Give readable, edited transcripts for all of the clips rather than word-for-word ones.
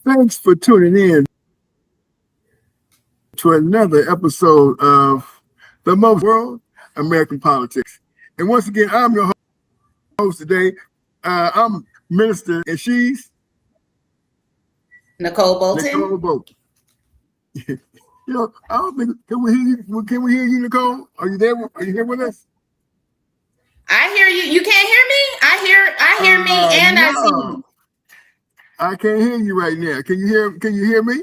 Thanks for tuning in to another episode of The Most World, American Politics. And once again, I'm your host today. I'm Minister, and she's Nicole Nicole Bolton. Boat. I don't think can we hear you? Can we hear you, Nicole? Are you there? Are you here with us? I hear you. You can't hear me? I hear me and I see No, you. I can't hear you right now. Can you hear? Can you hear me?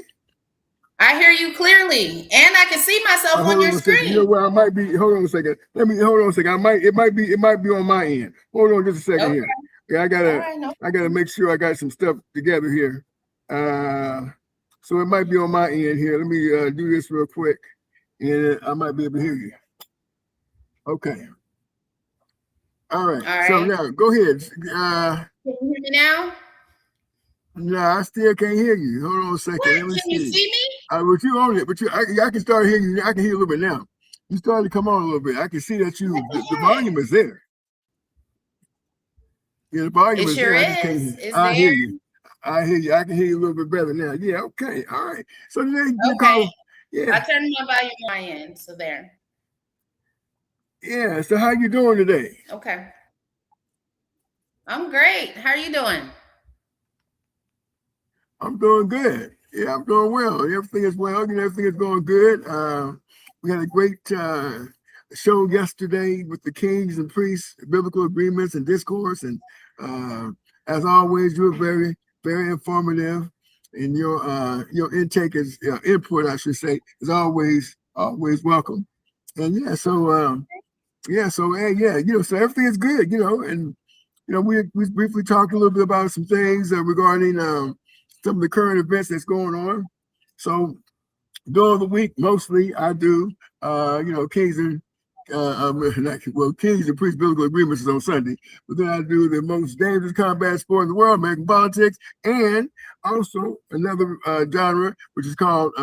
I hear you clearly. And I can see myself on Hold your on a second. You know screen. where I might be. Hold on a second. Let me hold on a second. It might be on my end. Hold on just a second Okay. here. Yeah, All right. No. I gotta make sure I got some stuff together here. Uh, so it might be on my end here. Let me do this real quick, and I might be able to hear you. Okay. All right. All So right. now go ahead. Can you hear me now? No, I still can't hear you. Hold on a second. What? Let me Can you see. see me? But you on it. I can start hearing you. I can hear you a little bit now. You started to come on a little bit. I can see that the volume is there. Yeah, the volume It is sure there. I just can't is. hear. It's I hear there. you. I hear you. I can hear you a little bit better now. Yeah. Okay. All right. So today, Okay. Nicole. I Yeah. turned my volume on my end. So there. Yeah. So how you doing today? Okay. I'm great. How are you doing? I'm doing good. Yeah, I'm doing well. Everything is well. Everything is going good. We had a great show yesterday with the kings and priests, biblical agreements and discourse. And as always, you were very, very informative. And your intake is input, I should say, is always welcome. And so everything is good. And we briefly talked a little bit about some things regarding some of the current events that's going on. So during the week, mostly I do, Kings and Kings and Priests Biblical Agreements is on Sunday, but then I do the most dangerous combat sport in the world, American politics, and also another genre which is called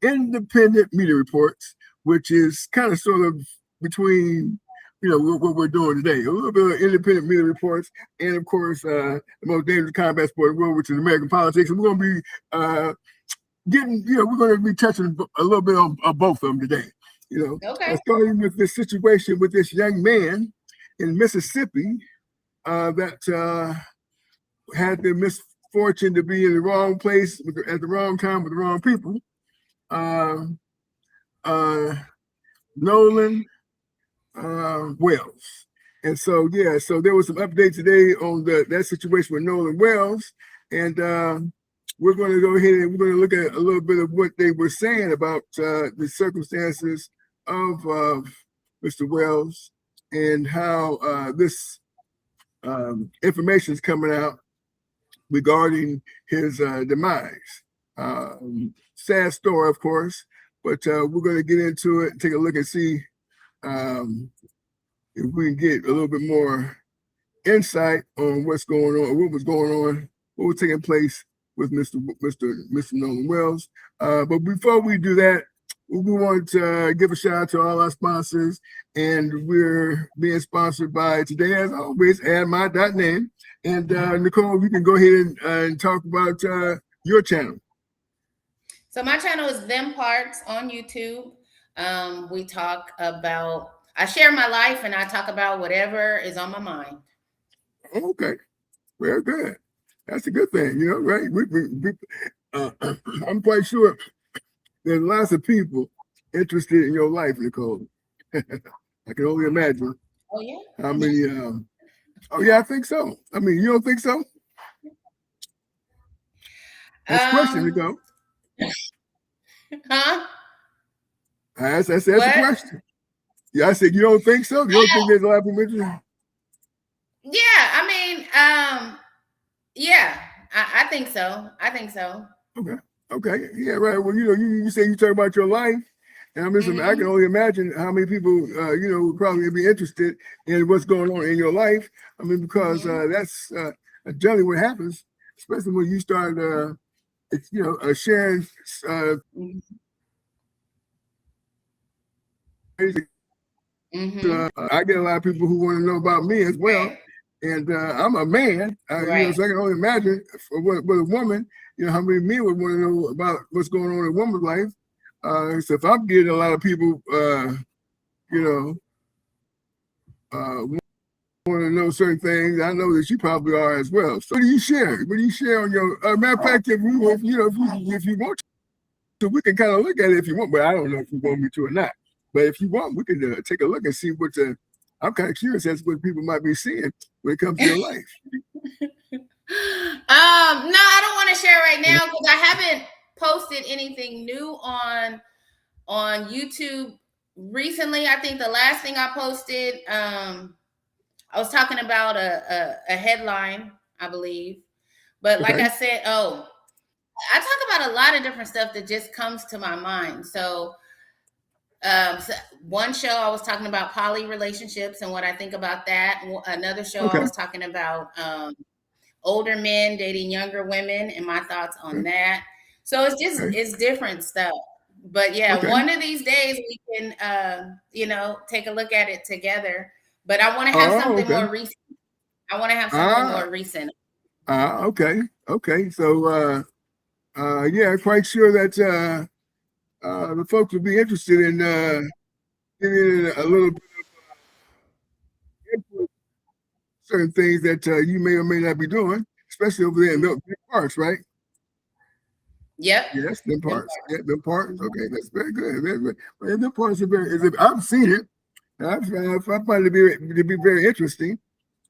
independent media reports, which is kind of sort of between what we're doing today. A little bit of independent media reports, and of course, the most dangerous combat sport in the world, which is American politics. And we're going to be we're going to be touching a little bit on both of them today. Okay. Starting with this situation with this young man in Mississippi that had the misfortune to be in the wrong place at the wrong time with the wrong people. Nolan Wells. And so there was some update today on that situation with Nolan Wells, and we're going to go ahead and we're going to look at a little bit of what they were saying about the circumstances of Mr. Wells and how this information is coming out regarding his demise. Sad story, of course, but we're going to get into it and take a look and see if we can get a little bit more insight on what was going on, what was taking place with Mr. Nolan Wells. But before we do that, we want to give a shout out to all our sponsors, and we're being sponsored by today, as always, AddMy.name. And Nicole, you can go ahead and talk about your channel. So my channel is Them Parts on YouTube. We talk about, I share my life and I talk about whatever is on my mind. Okay, very good. That's a good thing, right? I'm quite sure there's lots of people interested in your life, Nicole. I can only imagine. Oh, yeah? How many? Oh, yeah, I think so. I mean, you don't think so? That's a question, Nicole. Huh? That's a question. Yeah, I said, you don't think so? You don't think there's a lot of people interested? Yeah, I mean, yeah, I think so. I think so. Okay. Yeah, right. Well, you say you talk about your life, and I can only imagine how many people, would probably be interested in what's going on in your life. I mean, because that's generally what happens, especially when you start, sharing. I get a lot of people who want to know about me as well. Right. And I'm a man, Right. so I can only imagine what a woman, how many men would want to know about what's going on in a woman's life. So if I'm getting a lot of people, want to know certain things, I know that you probably are as well. So what do you share? What do you share on your? Matter of fact, if you want to, we can kind of look at it if you want. But I don't know if you want me to or not. But if you want, we can take a look and see what the. I'm kind of curious as to what people might be seeing when it comes to your life. No, I don't want to share right now because I haven't posted anything new on YouTube recently. I think the last thing I posted, I was talking about a headline, I believe. But like I said, I talk about a lot of different stuff that just comes to my mind. So one show I was talking about poly relationships and what I think about that. Another show I was talking about older men dating younger women and my thoughts on that. So it's different stuff. But yeah, one of these days we can take a look at it together. But I want to have something more recent. I want to have something more recent. Okay. So yeah, quite sure that the folks will be interested in giving a little bit of input, certain things that you may or may not be doing, especially over there in them parts, right? Yep. Yes, them parts. Yeah, them parts. Okay, that's very good. Very good. Well, them parts are very. I've seen it. I find it to be very interesting.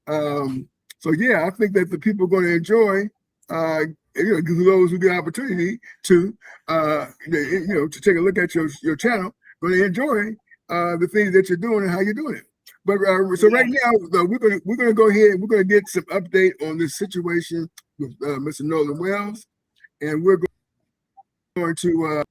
So yeah, I think that the people are going to enjoy. Those who get opportunity to to take a look at your channel, going to enjoy the things that you're doing and how you're doing it. But so right now, we're gonna go ahead and we're gonna get some update on this situation with Mr. Nolan Wells, and we're going to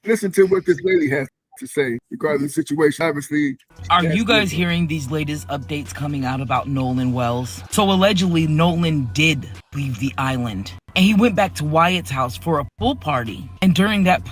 listen to what this lady has to say regarding the situation. Obviously, are you guys hearing these latest updates coming out about Nolan Wells? So allegedly, Nolan did leave the island, and he went back to Wyatt's house for a pool party. And during that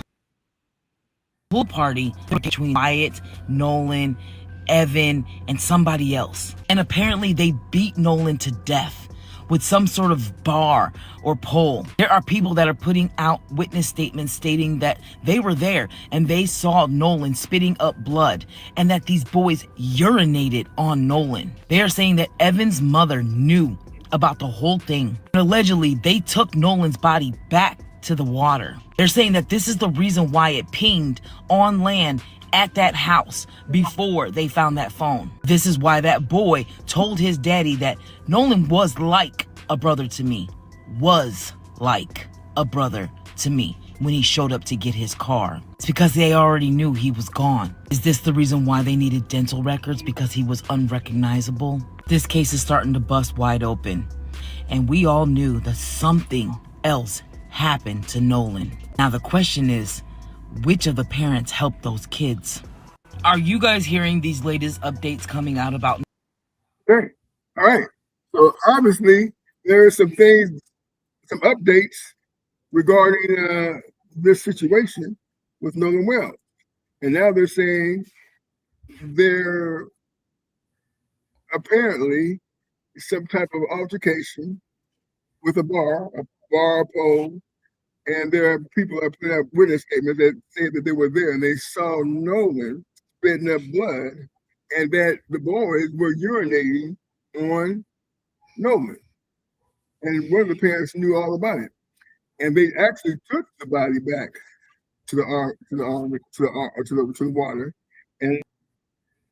pool party between Wyatt, Nolan, Evan, and somebody else, and apparently they beat Nolan to death with some sort of bar or pole. There are people that are putting out witness statements stating that they were there and they saw Nolan spitting up blood and that these boys urinated on Nolan. They are saying that Evan's mother knew about the whole thing. And allegedly, they took Nolan's body back to the water. They're saying that this is the reason why it pinged on land at that house before they found that phone. This is why that boy told his daddy that Nolan was like a brother to me. Was like a brother to me when he showed up to get his car. It's because they already knew he was gone. Is this the reason why they needed dental records? Because he was unrecognizable? This case is starting to bust wide open. And we all knew that something else happened to Nolan. Now the question is, which of the parents helped those kids? Are you guys hearing these latest updates coming out about? Okay. All right. So obviously there are some things, some updates regarding this situation with Nolan Wells. And now they're saying there apparently some type of altercation with a bar pole. And there are people that put out witness statements that say that they were there and they saw Nolan spitting up blood and that the boys were urinating on Nolan. And one of the parents knew all about it. And they actually took the body back to the water. And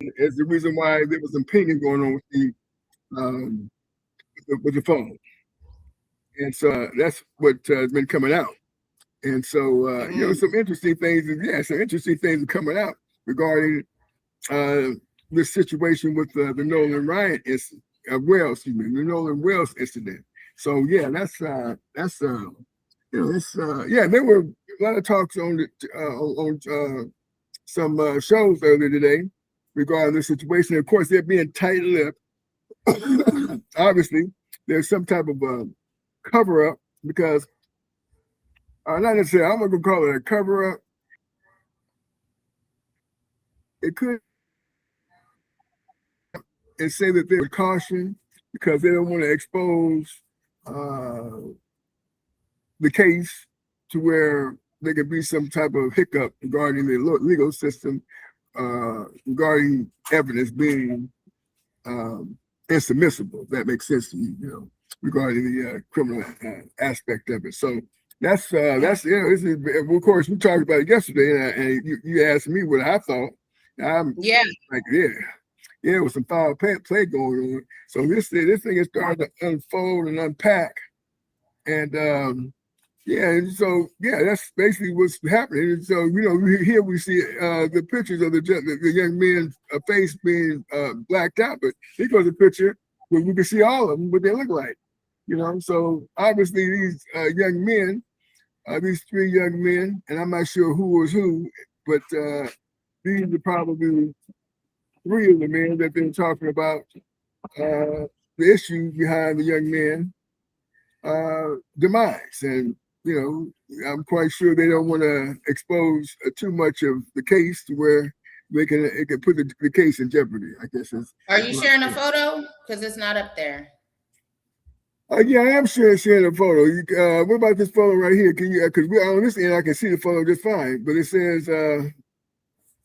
it's the reason why there was some pinging going on with the phone. And so that's what has been coming out. And so, some interesting things. Some interesting things are coming out regarding this situation with the Nolan Ryan incident. The Nolan Wells incident. So yeah, there were a lot of talks on some shows earlier today regarding this situation. Of course, they're being tight-lipped. Obviously, there's some type of cover-up because. Not necessarily. I'm not gonna call it a cover up. It could and say that they're caution because they don't want to expose the case to where there could be some type of hiccup regarding the legal system regarding evidence being insubmissible. If that makes sense to you, regarding the criminal aspect of it. So that's this is, of course, we talked about it yesterday, and you asked me what I thought. I'm like, it was some foul play going on. So this thing is starting to unfold and unpack, and that's basically what's happening. And so here we see the pictures of the young man's face being blacked out, but here goes a picture where we can see all of them, what they look like. So obviously these young men, these three young men, and I'm not sure who was who, but these are probably three of the men that they're talking about the issue behind the young man demise. And I'm quite sure they don't want to expose too much of the case to where it can put the case in jeopardy, I guess. Are you sharing a photo? Because it's not up there. Yeah, I am sharing a photo. What about this photo right here? Can you? Because we're on this end, I can see the photo just fine. But it says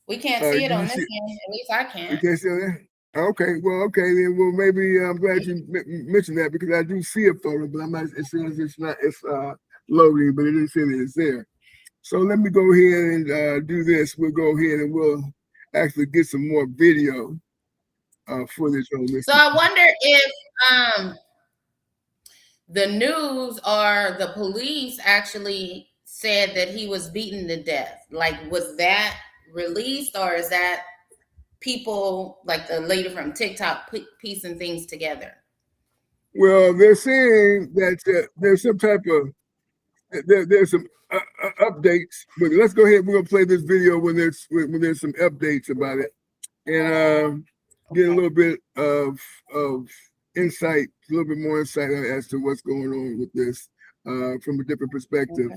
we can't see it on this end. At least I can't. You can't see it. Okay. Well, okay then. Well, maybe I'm glad you mentioned that because I do see a photo, but I'm not. It says it's not. It's loading, but it didn't say that it's there. So let me go ahead and do this. We'll go ahead and we'll actually get some more video footage on this. So I wonder if the news or the police actually said that he was beaten to death. Like, was that released, or is that people like the lady from TikTok piecing things together? Well, they're saying that there's some type of there's some updates. But let's go ahead. We're gonna play this video when there's some updates about it, and get a little bit of insight, a little bit more insight as to what's going on with this from a different perspective.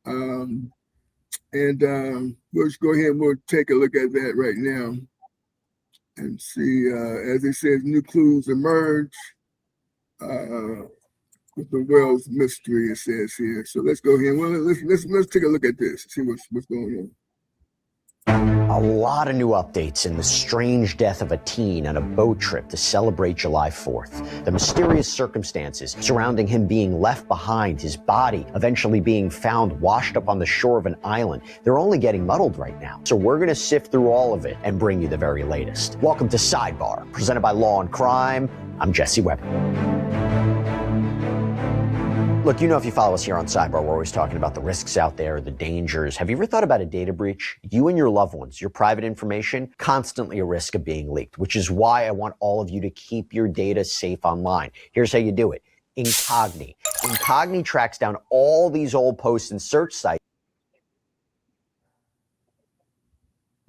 And we'll just go ahead and we'll take a look at that right now and see, as it says, new clues emerge with the Wells mystery, it says here. So let's go ahead. Well, let's take a look at this, see what's going on. A lot of new updates in the strange death of a teen on a boat trip to celebrate July 4th. The mysterious circumstances surrounding him being left behind, his body eventually being found washed up on the shore of an island. They're only getting muddled right now. So we're going to sift through all of it and bring you the very latest. Welcome to Sidebar, presented by Law and Crime. I'm Jesse Weber. Look, if you follow us here on Sidebar, we're always talking about the risks out there, the dangers. Have you ever thought about a data breach? You and your loved ones, your private information, constantly a risk of being leaked, which is why I want all of you to keep your data safe online. Here's how you do it. Incogni. Incogni tracks down all these old posts and search sites.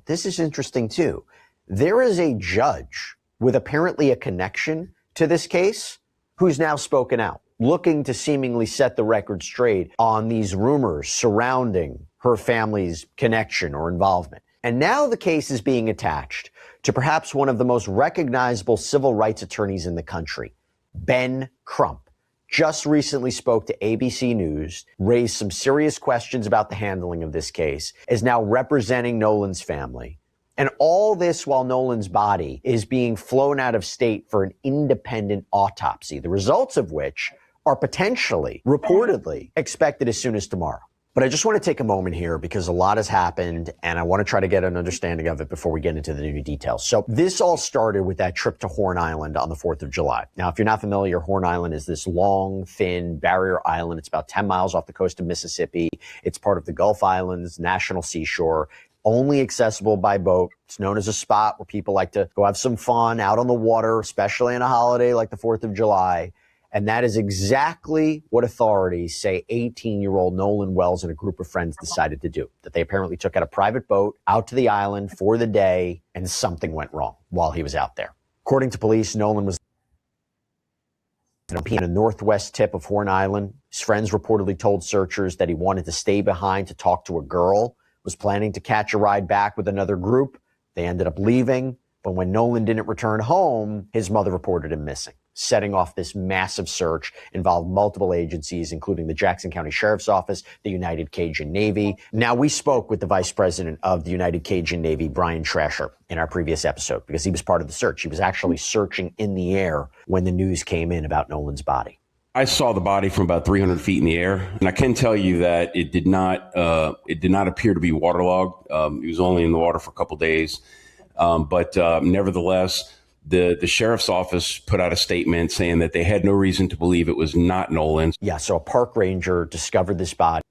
This is interesting too. There is a judge with apparently a connection to this case who's now spoken out, looking to seemingly set the record straight on these rumors surrounding her family's connection or involvement. And now the case is being attached to perhaps one of the most recognizable civil rights attorneys in the country, Ben Crump. Just recently spoke to ABC News, raised some serious questions about the handling of this case, is now representing Nolan's family. And all this while Nolan's body is being flown out of state for an independent autopsy, the results of which are potentially, reportedly, expected as soon as tomorrow. But I just want to take a moment here because a lot has happened and I want to try to get an understanding of it before we get into the new details. So this all started with that trip to Horn Island on the 4th of July. Now, if you're not familiar, Horn Island is this long, thin barrier island. It's about 10 miles off the coast of Mississippi. It's part of the Gulf Islands National Seashore, only accessible by boat. It's known as a spot where people like to go have some fun out on the water, especially on a holiday like the 4th of July. And that is exactly what authorities say 18-year-old Nolan Wells and a group of friends decided to do. That they apparently took out a private boat out to the island for the day, and something went wrong while he was out there. According to police, Nolan was in a northwest tip of Horn Island. His friends reportedly told searchers that he wanted to stay behind to talk to a girl, was planning to catch a ride back with another group. They ended up leaving. But when Nolan didn't return home, his mother reported him missing, setting off this massive search, involved multiple agencies, including the Jackson County Sheriff's Office, the United Cajun Navy. Now, we spoke with the Vice President of the United Cajun Navy, Brian Trasher, in our previous episode, because he was part of the search. He was actually searching in the air when the news came in about Nolan's body. I saw the body from about 300 feet in the air, and I can tell you that it did not appear to be waterlogged. It was only in the water for a couple days. But nevertheless, the sheriff's office put out a statement saying that they had no reason to believe it was not Nolan. Yeah, so a park ranger discovered this body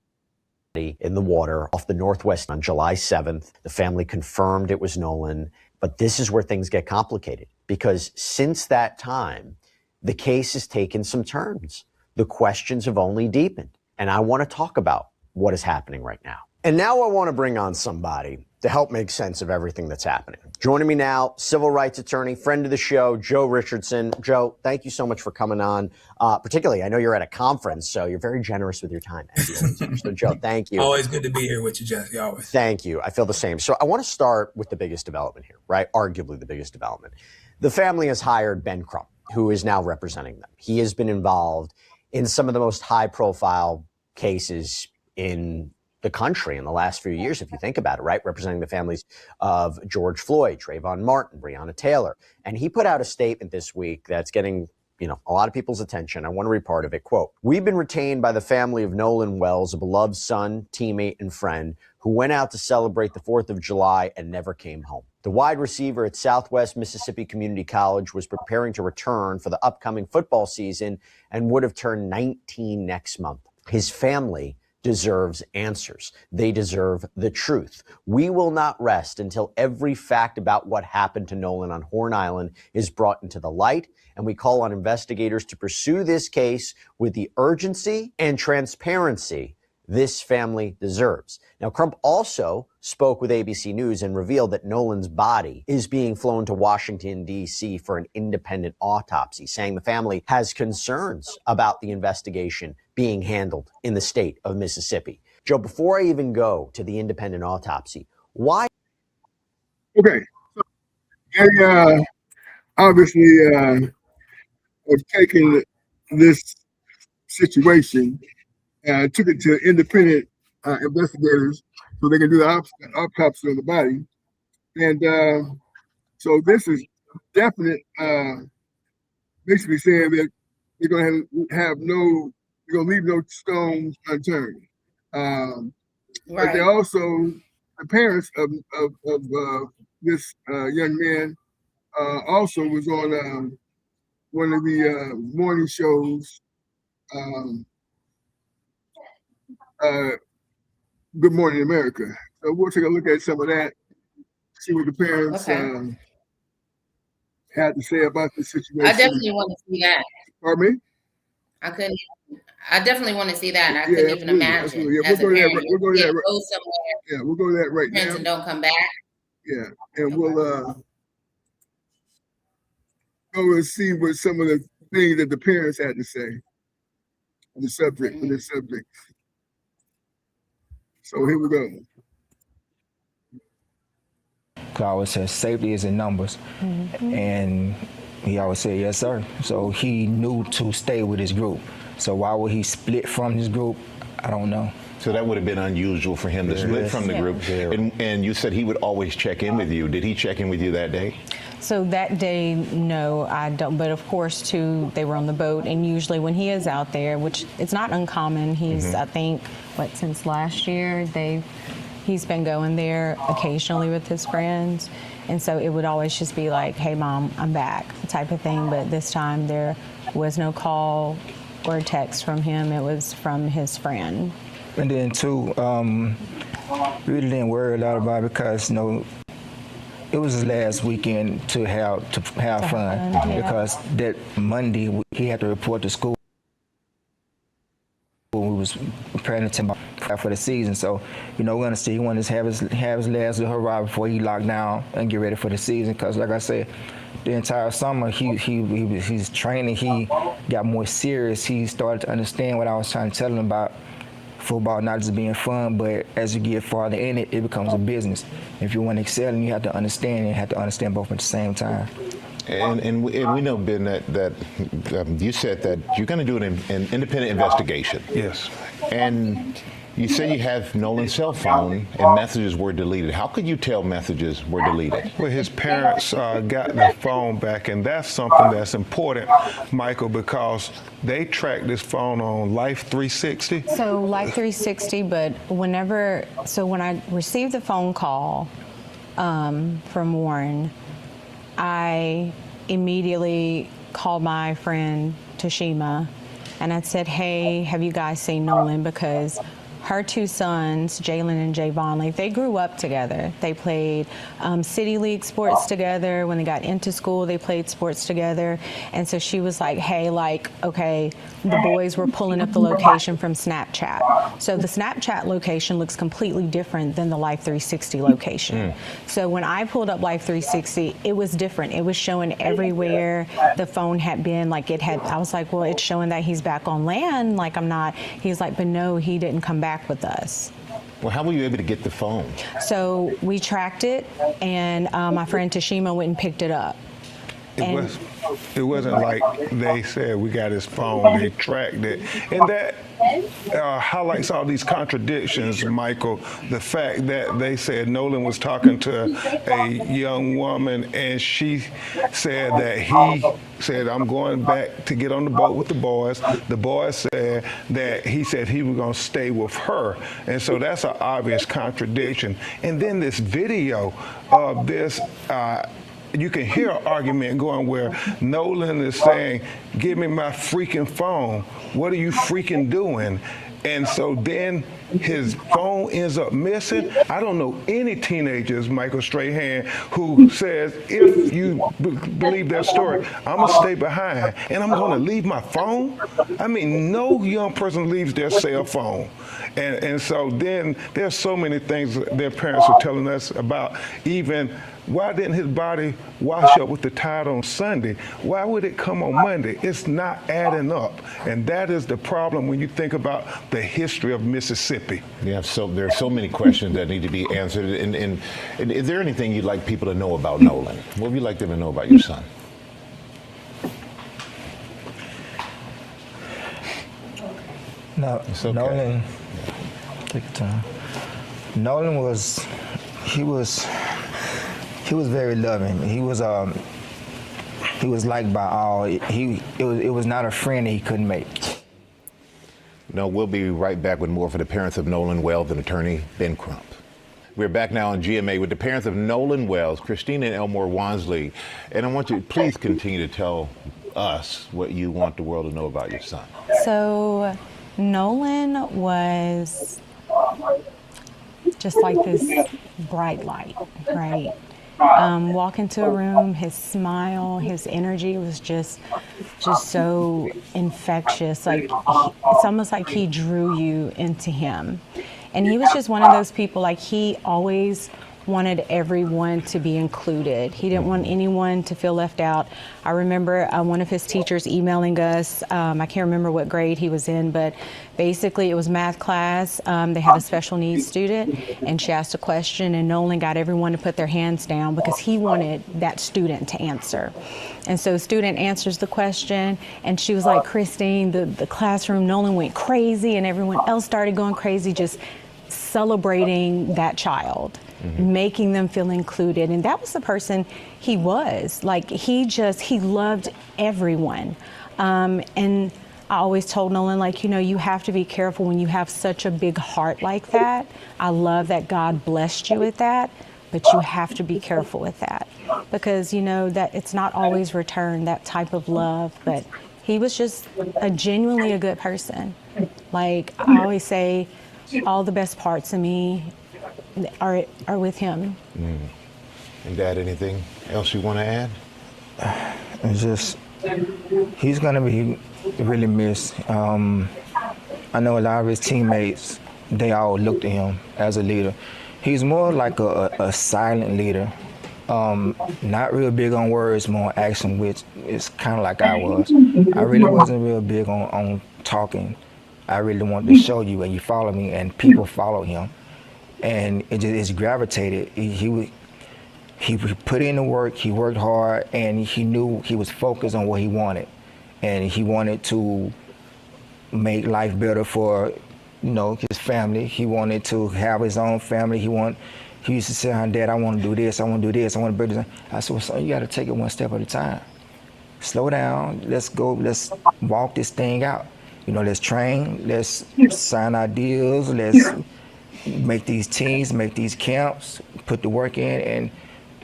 in the water off the Northwest on July 7th. The family confirmed it was Nolan. But this is where things get complicated, because since that time, the case has taken some turns. The questions have only deepened. And I want to talk about what is happening right now. And now I want to bring on somebody to help make sense of everything that's happening. Joining me now, civil rights attorney, friend of the show, Joe Richardson. Joe, thank you so much for coming on. Particularly, I know you're at a conference, so you're very generous with your time. As you always are. So, Joe, thank you. Always good to be here with you, Jesse, always. Thank you. I feel the same. So I want to start with the biggest development here, right? Arguably the biggest development. The family has hired Ben Crump, who is now representing them. He has been involved in some of the most high-profile cases in the country in the last few years, if you think about it, right? Representing the families of George Floyd, Trayvon Martin, Breonna Taylor. And he put out a statement this week that's getting, a lot of people's attention. I want to read part of it. Quote, "We've been retained by the family of Nolan Wells, a beloved son, teammate, and friend who went out to celebrate the 4th of July and never came home. The wide receiver at Southwest Mississippi Community College was preparing to return for the upcoming football season and would have turned 19 next month. His family deserves answers. They deserve the truth. We will not rest until every fact about what happened to Nolan on Horn Island is brought into the light, and we call on investigators to pursue this case with the urgency and transparency this family deserves." Now, Crump also spoke with ABC News and revealed that Nolan's body is being flown to Washington, D.C. for an independent autopsy, saying the family has concerns about the investigation being handled in the state of Mississippi. Joe, before I even go to the independent autopsy, why? Okay, so they obviously have taken this situation, took it to independent investigators so they can do the autopsy on the body. And so this is definite, basically saying that they're going to leave no stones unturned. But they also, the parents of this young man also was on one of the morning shows, Good Morning America. So we'll take a look at some of that, see what the parents had to say about the situation. I definitely want to see that. Pardon me? I definitely want to see that. I couldn't even imagine. Yeah, as a parent, we'll go to that. Go somewhere. Yeah, we'll go to that right now. And don't come back. Yeah, and we'll go and see what some of the things that the parents had to say on the subject. So here we go. I always said safety is in numbers. Mm-hmm. And he always said, yes, sir. So he knew to stay with his group. So why would he split from his group? I don't know. So that would have been unusual for him to split from the group. And you said he would always check in with you. Did he check in with you that day? So that day, no, I don't. But of course, too, they were on the boat. And usually when he is out there, which it's not uncommon, he's, I think, since last year, he's been going there occasionally with his friends. And so it would always just be like, hey, Mom, I'm back, type of thing. But this time there was no call or text from him. It was from his friend. And then, too, really didn't worry a lot about it because, it was his last weekend to have fun. Because that Monday he had to report to school. We was preparing him for the season, so we're gonna see. He wanted to have his last little hurrah before he locked down and get ready for the season. Because, like I said, the entire summer he's training. He got more serious. He started to understand what I was trying to tell him about football not just being fun, but as you get farther in it, it becomes a business. If you want to excel, and you have to understand, and you have to understand both at the same time. And we know, Ben, that you said that you're going to do an independent investigation. Yes. And you say you have Nolan's cell phone and messages were deleted. How could you tell messages were deleted? Well, his parents got the phone back, and that's something that's important, Michael, because they tracked this phone on Life 360. So Life 360, but when I received the phone call from Warren, I immediately called my friend Tashima, and I said, hey, have you guys seen Nolan? Because her two sons, Jalen and Javon, like they grew up together. They played City League sports together. When they got into school, they played sports together. And so she was like, hey, like, okay, the boys were pulling up the location from Snapchat. So the Snapchat location looks completely different than the Life 360 location. So when I pulled up Life 360, it was different. It was showing everywhere the phone had been. Like I was like, well, it's showing that he's back on land. Like I'm not. He's like, but no, he didn't come back with us. Well, how were you able to get the phone? So we tracked it, and my friend Tashima went and picked it up. It wasn't like they said we got his phone, they tracked it. And that highlights all these contradictions, Michael. The fact that they said Nolan was talking to a young woman and she said that he said, I'm going back to get on the boat with the boys. The boys said that he said he was going to stay with her. And so that's an obvious contradiction. And then this video of this, you can hear an argument going where Nolan is saying, give me my freaking phone. What are you freaking doing? And so then his phone ends up missing. I don't know any teenagers, Michael Strahan, who says, if you believe that story, I'm going to stay behind and I'm going to leave my phone. I mean, no young person leaves their cell phone. And so then there's so many things their parents are telling us about, even why didn't his body wash up with the tide on Sunday? Why would it come on Monday? It's not adding up. And that is the problem when you think about the history of Mississippi. Yeah, so there are so many questions that need to be answered. And is there anything you'd like people to know about Nolan? What would you like them to know about your son? No, It's okay. Nolan, take your time. Nolan was very loving. He was liked by all. It was not a friend that he couldn't make. No, we'll be right back with more for the parents of Nolan Wells and attorney Ben Crump. We're back now on GMA with the parents of Nolan Wells, Christina and Elmore Wansley. And I want you to please continue to tell us what you want the world to know about your son. So Nolan was just like this bright light, right? Walk into a room, his smile, his energy was just so infectious. Like it's almost like he drew you into him. And he was just one of those people, like he always wanted everyone to be included. He didn't want anyone to feel left out. I remember one of his teachers emailing us. I can't remember what grade he was in, but basically it was math class. They had a special needs student, and she asked a question, and Nolan got everyone to put their hands down because he wanted that student to answer. And so student answers the question, and she was like, Christine, the classroom, Nolan went crazy, and everyone else started going crazy, just celebrating that child. Making them feel included. And that was the person he was. Like he loved everyone. And I always told Nolan, like, you know, you have to be careful when you have such a big heart like that. I love that God blessed you with that, but you have to be careful with that because, you know, that it's not always returned, that type of love. But he was just genuinely a good person. Like I always say, all the best parts of me are with him. And Dad, anything else you want to add? It's just, he's gonna be really missed. I know a lot of his teammates, they all looked at him as a leader. He's more like a silent leader. Not real big on words, more action, which is kind of like I was. I really wasn't real big on talking. I really wanted to show you, and you follow me, and people followed him, and it's gravitated. He put in the work, he worked hard, and he knew he was focused on what he wanted, and he wanted to make life better for, his family. He wanted to have his own family. He used to say, Dad, I want to do this, I want to do this, I want to do this. I said, well, son, you got to take it one step at a time. Slow down, let's walk this thing out. Let's train, let's sign our deals, let's make these teams, make these camps, put the work in, and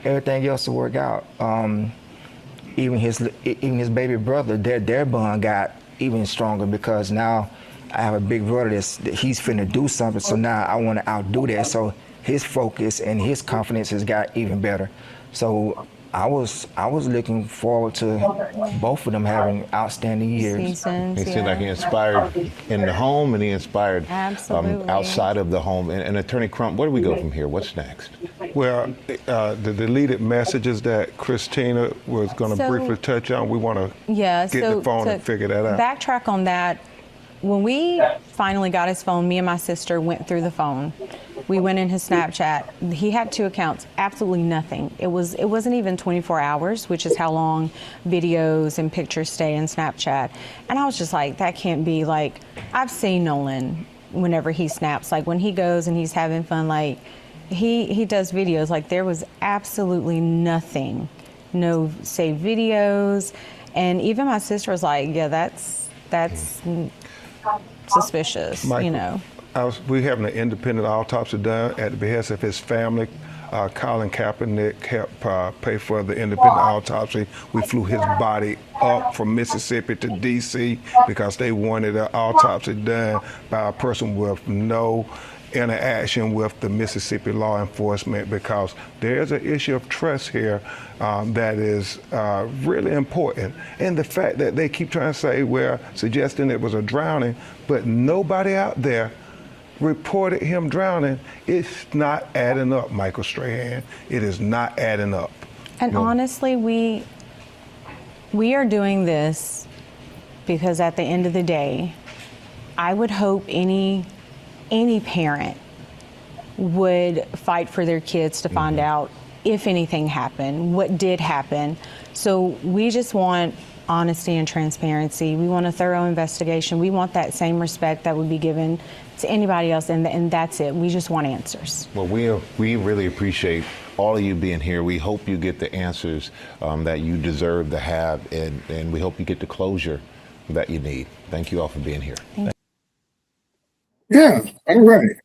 everything else will work out. Even his baby brother, their bond got even stronger, because now I have a big brother that he's finna do something, so now I want to outdo that. So his focus and his confidence has got even better. So I was looking forward to both of them having outstanding years. Seasons, It seemed like he inspired in the home, and he inspired outside of the home. And Attorney Crump, where do we go from here? What's next? Well, the deleted messages that Christina was going to briefly touch on, we want to get the phone and figure that out. Backtrack on that. When we finally got his phone, me and my sister went through the phone. We went in his Snapchat. He had 2 accounts, absolutely nothing. It wasn't even 24 hours, which is how long videos and pictures stay in Snapchat. And I was just like, that can't be. Like, I've seen Nolan whenever he snaps, like when he goes and he's having fun, like he does videos. Like, there was absolutely nothing, no saved videos. And even my sister was like, yeah, that's suspicious, Michael, we having an independent autopsy done at the behest of his family. Colin Kaepernick helped pay for the independent autopsy. We flew his body up from Mississippi to D.C. because they wanted an autopsy done by a person with no interaction with the Mississippi law enforcement, because there's an issue of trust here that is really important. And the fact that they keep trying to say, well, suggesting it was a drowning, but nobody out there reported him drowning, it's not adding up, Michael Strahan. It is not adding up. And honestly, we are doing this because at the end of the day, I would hope any parent would fight for their kids to find out if anything happened, what did happen. So we just want honesty and transparency. We want a thorough investigation. We want that same respect that would be given to anybody else, and that's it. We just want answers. Well, we really appreciate all of you being here. We hope you get the answers that you deserve to have, and we hope you get the closure that you need. Thank you all for being here. Yeah, all right.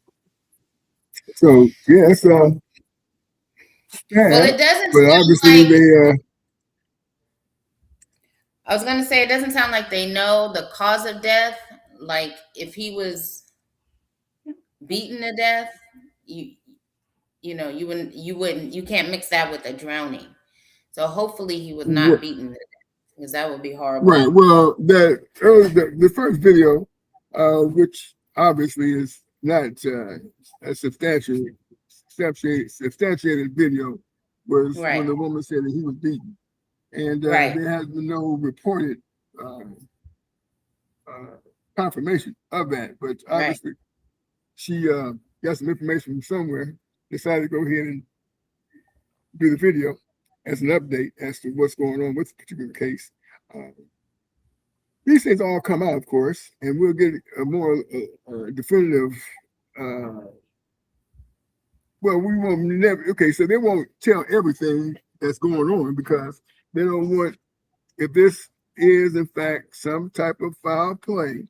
So yes, Well, it doesn't but sound obviously like, they I was gonna say, it doesn't sound like they know the cause of death. Like, if he was beaten to death, you can't mix that with a drowning. So hopefully he was not beaten to death, because that would be horrible. right. Well, the first video, which obviously is not a substantiated video, was when the woman said that he was beaten, and there has been no reported confirmation of that. But obviously, she got some information from somewhere, decided to go ahead and do the video as an update as to what's going on with the particular case. These things all come out, of course, and we'll get a more definitive. Well, we won't never. Okay, so they won't tell everything that's going on, because they don't want, if this is in fact some type of foul play,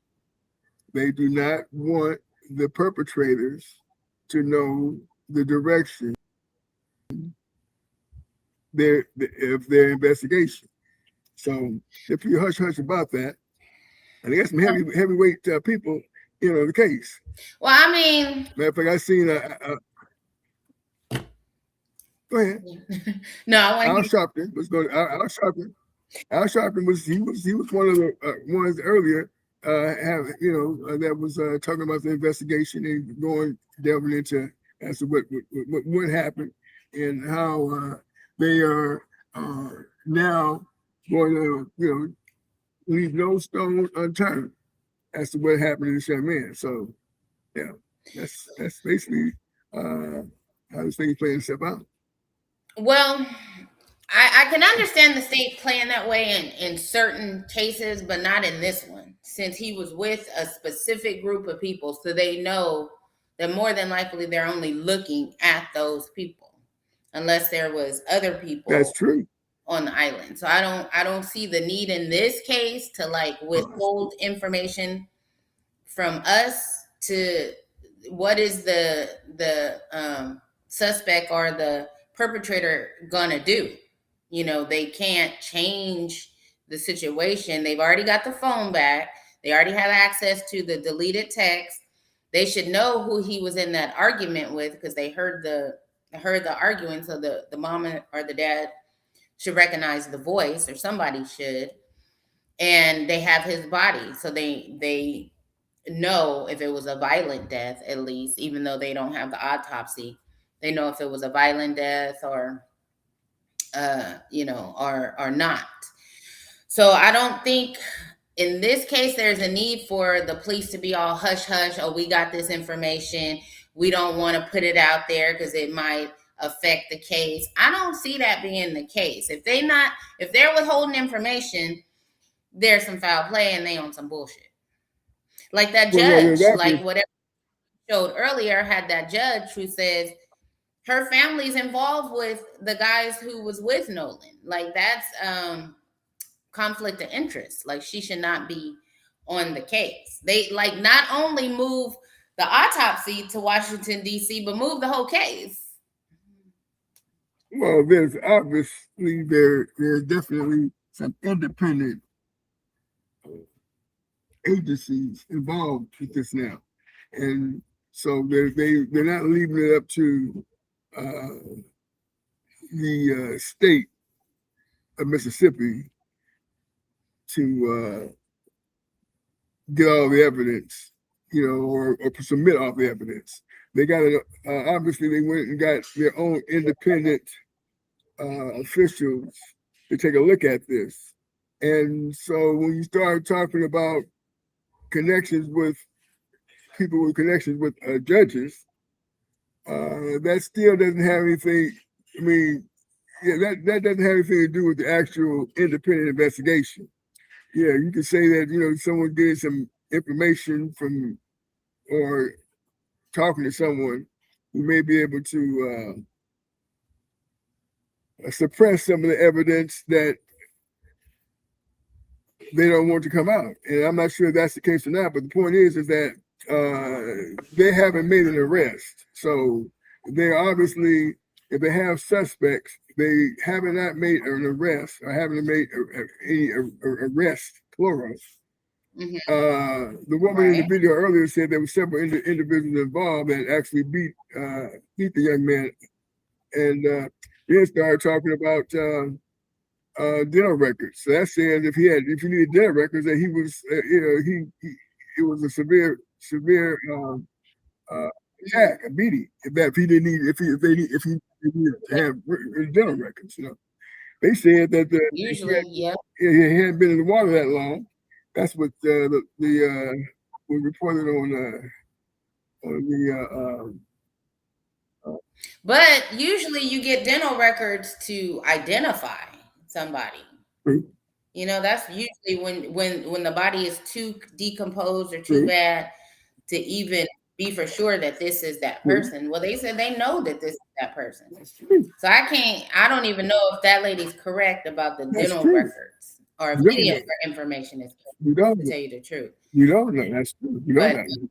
they do not want the perpetrators to know the direction of their investigation. So if you hush about that, and they got some heavyweight people, the case. Well, I mean, matter of fact, I seen go ahead. No, I want Al Sharpton was going. Al Sharpton was one of the ones earlier that was talking about the investigation and delving into as to what happened and how they are now going to leave no stone unturned as to what happened to this young man. So, yeah, that's basically how this thing is playing itself out. Well, I can understand the state playing that way in certain cases, but not in this one, since he was with a specific group of people, so they know that more than likely they're only looking at those people, unless there was other people. That's true. On the island. So I don't see the need in this case to like withhold information from us to what is the suspect or the perpetrator gonna do. You know, they can't change the situation. They've already got the phone back. They already have access to the deleted text. They should know who he was in that argument with because they heard the arguing. So the mom or the dad should recognize the voice, or somebody should, and they have his body, so they know if it was a violent death, at least, even though they don't have the autopsy. They know if it was a violent death or or not. So I don't think in this case there's a need for the police to be all hush hush. Oh, we got this information, we don't want to put it out there because it might affect the case. I don't see that being the case. If they're withholding information, there's some foul play and they on some bullshit. Like that judge, like whatever showed earlier, had that judge who says her family's involved with the guys who was with Nolan. Like that's conflict of interest. Like she should not be on the case. They like not only move the autopsy to Washington, D.C., but move the whole case. Well, there's obviously there's definitely some independent agencies involved with this now, and so they're not leaving it up to the state of Mississippi to get all the evidence, or submit all the evidence. They got it. Obviously, they went and got their own independent officials to take a look at this. And so when you start talking about connections with people with connections with judges, that still doesn't have anything. I mean, that doesn't have anything to do with the actual independent investigation. Yeah, you can say that, someone did some information from or talking to someone who may be able to suppress some of the evidence that they don't want to come out. And I'm not sure if that's the case or not, but the point is that they haven't made an arrest. So they're obviously, if they have suspects, they haven't not made an arrest or haven't made any arrest, plural. Mm-hmm. The woman in the video earlier said there were several individuals involved that actually beat the young man, and then started talking about dental records. So that's saying if you needed dental records, that he was it was a severe attack, a beating. If he needed to have dental records, they said that he hadn't been in the water that long. That's what was reported on the. But usually, you get dental records to identify somebody. Mm-hmm. That's usually when the body is too decomposed or too bad to even be for sure that this is that person. Well, they said they know that this is that person. So I don't even know if that lady's correct about the dental records or if any of her information is correct, to tell you the truth. You don't know. That's true. You don't know.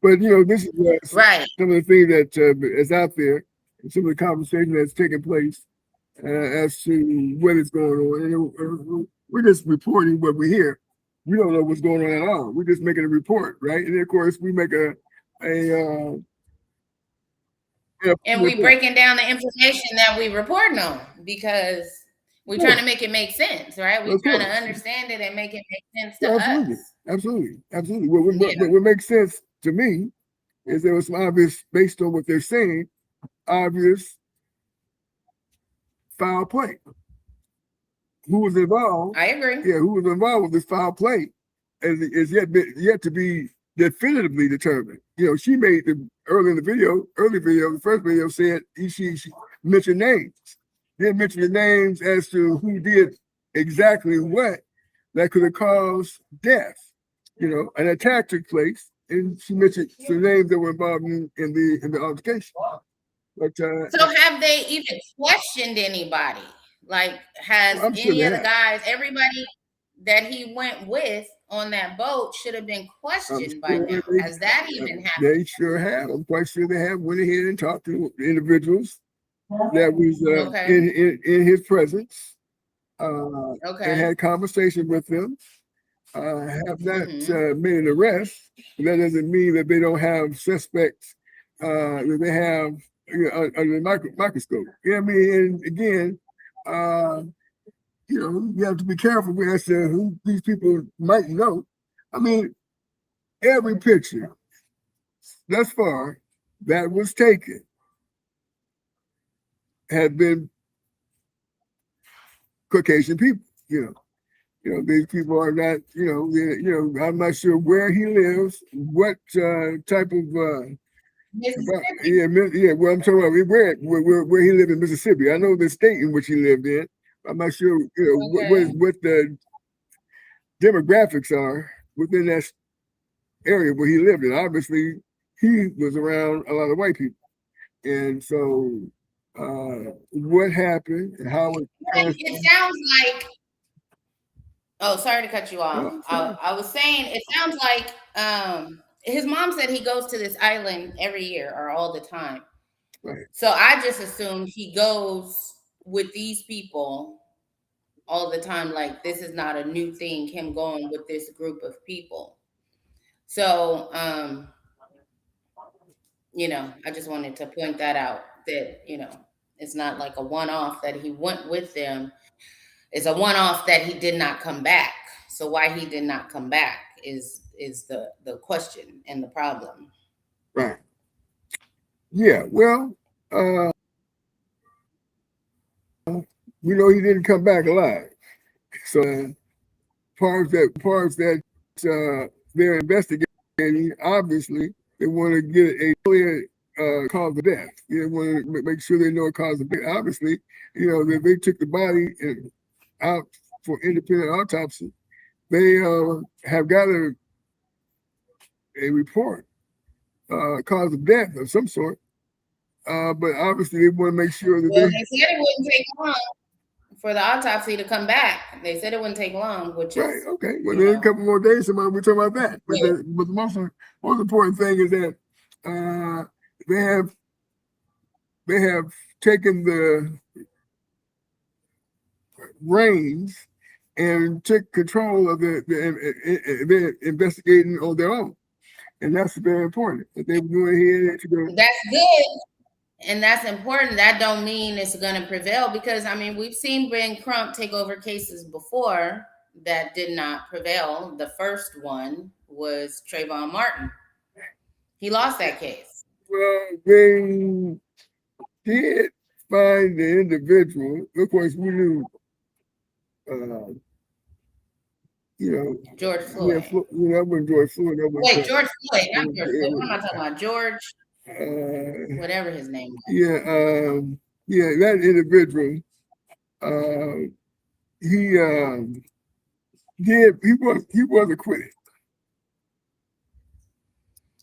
But, this is some of the things that is out there, and some of the conversation that's taking place as to what is going on. And we're just reporting what we hear. We don't know what's going on at all. We're just making a report, right? And then, of course, we make and we're breaking down the information that we reporting on because we're trying to make it make sense, right? We're trying to understand it and make it make sense to us. Absolutely. What makes sense to me is there was some obvious, based on what they're saying, obvious foul play. Who was involved? I agree. Yeah, who was involved with this foul play? is yet to be definitively determined. You know, she made the early video, the first video said she mentioned names. Didn't mention the names as to who did exactly what that could have caused death. You know, an attack took place, and she mentioned some names that were involved in the altercation. But so have they even questioned anybody? Like, has any of the guys, everybody that he went with on that boat should have been questioned by now? Has that even happened? They sure have. I'm quite sure they have went ahead and talked to individuals that was in his presence, and had conversation with them. Have not made an arrest. That doesn't mean that they don't have suspects that they have under the microscope. You know what I mean? And again, you know, you have to be careful as to who these people might know. I mean, every picture thus far that was taken had been Caucasian people. You know, these people are not. You know, I'm not sure where he lives, what type of. Well, I'm talking about where he lived in Mississippi. I know the state in which he lived in. I'm not sure, you know, what the demographics are within that area where he lived in. Obviously, he was around a lot of white people, and so what happened and how it sounds like. Oh, sorry to cut you off. I was saying it sounds like his mom said he goes to this island every year or all the time. Right. So I just assumed he goes with these people all the time. Like, this is not a new thing, him going with this group of people. So, you know, I just wanted to point that out, that, you know, it's not like a one-off that he went with them. It's a one-off that he did not come back. So why he did not come back is the question and the problem. Right. Yeah. Well, we know he didn't come back alive. So parts that they're investigating, obviously, they want to get a clear cause of death. They want to make sure they know a cause of death. Obviously, you know, that they took the body out for independent autopsy. They have got a report, cause of death of some sort. But obviously, they want to make sure that they said it wouldn't take long for the autopsy to come back. They said it wouldn't take long, which is right. Okay. Well, then a couple more days, somebody will talk about that. But the most important thing is that they have taken the reins and took control of the investigating on their own, and that's very important. That they go ahead and that's good. And that's important. That don't mean it's going to prevail, because, I mean, we've seen Ben Crump take over cases before that did not prevail. The first one was Trayvon Martin. He lost that case. Well, they did find the individual. Of course, we knew, you know, George Floyd. Yeah, you know, that wasn't George Floyd. That was, wait, George Floyd, not George Floyd. What am I talking about? George. Whatever his name was. Yeah, that individual, he was acquitted.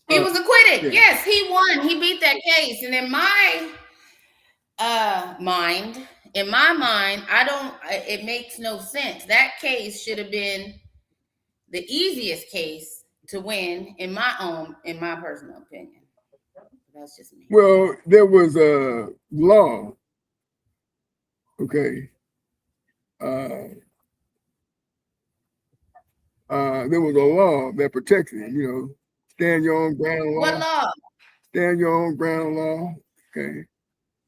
He was acquitted. Yeah. Yes, he won. He beat that case. And in my mind, it makes no sense. That case should have been the easiest case to win, in my personal opinion. That's just me. Well, there was a law, okay. There was a law that protected it, you know, stand your own ground law. What law? Stand your own ground law, okay.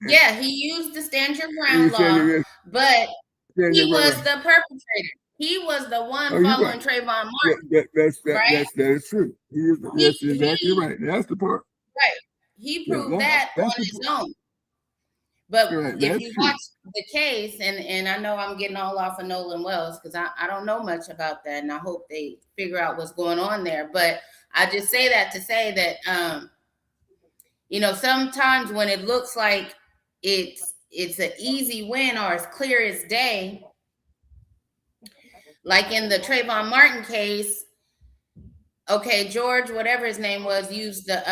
Yeah, he used the stand your ground law, but he was the perpetrator. He was the one following Trayvon Martin. That is true. That's exactly right. That's the part. Right. He proved that on his own. But Right, if that's you true. watch the case, and I know I'm getting all off of Nolan Wells because I don't know much about that, and I hope they figure out what's going on there. But I just say that to say that sometimes when it looks like it's an easy win or as clear as day, like in the Trayvon Martin case, okay, George, whatever his name was, used the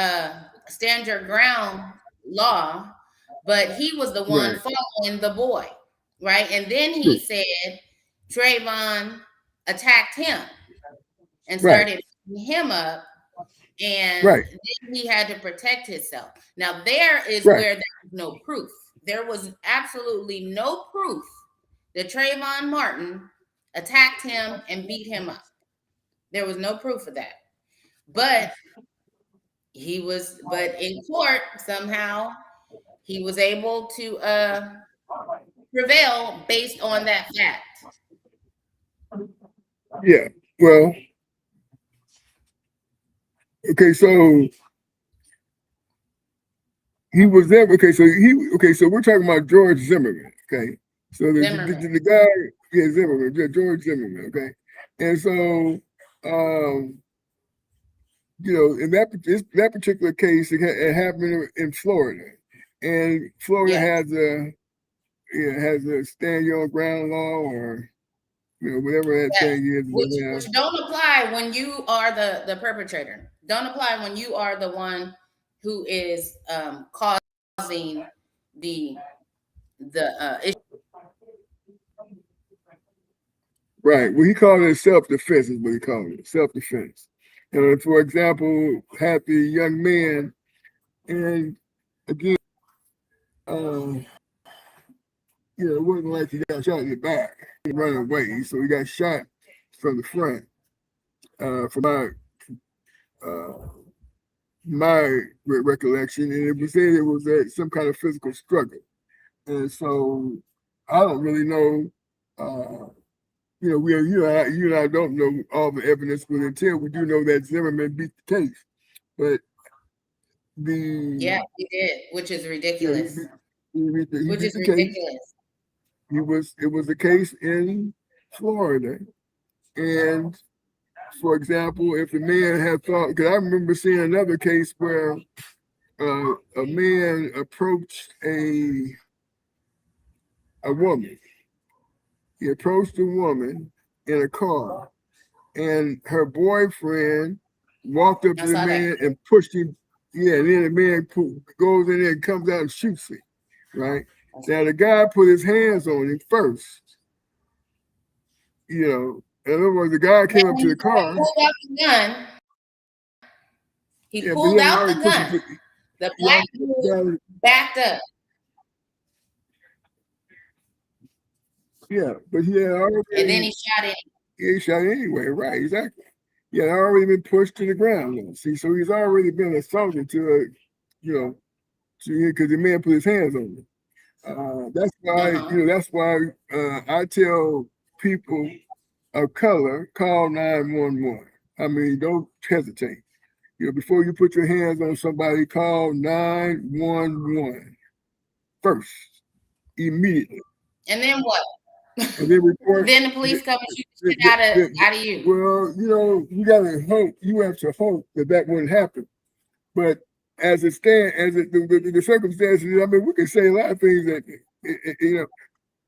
stand your ground law, but he was the one Right. following the boy, right? And then True. he said Trayvon attacked him and Right. started beating him up, and Right. then he had to protect himself. Now, there is Right. where there was no proof. There was absolutely no proof that Trayvon Martin attacked him and beat him up. There was no proof of that. But in court, somehow he was able to prevail based on that fact. Yeah. Well, okay, so he was there. Okay, so we're talking about George Zimmerman. Okay. So the guy, yeah, Zimmerman, George Zimmerman, okay. And so in that particular case, it happened in Florida, and Florida has a stand your ground law, or whatever that thing is. Which don't apply when you are the perpetrator. Don't apply when you are the one who is causing the issue. Right. Well, he called it self-defense, is what he called it, self-defense. And for example, had the young man, and again, it wasn't like he got shot in the back and run away. So he got shot from the front. From my recollection, and it was said it was some kind of physical struggle. And so I don't really know. You and I don't know all the evidence, but until we do know that Zimmerman beat the case. But he did, which is ridiculous. He beat the case. It was a case in Florida, and for example, if the man had thought, because I remember seeing another case where a man approached a woman. He approached a woman in a car, and her boyfriend walked up to the man and pushed him. Yeah, and then the man goes in there and comes out and shoots him. Right? Now the guy put his hands on him first. In other words, the guy came up to the car. He pulled out the gun. He pulled out the gun. The black dude backed up. Yeah, but he had already. And then he shot it. He shot anyway, right? Exactly. He had already been pushed to the ground. See, so he's already been assaulted because the man put his hands on him. That's why, that's why I tell people of color, call 911. I mean, don't hesitate. Before you put your hands on somebody, call 911 first, immediately. And then what? And then report. Then the police come and shoot the shit out of you. Well, you gotta hope. You have to hope that wouldn't happen. But as it stands, the circumstances, I mean, we can say a lot of things that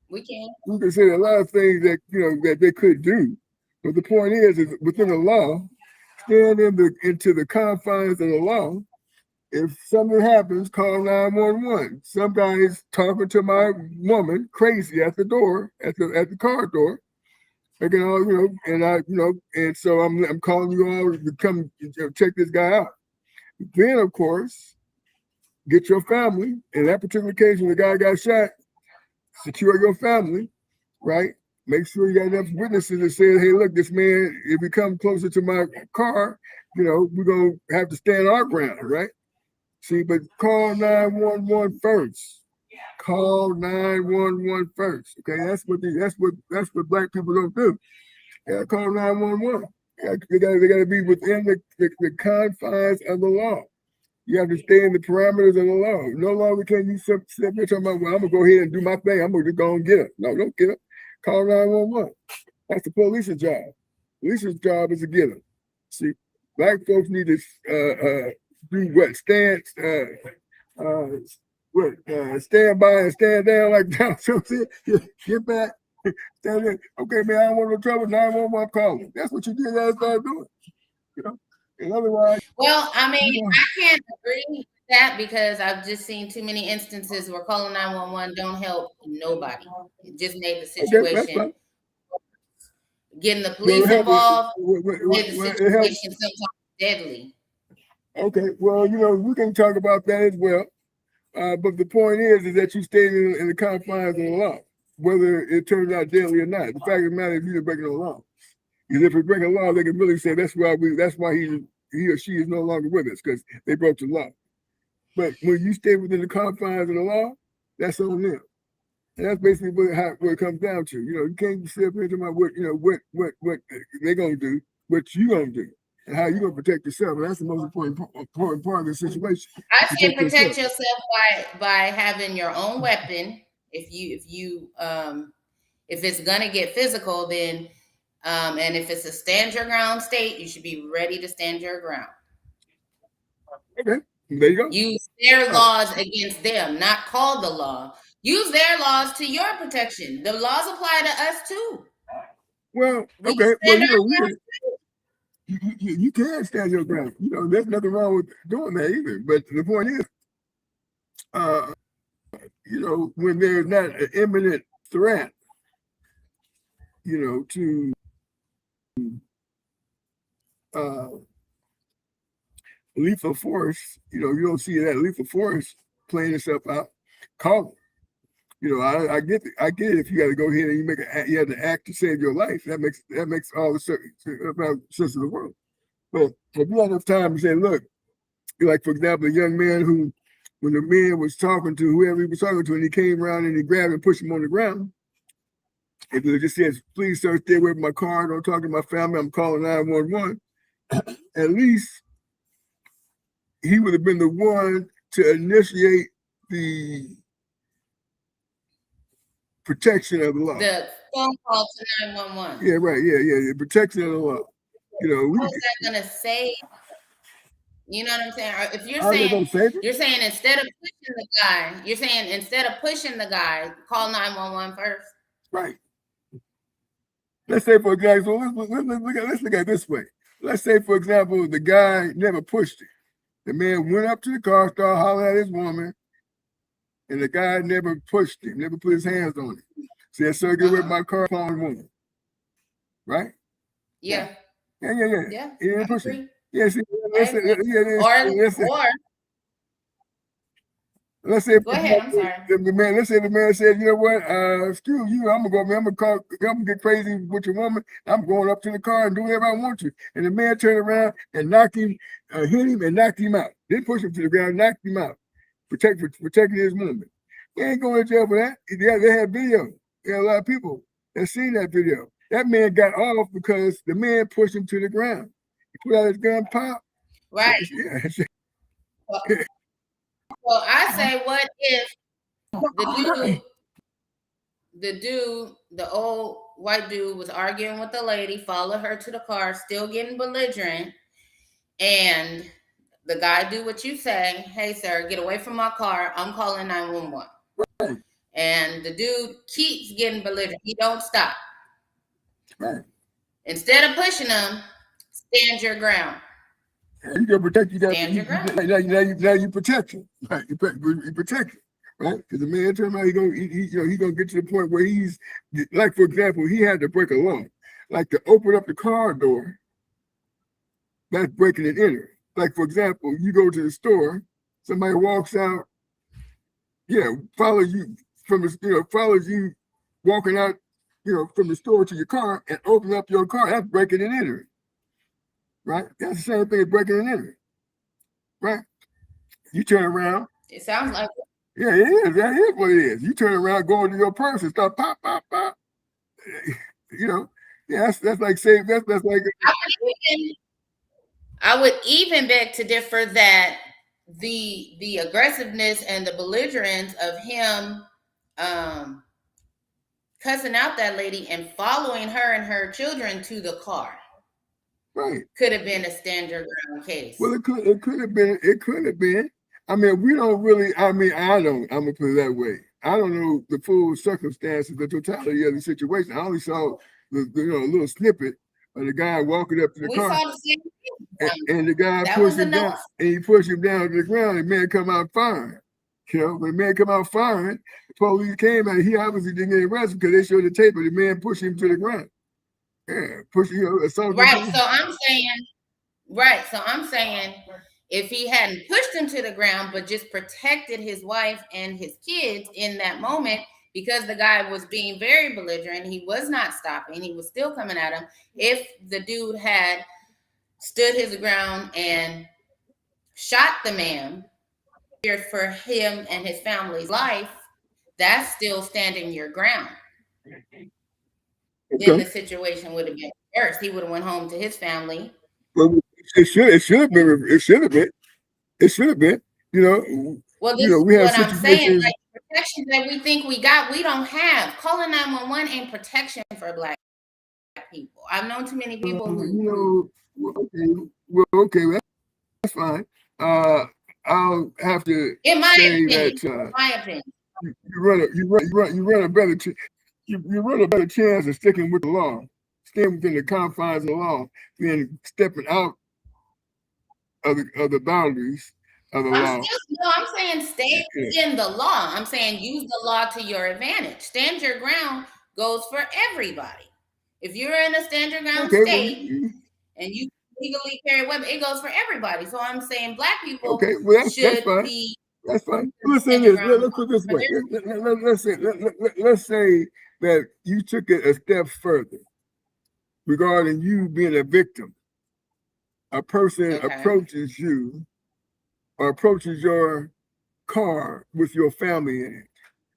we can. We can say a lot of things that that they could do. But the point is within the law, stand into the confines of the law. If something happens, call 911. Somebody's talking to my woman crazy at the door, at the car door. Making all, and so I'm calling you all to come check this guy out. Then, of course, get your family. In that particular case, when the guy got shot, secure your family, right? Make sure you got enough witnesses that say, hey, look, this man, if he comes closer to my car, we're going to have to stand our ground, right? See, but call 911 first. Call 911 first. Okay, that's what black people don't do. Yeah, call 911. They got to be within the confines of the law. You have to stay in the parameters of the law. No longer can you sit there talking about, well, I'm gonna go ahead and do my thing. I'm gonna just go and get up. No, don't get up. Call 911. That's the police's job. Police's job is to get them. See, black folks need to do what? Stand by and stand down like down. So get back, stand there. Okay, man, I don't want no trouble. 911 calling. That's what you did. That's start doing. You know, and otherwise. Well, I mean, I can't agree with that because I've just seen too many instances where calling 911 don't help nobody. It just made the situation. Getting the police involved made the situation sometimes deadly. Okay, well, we can talk about that as well. But the point is that you stay in the confines of the law, whether it turns out deadly or not. The fact of the matter is you're breaking the law. Because if we break a law, they can really say that's why he or she is no longer with us because they broke the law. But when you stay within the confines of the law, that's on them. And that's basically what it comes down to. You can't sit up here talking about what they're gonna do, what you gonna do, and how you gonna protect yourself. And that's the most important part of the situation. I say protect yourself by having your own weapon. If it's gonna get physical, then and if it's a stand your ground state, you should be ready to stand your ground. Okay, there you go. Use their laws against them, not call the law. Use their laws to your protection. The laws apply to us too. Well, okay. Well, you can stand your ground. There's nothing wrong with doing that either. But the point is, when there's not an imminent threat, to lethal force, you don't see that lethal force playing itself out. Call it. I get it. If you got to go ahead and you have to act to save your life, that makes all the sense of the world. But if you have enough time to say, look, like for example, a young man who, when the man was talking to whoever he was talking to, and he came around and he grabbed and pushed him on the ground, if he just says, "Please, sir, stay away from my car. Don't talk to my family. I'm calling 911." At least he would have been the one to initiate the protection of the law. The phone call to 911. Yeah, right. Yeah. The protection of the law. What is that gonna say? You know what I'm saying? Or if you're saying instead of pushing the guy, call 911 first. Right. Let's say, for example, let's look at it this way. Let's say, for example, the guy never pushed it. The man went up to the car, started hollering at his woman, and the guy never pushed him, never put his hands on it. Said, "Sir, get away from my car, calling woman." Right? Yeah. Yeah. He didn't push it. Yeah, see, let's say go ahead, I'm sorry. Let's say the man said, "You know what? Excuse you, I'm gonna get crazy with your woman. I'm going up to the car and do whatever I want to." And the man turned around and knocked him, hit him and knocked him out. Didn't push him to the ground, knocked him out. Protecting his woman. He ain't going to jail for that. They had video. There are a lot of people that seen that video. That man got off because the man pushed him to the ground. He put out his gun, pop. Right. Yeah. Well, I say, what if the old white dude was arguing with the lady, followed her to the car, still getting belligerent, and the guy do what you say, "Hey, sir, get away from my car. I'm calling 911." Right. And the dude keeps getting belligerent. He don't stop. Right. Instead of pushing him, stand your ground. You gotta protect. Stand your ground. Now you protect him. Right. You protect him. Right. Because the man turned around, he gonna get to the point where he's like, for example, he had to break a law, like to open up the car door. That's breaking and entering. Like, for example, you go to the store, somebody walks out, follows you walking out, from the store to your car and open up your car. That's breaking and entering. Right? That's the same thing as breaking and entering. Right? You turn around. It sounds like it. Yeah, it is. That is what it is. You turn around, go into your purse and start pop, pop, pop. That's like saying that's like. I would even beg to differ that the aggressiveness and the belligerence of him cussing out that lady and following her and her children to the car. Right. Could have been a stand your ground case. Well, it could have been. It could have been. I mean, we don't really. I mean, I don't. I'm gonna put it that way. I don't know the full circumstances, the totality of the situation. I only saw a little snippet of the guy walking up to the car. We saw the same thing. And the guy pushed him down, and he pushed him down to the ground. And the man come out firing. You know, when the man come out firing, the police came and he obviously didn't get arrested because they showed the tape of the man pushing him to the ground. Yeah, pushing assault. Right. So I'm saying, if he hadn't pushed him to the ground, but just protected his wife and his kids in that moment, because the guy was being very belligerent, he was not stopping, he was still coming at him. If the dude had stood his ground and shot the man for him and his family's life, that's still standing your ground. Okay. Then the situation would have been worse. He would have went home to his family. Well, it should have been. It should have been. You know. Well, this is what I'm saying. Like, protection that we think we got, we don't have. Calling 911 ain't protection for Black people. I've known too many people who. Okay, that's fine. I'll have to in my say opinion, that. My opinion. You run a better. You run a better chance of sticking with the law, staying within the confines of the law, than stepping out of the boundaries of the law. I'm saying stay within the law. I'm saying use the law to your advantage. Stand your ground goes for everybody. If you're in a stand your ground state and you legally carry a weapon, it goes for everybody. So I'm saying Black people should be. That's fine. Let's say this. Let's put this way. Let's say that you took it a step further regarding you being a victim. A person approaches you or approaches your car with your family in it.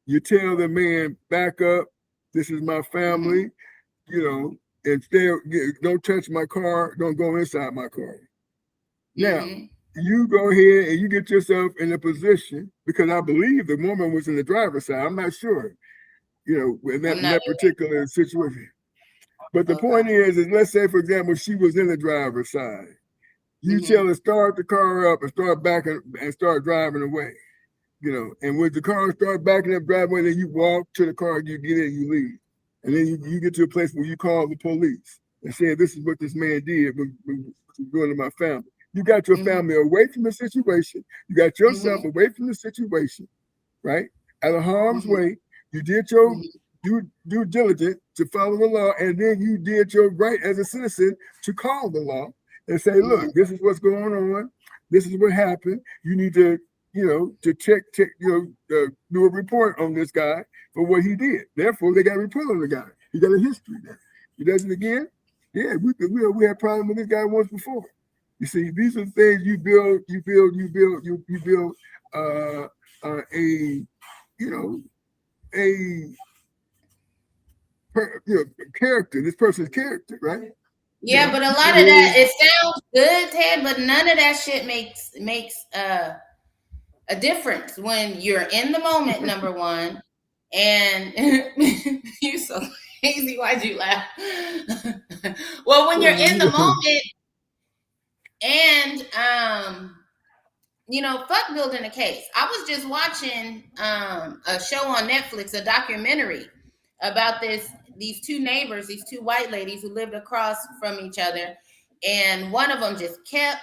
You tell the man, back up. This is my family. You know, and don't touch my car. Don't go inside my car. Now, you go ahead and you get yourself in a position, because I believe the woman was in the driver's side. I'm not sure, you know, in that particular situation. But the point is let's say, for example, she was in the driver's side. You tell her start the car up and start backing and start driving away. You know, and when the car start backing up, driving away, then you walk to the car, you get in, you leave. And then you get to a place where you call the police and say, this is what this man did, was doing to my family. You got your family away from the situation. You got yourself away from the situation, right? Out of harm's way. You did your due diligence to follow the law, and then you did your right as a citizen to call the law and say, look, this is what's going on. This is what happened. You need to, you know, to check, do a report on this guy for what he did. Therefore, they got a report on the guy. He got a history there. He does it again. Yeah, we had problems with this guy once before. You see, these are things you build character, this person's character, right? Yeah, but a lot of that, it sounds good, Ted, but none of that shit makes a difference when you're in the moment, number one, and you're so crazy. Why'd you laugh? Well, when you're in the moment, and you know, fuck building a case. I was just watching a show on Netflix, a documentary about these two neighbors, these two white ladies who lived across from each other, and one of them just kept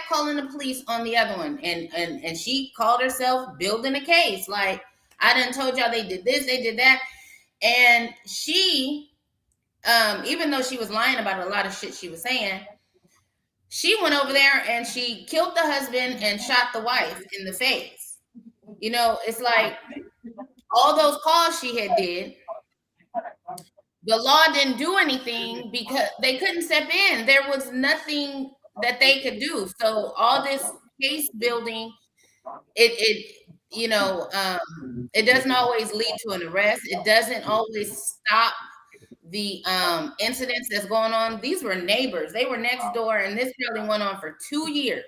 calling the police on the other one, and she called herself building a case. Like, I done told y'all they did this, they did that, and she, even though she was lying about a lot of shit she was saying, she went over there and she killed the husband and shot the wife in the face. You know, it's like all those calls she had did, the law didn't do anything because they couldn't step in. There was nothing that they could do. So all this case building, it doesn't always lead to an arrest. It doesn't always stop the incidents that's going on. These were neighbors. They were next door, and this probably went on for 2 years.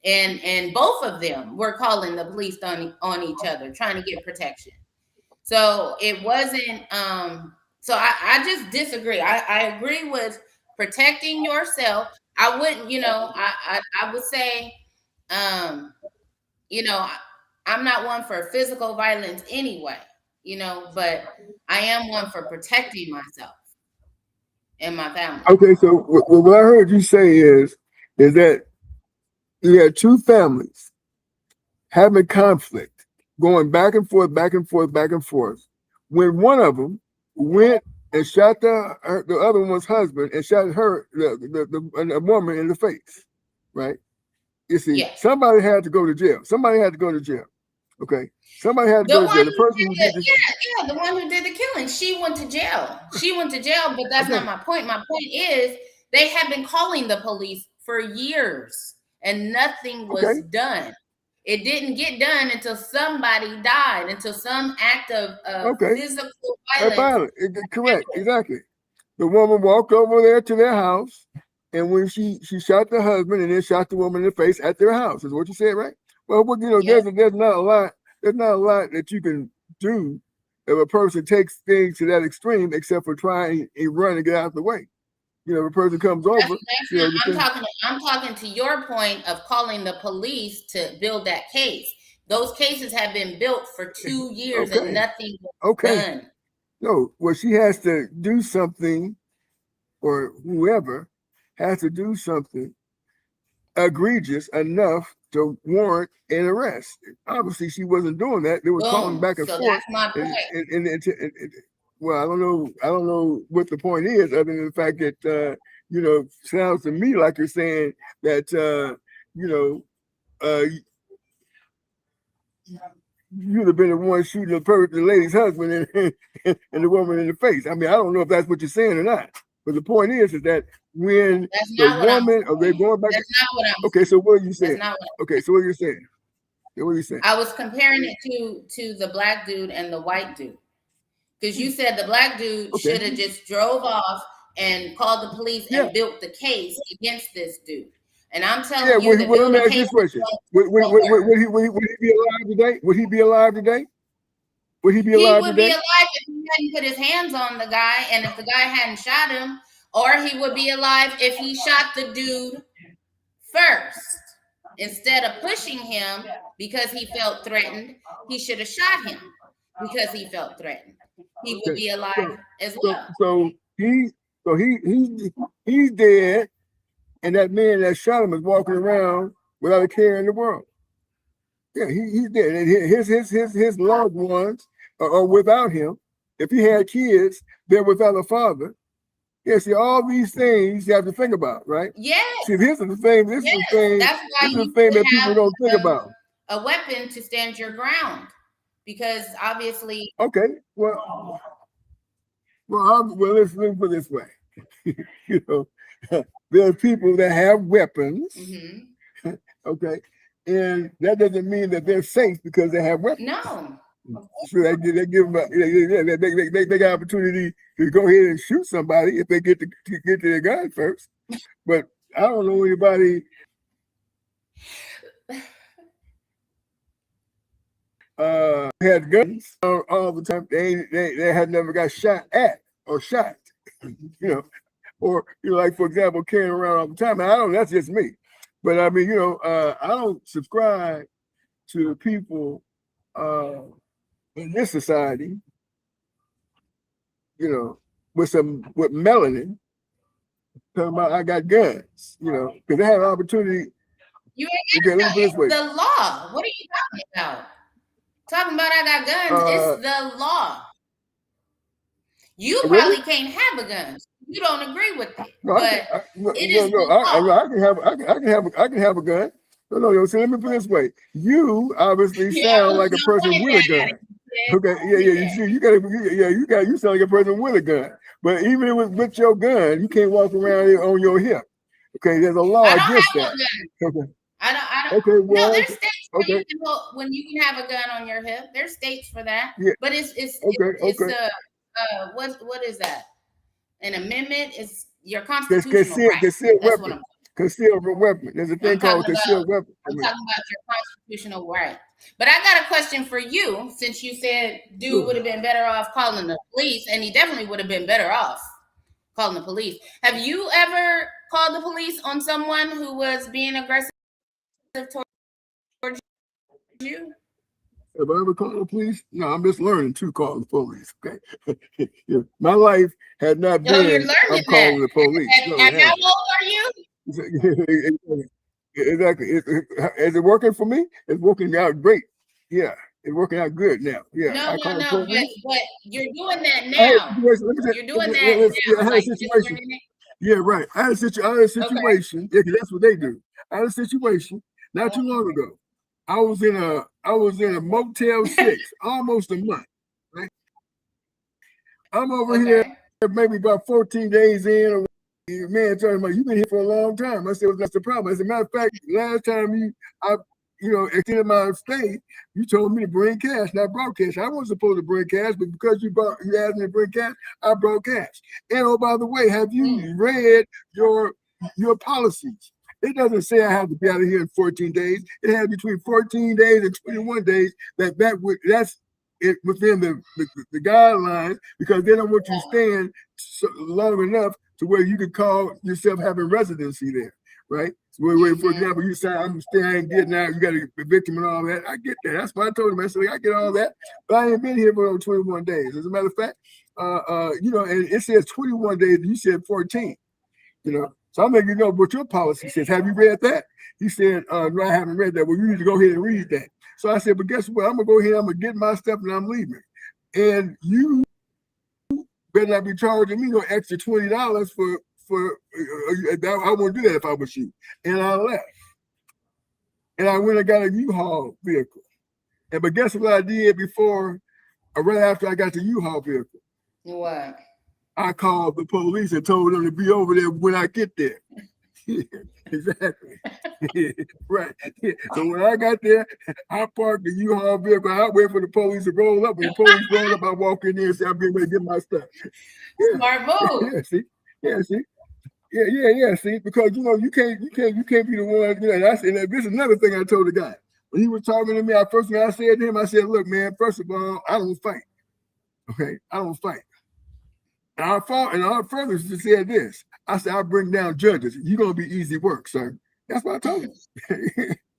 and both of them were calling the police on each other, trying to get protection. So it wasn't. So I just disagree. I agree with protecting yourself. I wouldn't, I would say, I'm not one for physical violence anyway, but I am one for protecting myself and my family. Okay, so what I heard you say is that you had two families having conflict, going back and forth, back and forth, back and forth. When one of them went and shot the other one's husband and shot her, the woman, in the face, right? You see, somebody had to go to jail. Somebody had to go to jail. Okay, somebody had to go to jail. The person who did the one who did the killing, she went to jail. She went to jail, but that's not my point. My point is they have been calling the police for years and nothing was done. It didn't get done until somebody died, until some act of physical violence. Correct, exactly. The woman walked over there to their house, and when she shot the husband and then shot the woman in the face at their house, is what you said, right? Well, there's not a lot. There's not a lot that you can do if a person takes things to that extreme, except for trying to run and get out of the way. If a person comes over. I'm talking to your point of calling the police to build that case. Those cases have been built for 2 years and nothing was done. No, well, she has to do something, or whoever has to do something egregious enough to warrant an arrest. Obviously, she wasn't doing that. They were calling back and forth. That's my point. Well, I don't know what the point is, other than the fact that sounds to me like you're saying that you'd have been the one shooting the lady's husband and the woman in the face. I mean, I don't know if that's what you're saying or not. But the point is that when the woman, are they going back? That's not what I'm saying. Okay, so what are you saying? Okay, so what are you saying? What are you saying? I was comparing it to the black dude and the white dude. Because you said the black dude should have just drove off and called the police and built the case against this dude. And I'm telling you that let me ask this question. Would he be alive today? Would he be alive today? Would he be alive today? He would be alive if he hadn't put his hands on the guy and if the guy hadn't shot him, or he would be alive if he shot the dude first. Instead of pushing him because he felt threatened, he should have shot him because he felt threatened. He would be alive as well. So he's dead, and that man that shot him is walking around without a care in the world. Yeah, he's dead, and his loved ones are without him. If he had kids, they're without a father. Yeah, see, all these things you have to think about, right? Yeah. See, this is the thing. This is the thing. That's why this is the thing that people don't think about. A weapon to stand your ground, because obviously. Okay. Well, let's put it this way. There are people that have weapons. Mm-hmm. Okay, and that doesn't mean that they're safe because they have weapons. No. So they give them, they got opportunity to go ahead and shoot somebody if they get to their gun first. But I don't know anybody had guns all the time. They had never got shot at or shot, or like, for example, carrying around all the time. And I don't. That's just me. But I mean, I don't subscribe to people in this society, with melanin, talking about I got guns, because they have an opportunity. You ain't got it's the law. What are you talking about? Talking about I got guns, it's the law. You probably can't have a gun. You don't agree with it. I can have a gun. No. So let me put it this way. You obviously sound like a person with a gun. Okay, you sound like a person with a gun. But even with your gun, you can't walk around here on your hip. Okay, there's a law against that. Okay. I don't. Okay, well, no, there's states where when you can have a gun on your hip. There's states for that. Yeah. But it's what is that? An amendment is your constitutional right. Concealed weapon. concealed weapon. There's a thing I'm called talking concealed weapon. I'm talking about your constitutional right. But I got a question for you, since you said dude would have been better off calling the police, and he definitely would have been better off calling the police. Have you ever called the police on someone who was being aggressive towards you? Have I ever called the police? No, I'm just learning to call the police. Okay, yeah. My life had not been. You're learning I'm calling the police. And how old are you? Exactly. Is it working for me? It's working out great. Yeah, it's working out good now. Yeah. No. But you're doing that now. You're doing that now. I had a situation. Yeah, right. I had a situation. Okay. Yeah, because that's what they do. I had a situation not too long ago. I was in a Motel 6 almost a month. Right. I'm over here maybe about 14 days in. Or man talking about, you've been here for a long time. I said, well, that's the problem. As a matter of fact, last time I extended my stay, you told me to bring cash, not brought cash. I wasn't supposed to bring cash, but because you asked me to bring cash, I brought cash. And oh, by the way, have you read your policies? It doesn't say I have to be out of here in 14 days. It has between 14 days and 21 days. That's it within the guidelines, because they don't want you staying long enough to where you could call yourself having residency there, right? So for example, you say, I'm staying, I ain't getting out, you got to be victim and all that. I get that. That's what I told him. I said, I get all that, but I ain't been here for 21 days. As a matter of fact, and it says 21 days, you said 14, So I'm letting you know what your policy says. Have you read that? He said, no, I haven't read that. Well, you need to go ahead and read that. So I said, but guess what? I'm going to go ahead, I'm going to get my stuff and I'm leaving. And you better not be charging me no extra $20 for I wouldn't do that if I was you. And I left. And I went and got a U-Haul vehicle. But guess what I did right after I got the U-Haul vehicle? What? I called the police and told them to be over there when I get there. Exactly. Right. So when I got there, I parked the U-Haul vehicle. I wait for the police to roll up. When the police roll up, I walk in there and say, I'm getting ready to get my stuff. Yeah. Smart move. See, because you can't be the one. And this is another thing I told the guy. When he was talking to me, first thing I said to him, I said, look, man, first of all, I don't fight. Okay, I don't fight. And our further said this. I said, I'll bring down judges. You're going to be easy work, sir. That's what I told him.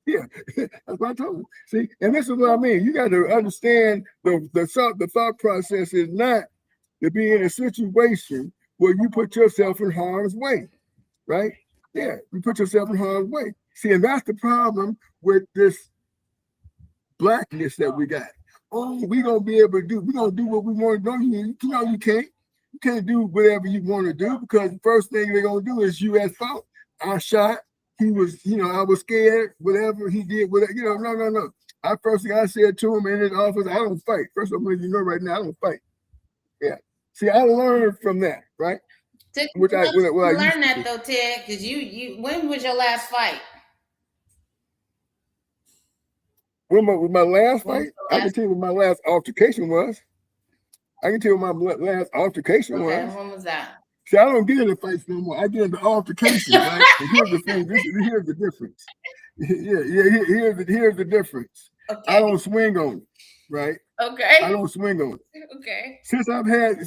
Yeah, that's what I told him. See, and this is what I mean. You got to understand the thought process is not to be in a situation where you put yourself in harm's way, right? Yeah, you put yourself in harm's way. See, and that's the problem with this blackness that we got. Oh, we're going to do what we want to do. You can't. You can't do whatever you want to do, because the first thing they're going to do is you at fault. I shot. He was, I was scared. Whatever he did, no. First thing I said to him in his office, I don't fight. First, I'm letting you know right now, I don't fight. Yeah. See, I learned from that, right? Learn that though, Ted, because you when was your last fight? When my last fight? I can tell you what my last altercation was. When was that? See, I don't get into fights no more. I get into altercations, right? And here's the thing. Here's the difference. Here's the difference. Okay. I don't swing on it, right? Okay. I don't swing on it. Okay. Since I've had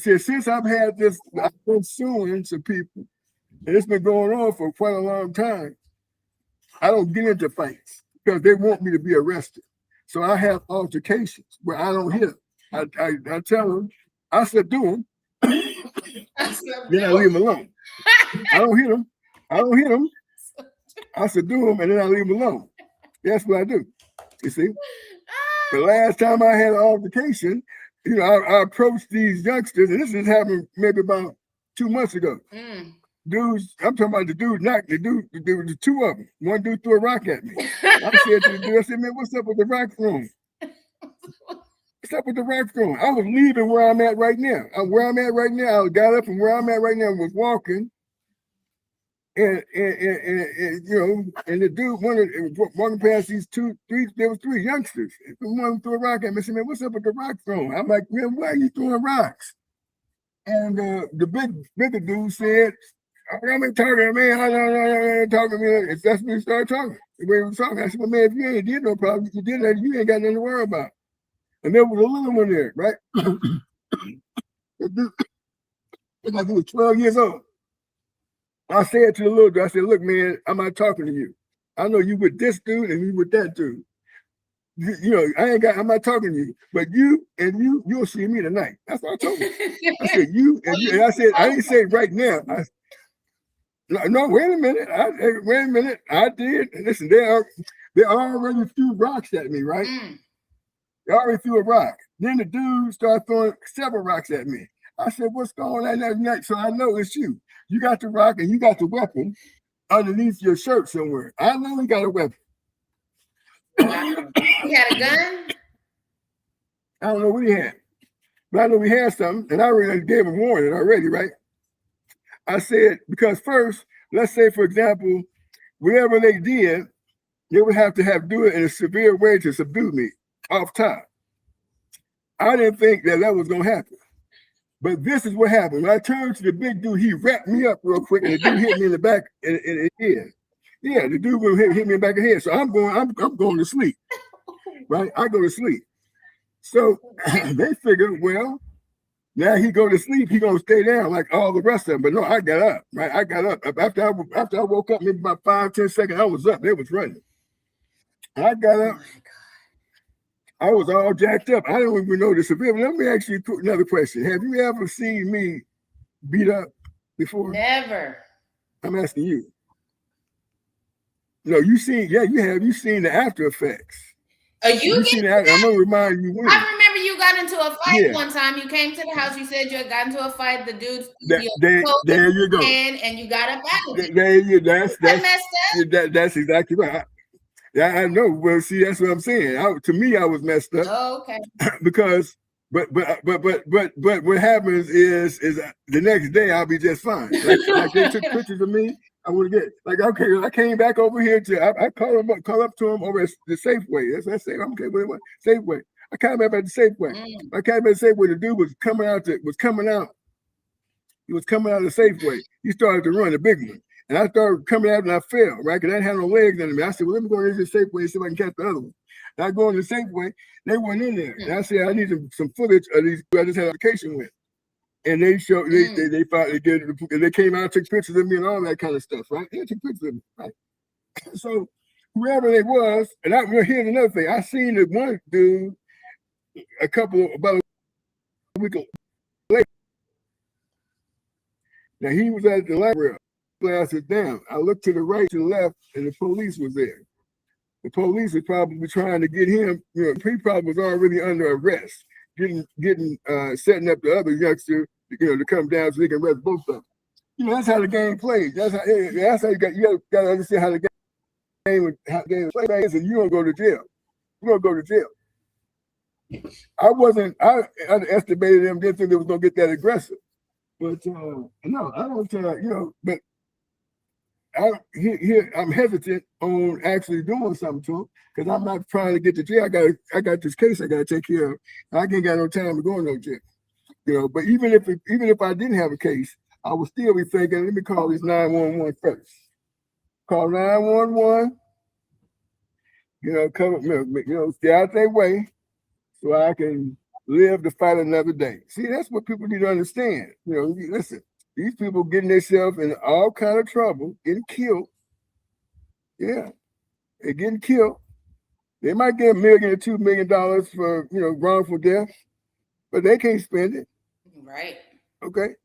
this, I've been suing some people, and it's been going on for quite a long time. I don't get into fights because they want me to be arrested. So I have altercations where I don't hit them. I tell them, I subdue them, then I leave them alone. I don't hit them. I subdue them, and then I leave them alone. That's what I do. You see? The last time I had an altercation, I approached these youngsters, and this has happened maybe about 2 months ago. Dudes, I'm talking about the two of them. One dude threw a rock at me. I said to the dude, I said, man, what's up with the rock throwing? What's up with the rock throwing? I was leaving where I'm at right now. I got up from where I'm at right now and was walking. And the dude walking past these there was 3 youngsters. One threw a rock at me. I said, man, what's up with the rock throwing? I'm like, man, why are you throwing rocks? And the bigger dude said, I'm talking to me. I don't talking to me. That's when we start talking. The way we talking, I said, well, man, if you ain't did no problem, you did that, you ain't got nothing to worry about. And there was a little one there, right? Like he was 12 years old. I said to the little dude, I said, look, man, I'm not talking to you. I know you with this dude and you with that dude. You know, I'm not talking to you, but you'll see me tonight. That's what I told him. I said, you, and I said, I didn't say right now. No, wait a minute. I did. Listen, they already threw rocks at me, right? They already threw a rock. Then the dude started throwing several rocks at me. I said, what's going on that night? So I know it's you. You got the rock and you got the weapon underneath your shirt somewhere. I know he got a weapon. He had a gun? I don't know what he had. But I know he had something, and I already gave him warning already, right? I said, because first, let's say, for example, whatever they did, they would have to do it in a severe way to subdue me off top. I didn't think that was going to happen. But this is what happened. When I turned to the big dude, he wrapped me up real quick, and the dude hit me in the back in the head. Yeah, the dude hit me in the back of the head. So I'm going to sleep, right? I go to sleep. So they figured, well, now he go to sleep, he gonna stay down like all the rest of them. But no, I got up, right? I got up. After I woke up, maybe about 5-10 seconds, I was up. They was running. I got up. I was all jacked up. I don't even know the severity. Let me ask you another question. Have you ever seen me beat up before? Never. I'm asking you. No, you have. You seen the after effects. You seen that? I'm gonna remind you. I remember you got into a fight one time. You came to the house. You said you had gotten into a fight. The dude, there you go. And you got up out of it. That's exactly right. I know. Well, see, that's what I'm saying. To me, I was messed up. Oh, okay. Because, but what happens is the next day I'll be just fine. Like they took pictures of me. I would get like, okay, I came back over here I call up to him over at the Safeway. That's what I say. Okay, what Safeway? I came back at the Safeway. I came back at the Safeway. The dude was coming out. He was coming out of the Safeway. He started to run, the big one. And I started coming out and I fell, right? Because I didn't have no legs under me. I said, well, let me go into the Safeway and see if I can catch the other one. And I go in the Safeway, they went in there. And I said, I need some footage of these I just had an application with. And they showed they thought they came out and took pictures of me and all that kind of stuff, right? They took pictures of me, right? So whoever it was, and here's another thing. I seen the one dude about a week later. Now he was at the library. Glasses down. I looked to the right, to the left, and the police was there. The police was probably trying to get him. You know, he probably was already under arrest, setting up the other youngster, to come down so they can arrest both of them. You know, that's how the game plays. That's how you got to understand how the game plays, and you don't go to jail. You don't go to jail. I underestimated them. Didn't think they was gonna get that aggressive. But no, I don't. But I'm hesitant on actually doing something to him because I'm not trying to get to jail. I got this case I got to take care of. I can't got no time to go in no jail. But even if I didn't have a case, I would still be thinking, let me call this 911 first. Call 911. Stay out their way so I can live to fight another day. See, that's what people need to understand. Listen. These people getting themselves in all kind of trouble, getting killed. Yeah, they're getting killed. They might get $1 million or $2 million for wrongful death, but they can't spend it. Right. Okay.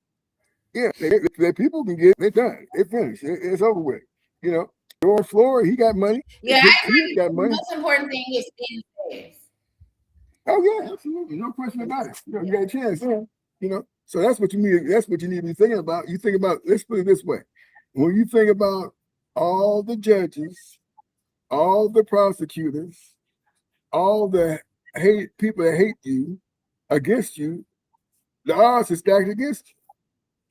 Yeah, the people can get it done. They finished. It's over with. George Floyd, he got money. Yeah, he got money. The most important thing is being safe. Oh yeah, absolutely, no question about it. You got a chance. So that's what you need. That's what you need to be thinking about. You think about. Let's put it this way: when you think about all the judges, all the prosecutors, all the people that hate you, against you, the odds are stacked against you.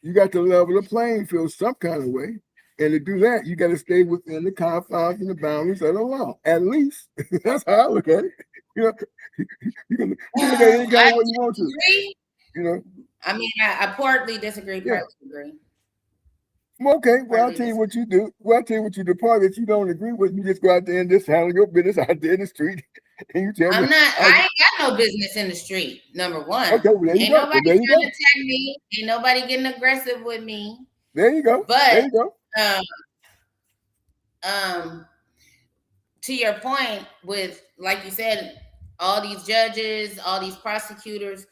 You got to level the playing field some kind of way, and to do that, you got to stay within the confines and the boundaries of the law. At least that's how I look at it. You can look at it any kind of way you want to. I mean, I partly disagree, partly agree. Okay, well, I'll tell you what you do. Well, I'll tell you what you do. Part that you don't agree with, you just go out there and just handle your business out there in the street. And you tell me. I ain't got no business in the street, number one. Okay, well, there you ain't go. nobody Well, there you trying go. to tag me. Ain't nobody getting aggressive with me. There you go. But there you go. To your point, with like you said, all these judges, all these prosecutors,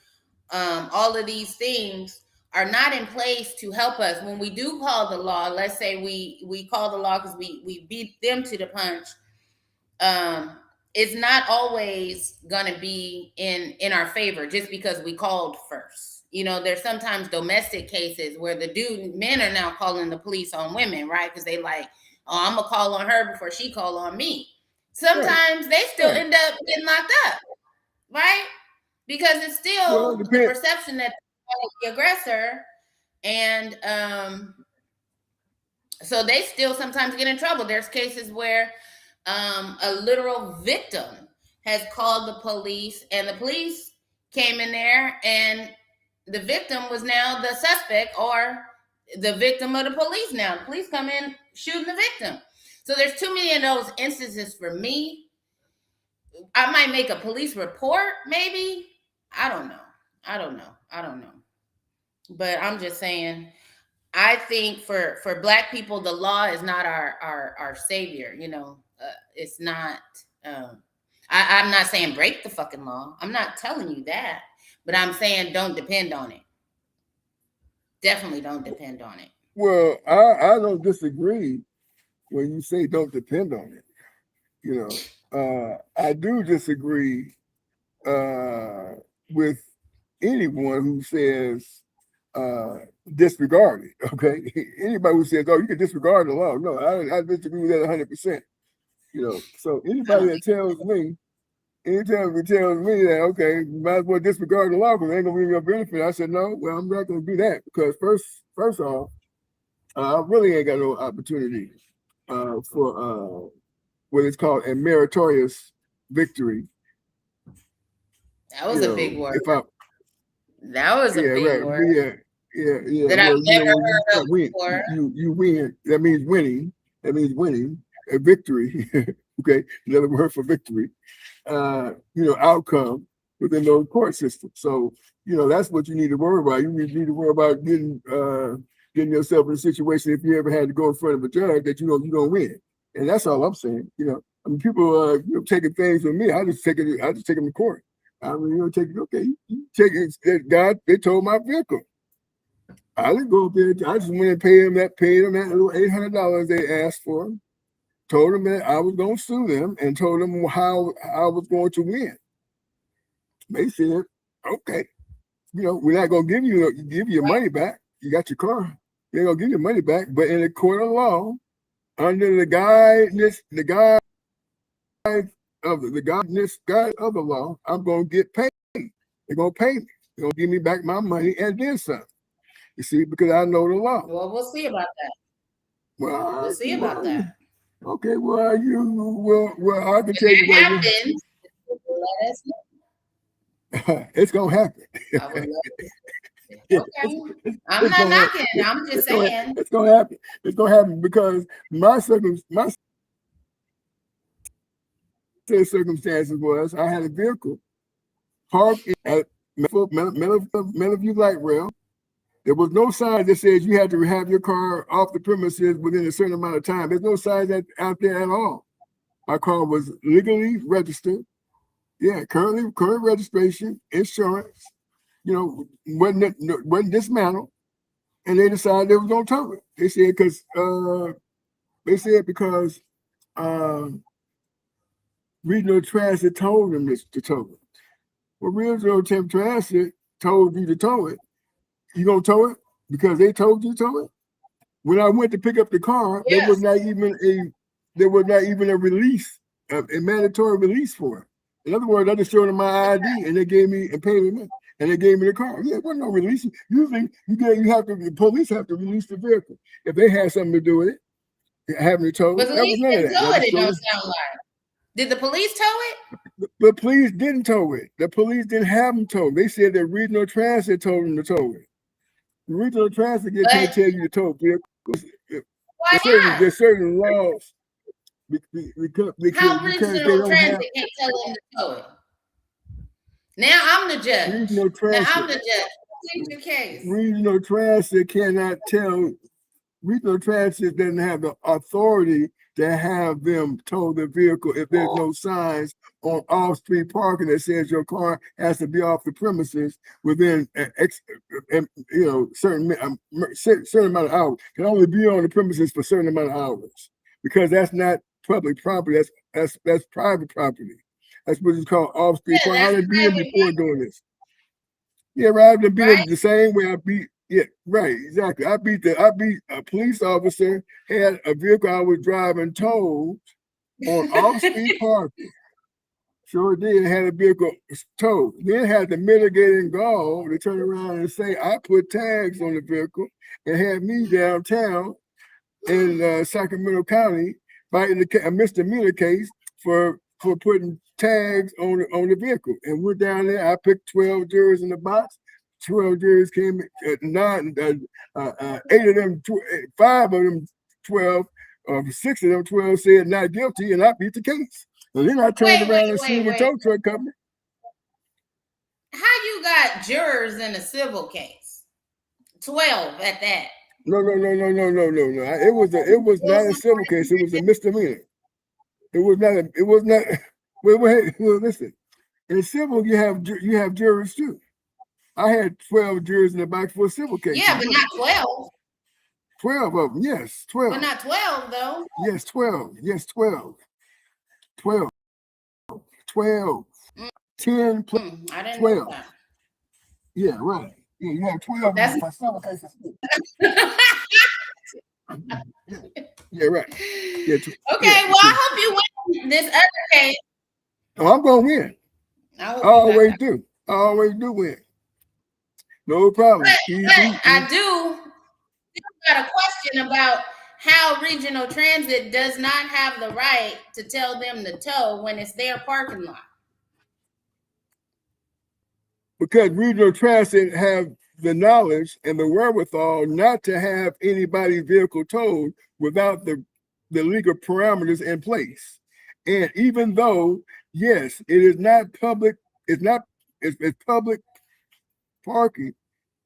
all of these things are not in place to help us when we do call the law. Let's say we call the law because we beat them to the punch. It's not always going to be in our favor just because we called first. You know, there's sometimes domestic cases where men are now calling the police on women, right? Because they like, oh, I'm gonna call on her before she call on me. Sometimes they still end up getting locked up, right? Because it's still the perception that they're the aggressor, and so they still sometimes get in trouble. There's cases where a literal victim has called the police, and the police came in there, and the victim was now the suspect or the victim of the police. Now the police come in shooting the victim. So there's too many of those instances for me. I might make a police report, maybe. I don't know. But I'm just saying, I think for Black people, the law is not our savior. You know, it's not. I'm not saying break the fucking law. I'm not telling you that. But I'm saying don't depend on it. Definitely don't depend on it. Well, I don't disagree when you say don't depend on it. You know, I do disagree with anyone who says disregard it. Okay, anybody who says, "Oh, you can disregard the law," no, I disagree with that 100%. You know, so anybody that tells me that, okay, you might as well disregard the law because it ain't gonna be your benefit, I said, no, well, I'm not gonna do that because first off, I really ain't got no opportunity for what is called a meritorious victory. That was a big word. That was a big word. Yeah. That I've never heard of before. You win. That means winning. A victory. Okay, another word for victory. Outcome within those court systems. So, that's what you need to worry about. You need to worry about getting yourself in a situation if you ever had to go in front of a judge that you're gonna win. And that's all I'm saying. I mean, people taking things from me. I just take them to court. I mean, take it. Okay, you take it. God, they told my vehicle. I didn't go up there. I just went and paid them that little $800 they asked for. Told them that I was going to sue them and told them how I was going to win. They said, okay, we're not going to give you your money back. You got your car. They're going to give you money back. But in the court of law, under the guidance of the law, I'm going to get paid. They're going to pay me. They're going to give me back my money and then some. You see, because I know the law. Well, we'll see about that. We'll see about that. Okay, well, I can tell you what happens. Let us know. It's gonna happen. Okay. I'm not knocking. I'm just saying it's gonna happen. It's gonna happen because my circumstances was I had a vehicle parked at Meadowview Light Rail. There was no sign that says you had to have your car off the premises within a certain amount of time. There's no sign out there at all. My car was legally registered. Yeah, current registration, insurance. Wasn't dismantled, and they decided they was gonna tow it. They said because Regional Transit told them to tow it. Well, Regional Transit told you to tow it. You gonna tow it because they told you to tow it? When I went to pick up the car, yes. there was not even a release, a mandatory release for it. In other words, I just showed them my ID and they gave me and paid me, and they gave me the car. Yeah, there wasn't no release. Usually, the police have to release the vehicle if they had something to do with it, having to tow. But the police didn't tow it. It don't sound like. Did the police tow it? The police didn't tow it. The police didn't have them tow. They said that Regional Transit told them to tow it. Regional transit But can't tell you to tow vehicles. why not? There's certain laws How because they regional don't have transit can't tell them to tow it? Now I'm the judge. regional Now I'm transit. the judge. Plead your case. Regional transit cannot tell. Regional transit doesn't have the authority to have them tow the vehicle if there's no signs on off-street parking that says your car has to be off the premises within certain amount of hours. Can only be on the premises for a certain amount of hours because that's not public property. That's private property. That's what it's called off-street parking. I've been before doing this. Yeah, right. I've been the same way I beat. Yeah, right, exactly. I beat a police officer, had a vehicle I was driving towed on off-street parking. Sure did, had a vehicle towed. Then had the mitigating gall to turn around and say, I put tags on the vehicle and had me downtown in Sacramento County fighting a misdemeanor case for putting tags on the vehicle. And we're down there. I picked 12 jurors in the box. 12 jurors came, 8 of them, 5 of them, 12, 6 of them, 12 said not guilty, and I beat the case. And then I turned around and sued the tow truck company. How you got jurors in a civil case? 12 at that. No. It was not a civil case. It was a misdemeanor. It was not. Well, listen. In civil, you have jurors too. I had 12 jurors in the box for a civil case. Yeah, but not 12. 12 of them, yes, 12. But not 12, though. Yes, 12. Yes, 12. 12. 12. 10 plus I didn't 12. know that. Yeah, right. Yeah, you have 12 That's for civil cases. Yeah, right. Yeah, okay, well, I hope you win this other case. Oh, I'm going to win. I always do. I always do win. No problem. But I do got a question about how regional transit does not have the right to tell them to tow when it's their parking lot. Because regional transit have the knowledge and the wherewithal not to have anybody's vehicle towed without the legal parameters in place. And even though, yes, it is not public, it's public parking,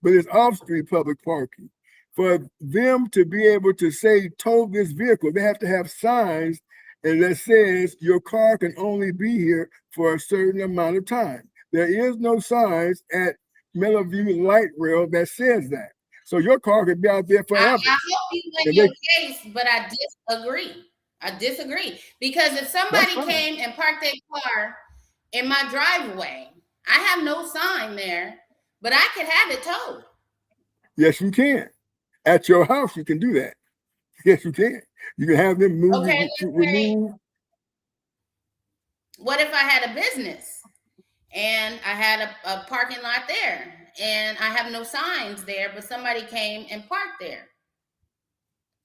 but it's off-street public parking. For them to be able to say, tow this vehicle, they have to have signs and that says your car can only be here for a certain amount of time. There is no signs at Melview Light Rail that says that. So your car could be out there forever. I hope you win your case, but I disagree. Because if somebody came and parked their car in my driveway, I have no sign there, but I could have it towed. Yes, you can. At your house, you can do that. Yes, you can. You can have them move. Okay, remove. What if I had a business and I had a parking lot there and I have no signs there, but somebody came and parked there?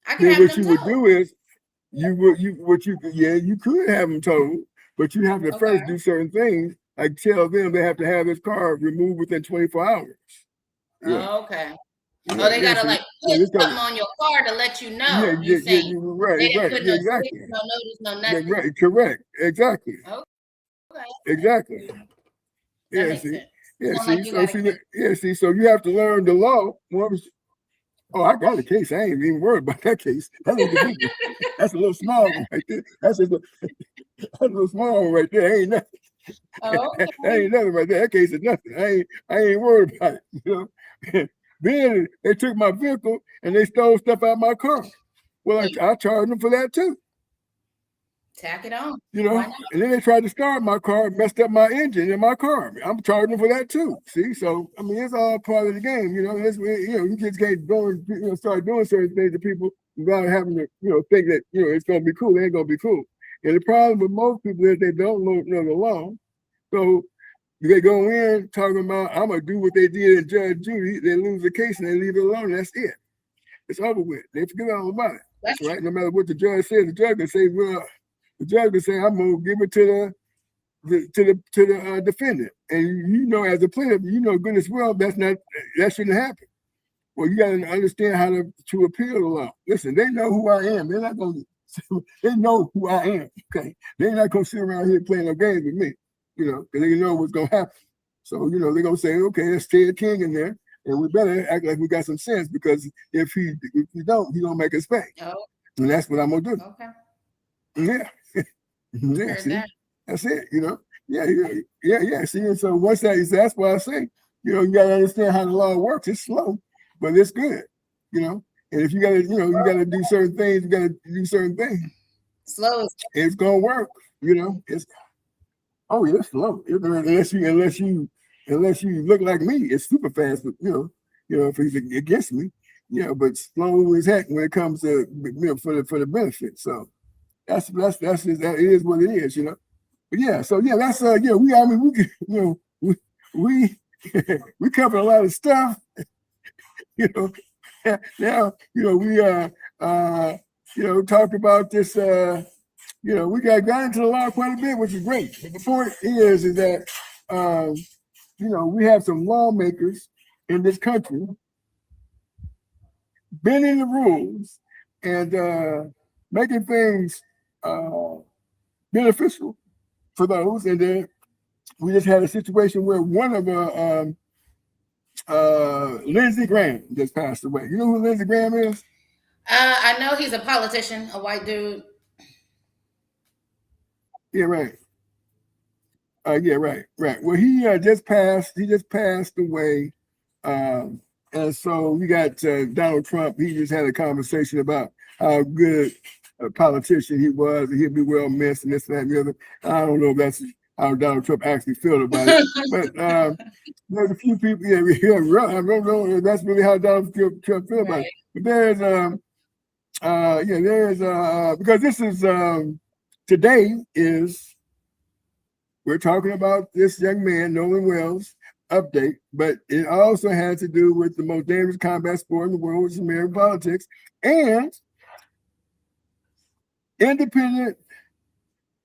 I could have what them you towed. would do is you could have them towed, but you have to first do certain things. Like tell them they have to have this car removed within 24 hours. Yeah. Oh, okay. Yeah, they gotta like put something on your car to let you know. Right. They didn't put no exactly. sticker, no notice, no nothing. Yeah, right. Correct. Exactly. Okay. Exactly. That See. So you have to learn the law. Oh, I got a case. I ain't even worried about that case. That's a little small one right there. That's a little small one right there. Ain't nothing. That ain't nothing right there. That case is nothing. I ain't worried about it. You know. Then they took my vehicle and they stole stuff out of my car. Well, I charged them for that too. Tack it on. You know, and then they tried to start my car, messed up my engine in my car. I'm charging them for that too. See, so I mean, it's all part of the game. You know, you just can't go and start doing certain things to people without having to, think that it's gonna be cool. It ain't gonna be cool. And the problem with most people is they don't know the law. So they go in talking about I'm gonna do what they did in Judge Judy. They lose the case and they leave it alone. That's it. It's over with. They forget all about it. That's right. No matter what the judge says, the judge can say, well, the judge can say, I'm gonna give it to the defendant. And as a plaintiff, goodness well, that shouldn't happen. Well, you got to understand how to appeal the law. Listen, they know who I am. They're not going to, they know who I am. Okay. They're not going to sit around here playing no games with me, because they know what's going to happen. So, they're going to say, okay, let's Ted King in there. And we better act like we got some sense, because if we don't, he's going to make us pay. Oh. And that's what I'm going to do. Okay. Yeah. Yeah. See, that. that's it, Yeah. See, and so once that's why I say, you got to understand how the law works. It's slow, but it's good, And if you got to, you got to do certain things, you got to do certain things. Slow. It's going to work, It's slow. Unless you look like me, it's super fast. But if he's against me, but slow as heck when it comes to for the benefit. So that's it is what it is, But yeah, so yeah, that's we we covered a lot of stuff, Now we talked about this. We got into the law quite a bit, which is great. But the point is that we have some lawmakers in this country bending the rules and making things beneficial for those. And then we just had a situation where one of Lindsey Graham just passed away. You know who Lindsey Graham is? I know he's a politician, a white dude. Yeah, right. Yeah, right. Well, he just passed away. And so we got Donald Trump. He just had a conversation about how good a politician he was, and he'd be well missed, and this, that, and the other. I don't know if that's how Donald Trump actually felt about it, but there's a few people. Yeah, I don't know if that's really how Donald Trump feel about it. But because this is today is we're talking about this young man, Nolan Wells, update, but it also has to do with the most dangerous combat sport in the world, which is American politics, and independent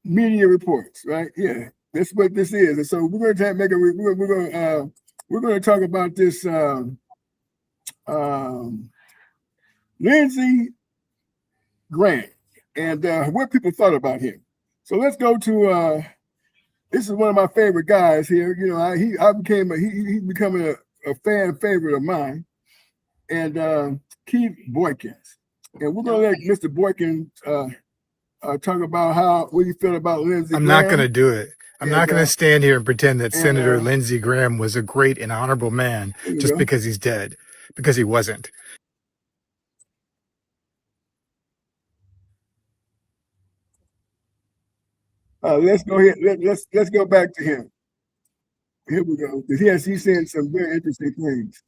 media reports, right? Yeah, that's what this is. And so we're going to we're going to talk about this Lindsey Graham and what people thought about him. So let's go to this is one of my favorite guys here. He's becoming a fan favorite of mine, and Keith Boykins. And we're gonna let Mr. Boykins talk about what you feel about Lindsey Graham. I'm not going to do it. I'm not going to stand here and pretend that Senator Lindsey Graham was a great and honorable man just because he's dead, because he wasn't. Let's go ahead. Let's go back to him. Here we go. He's saying some very interesting things.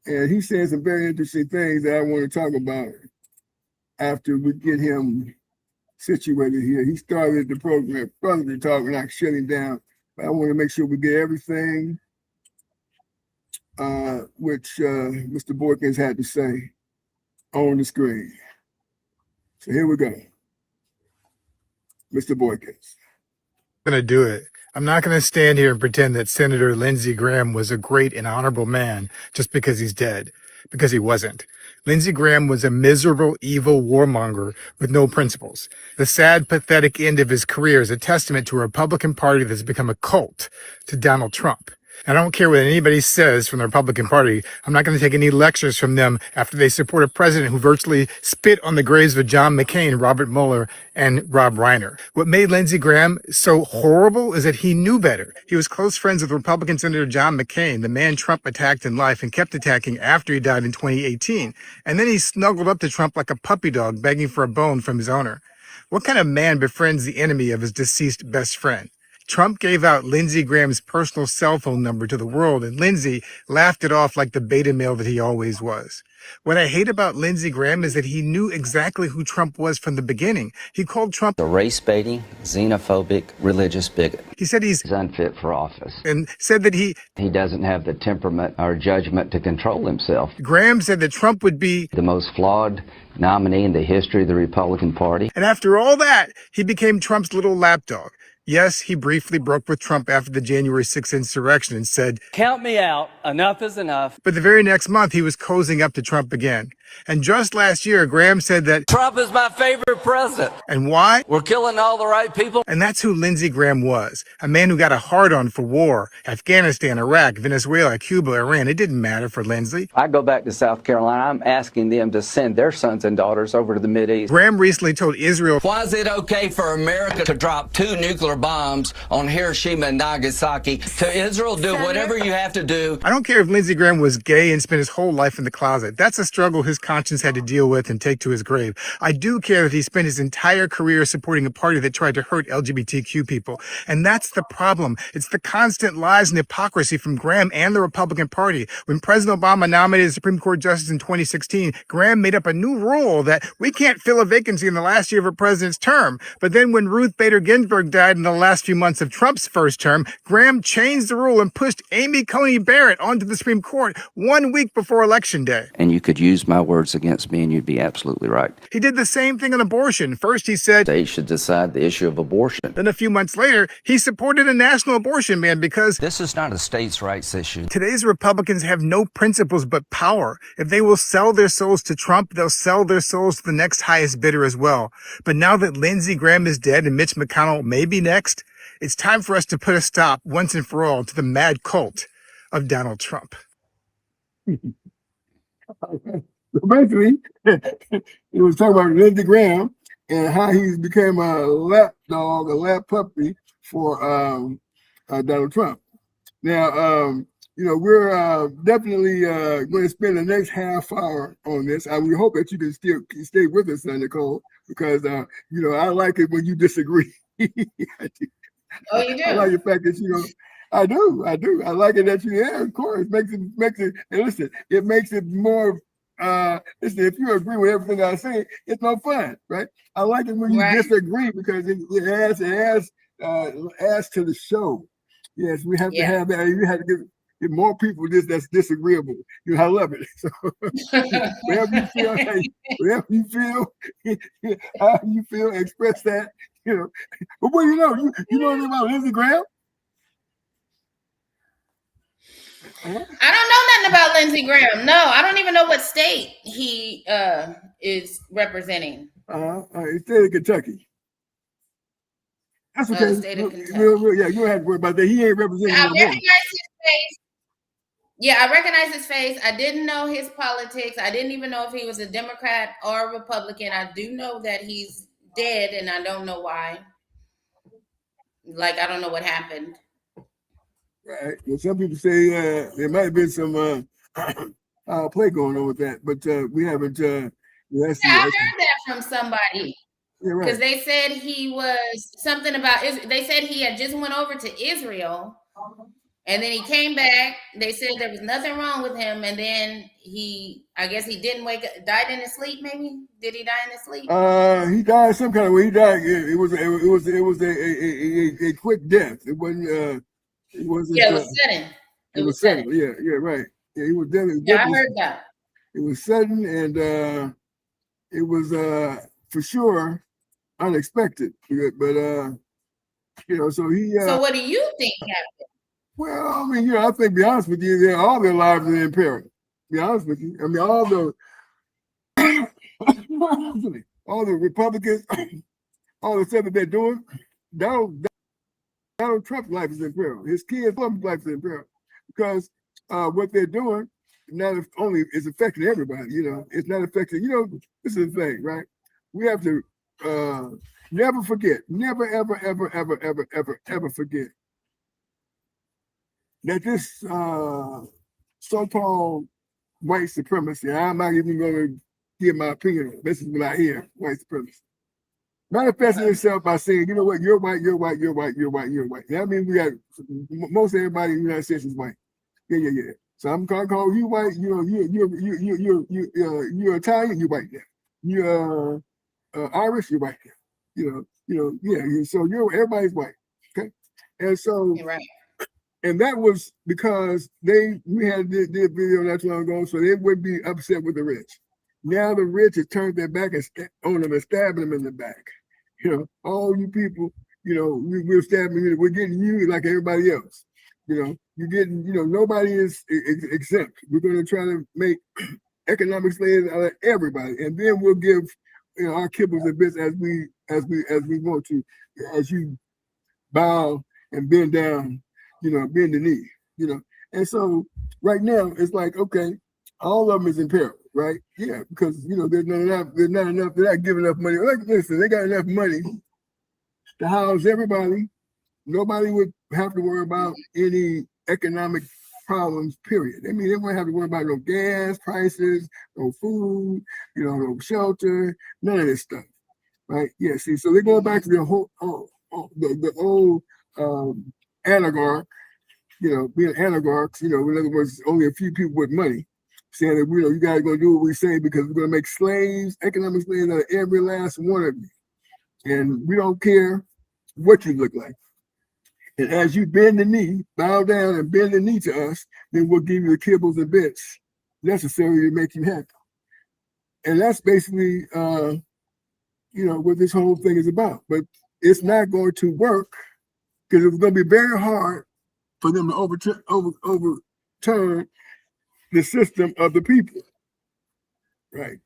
And he's saying some very interesting things that I want to talk about after we get him situated here. He started the program, probably talking, not shutting down. But I want to make sure we get everything which Mr. Boykins had to say on the screen. So here we go. Mr. Boykins. I'm going to do it. I'm not going to stand here and pretend that Senator Lindsey Graham was a great and honorable man just because he's dead, because he wasn't. Lindsey Graham was a miserable, evil warmonger with no principles. The sad, pathetic end of his career is a testament to a Republican Party that's become a cult to Donald Trump. I don't care what anybody says from the Republican Party. I'm not going to take any lectures from them after they support a president who virtually spit on the graves of John McCain, Robert Mueller, and Rob Reiner. What made Lindsey Graham so horrible is that he knew better. He was close friends with Republican Senator John McCain, the man Trump attacked in life and kept attacking after he died in 2018. And then he snuggled up to Trump like a puppy dog begging for a bone from his owner. What kind of man befriends the enemy of his deceased best friend? Trump gave out Lindsey Graham's personal cell phone number to the world, and Lindsey laughed it off like the beta male that he always was. What I hate about Lindsey Graham is that he knew exactly who Trump was from the beginning. He called Trump a race-baiting, xenophobic, religious bigot. He said he's unfit for office. And said that he doesn't have the temperament or judgment to control himself. Graham said that Trump would be the most flawed nominee in the history of the Republican Party. And after all that, he became Trump's little lapdog. Yes, he briefly broke with Trump after the January 6th insurrection and said, "Count me out. Enough is enough." But the very next month, he was cozying up to Trump again. And just last year, Graham said that Trump is my favorite president. And why? We're killing all the right people. And that's who Lindsey Graham was, a man who got a hard-on for war. Afghanistan, Iraq, Venezuela, Cuba, Iran. It didn't matter for Lindsey. I go back to South Carolina. I'm asking them to send their sons and daughters over to the Mideast. Graham recently told Israel, Why is it okay for America to drop 2 nuclear bombs on Hiroshima and Nagasaki? To Israel, do whatever you have to do. I don't care if Lindsey Graham was gay and spent his whole life in the closet. That's a struggle his conscience had to deal with and take to his grave. I do care that he spent his entire career supporting a party that tried to hurt LGBTQ people. And that's the problem. It's the constant lies and hypocrisy from Graham and the Republican Party. When President Obama nominated a Supreme Court justice in 2016, Graham made up a new rule that we can't fill a vacancy in the last year of a president's term. But then when Ruth Bader Ginsburg died in the last few months of Trump's first term, Graham changed the rule and pushed Amy Coney Barrett onto the Supreme Court 1 week before Election Day. And you could use my words against me, and you'd be absolutely right. He did the same thing on abortion. First, he said States should decide the issue of abortion. Then a few months later, he supported a national abortion ban because This is not a states' rights issue. today's Republicans have no principles but power. If they will sell their souls to Trump, they'll sell their souls to the next highest bidder as well. But now that Lindsey Graham is dead and Mitch McConnell may be next, it's time for us to put a stop once and for all to the mad cult of Donald Trump. So basically, it was talking about Lindsey Graham and how he's became a lap dog, a lap puppy for Donald Trump. Now, we're definitely going to spend the next half hour on this. We hope that you can still stay with us, Nicole, because I like it when you disagree. Oh, you do? I like the fact that I do. I like it that of course, makes it. And listen, it makes it more. Listen, if you agree with everything I say, it's no fun, right? I like it when you disagree because it adds to the show. Yes, we have to have that. You have to give more people that's disagreeable. I love it. So whatever you feel, how you feel, express that. But what you know anything about Lindsey Graham? I don't know nothing about Lindsey Graham. No, I don't even know what state he is representing. It's state of Kentucky. That's okay. State of Kentucky. Yeah, you don't have to worry about that. He ain't representing. I recognize his face. Yeah, I recognize his face. I didn't know his politics. I didn't even know if he was a Democrat or a Republican. I do know that he's dead, and I don't know why. I don't know what happened. Right. Well, some people say there might have been some play going on with that, but we haven't. I heard that from somebody. Yeah, right. Because they said he was something about. They said he had just went over to Israel, and then he came back. They said there was nothing wrong with him, and then I guess he didn't wake up. Died in his sleep. Maybe did he die in his sleep? He died some kind of way. He died. It was a quick death. It wasn't. It wasn't. Yeah, it was sudden. It was sudden. Yeah, right. Yeah, he was dead. Yeah, I heard that. It was sudden, and it was for sure unexpected. But so he. So what do you think happened? Well, I mean, I think, be honest with you, all their lives are in peril. Be honest with you. I mean, all the Republicans, all the stuff that they're doing, Donald Trump's life is in peril. His kids' life is in peril because what they're doing not only is affecting everybody. It's not affecting. This is the thing, right? We have to never forget, never, ever, ever, ever, ever, ever, ever forget that this so-called white supremacy. I'm not even going to give my opinion on it. This is what I hear: white supremacy. Manifesting itself by saying, you know what, you're white, you're white, you're white, you're white, you're white. That means we got most everybody in the United States is white. Yeah. So I'm gonna call you white. You're Italian, you're white now. You're Irish, you're white now. So everybody's white. Okay, and so you're right. And that was because we had did a video not too long ago, so they would be upset with the rich. Now the rich have turned their back on them and stabbing them in the back. All you people, we're stabbing, we're getting you like everybody else. You're getting, nobody is exempt. We're going to try to make economic slaves out of everybody, and then we'll give our kibbles and bits as we want to, as you bow and bend down, bend the knee, And so right now it's like, okay, all of them is in peril, right? Yeah, because there's not enough, they're not giving enough money. Like, listen, they got enough money to house everybody. Nobody would have to worry about any economic problems, period. I mean, they won't have to worry about no gas prices, no food, no shelter, none of this stuff, right? Yeah, see, so they're going back to the whole, the old oligarch, being oligarchs, in other words, only a few people with money, saying that, you guys going to do what we say because we're going to make slaves, economic slaves out of every last one of you. And we don't care what you look like. And as you bend the knee, bow down and bend the knee to us, then we'll give you the kibbles and bits necessary to make you happy. And that's basically, what this whole thing is about. But it's not going to work because it's going to be very hard for them to overturn the system of the people, right?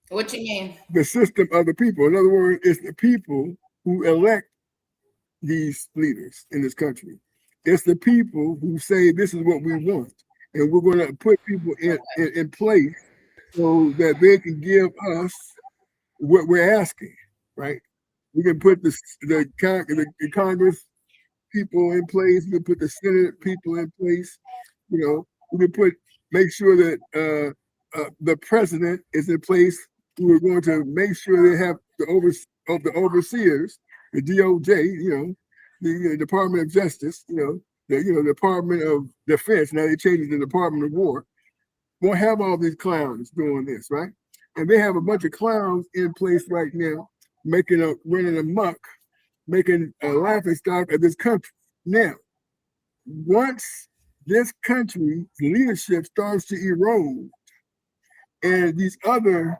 What you mean? The system of the people. In other words, it's the people who elect these leaders in this country. It's the people who say this is what we want, and we're going to put people in place so that they can give us what we're asking, right? We can put the Congress people in place. We can put the Senate people in place. We can make sure that the president is in place. We're going to make sure they have the overseers, the DOJ, the Department of Justice, the Department of Defense. Now they changed the Department of War. Won't have all these clowns doing this, right? And they have a bunch of clowns in place right now, running amok, making a laughing stock of this country. Now, once this country's leadership starts to erode, and these other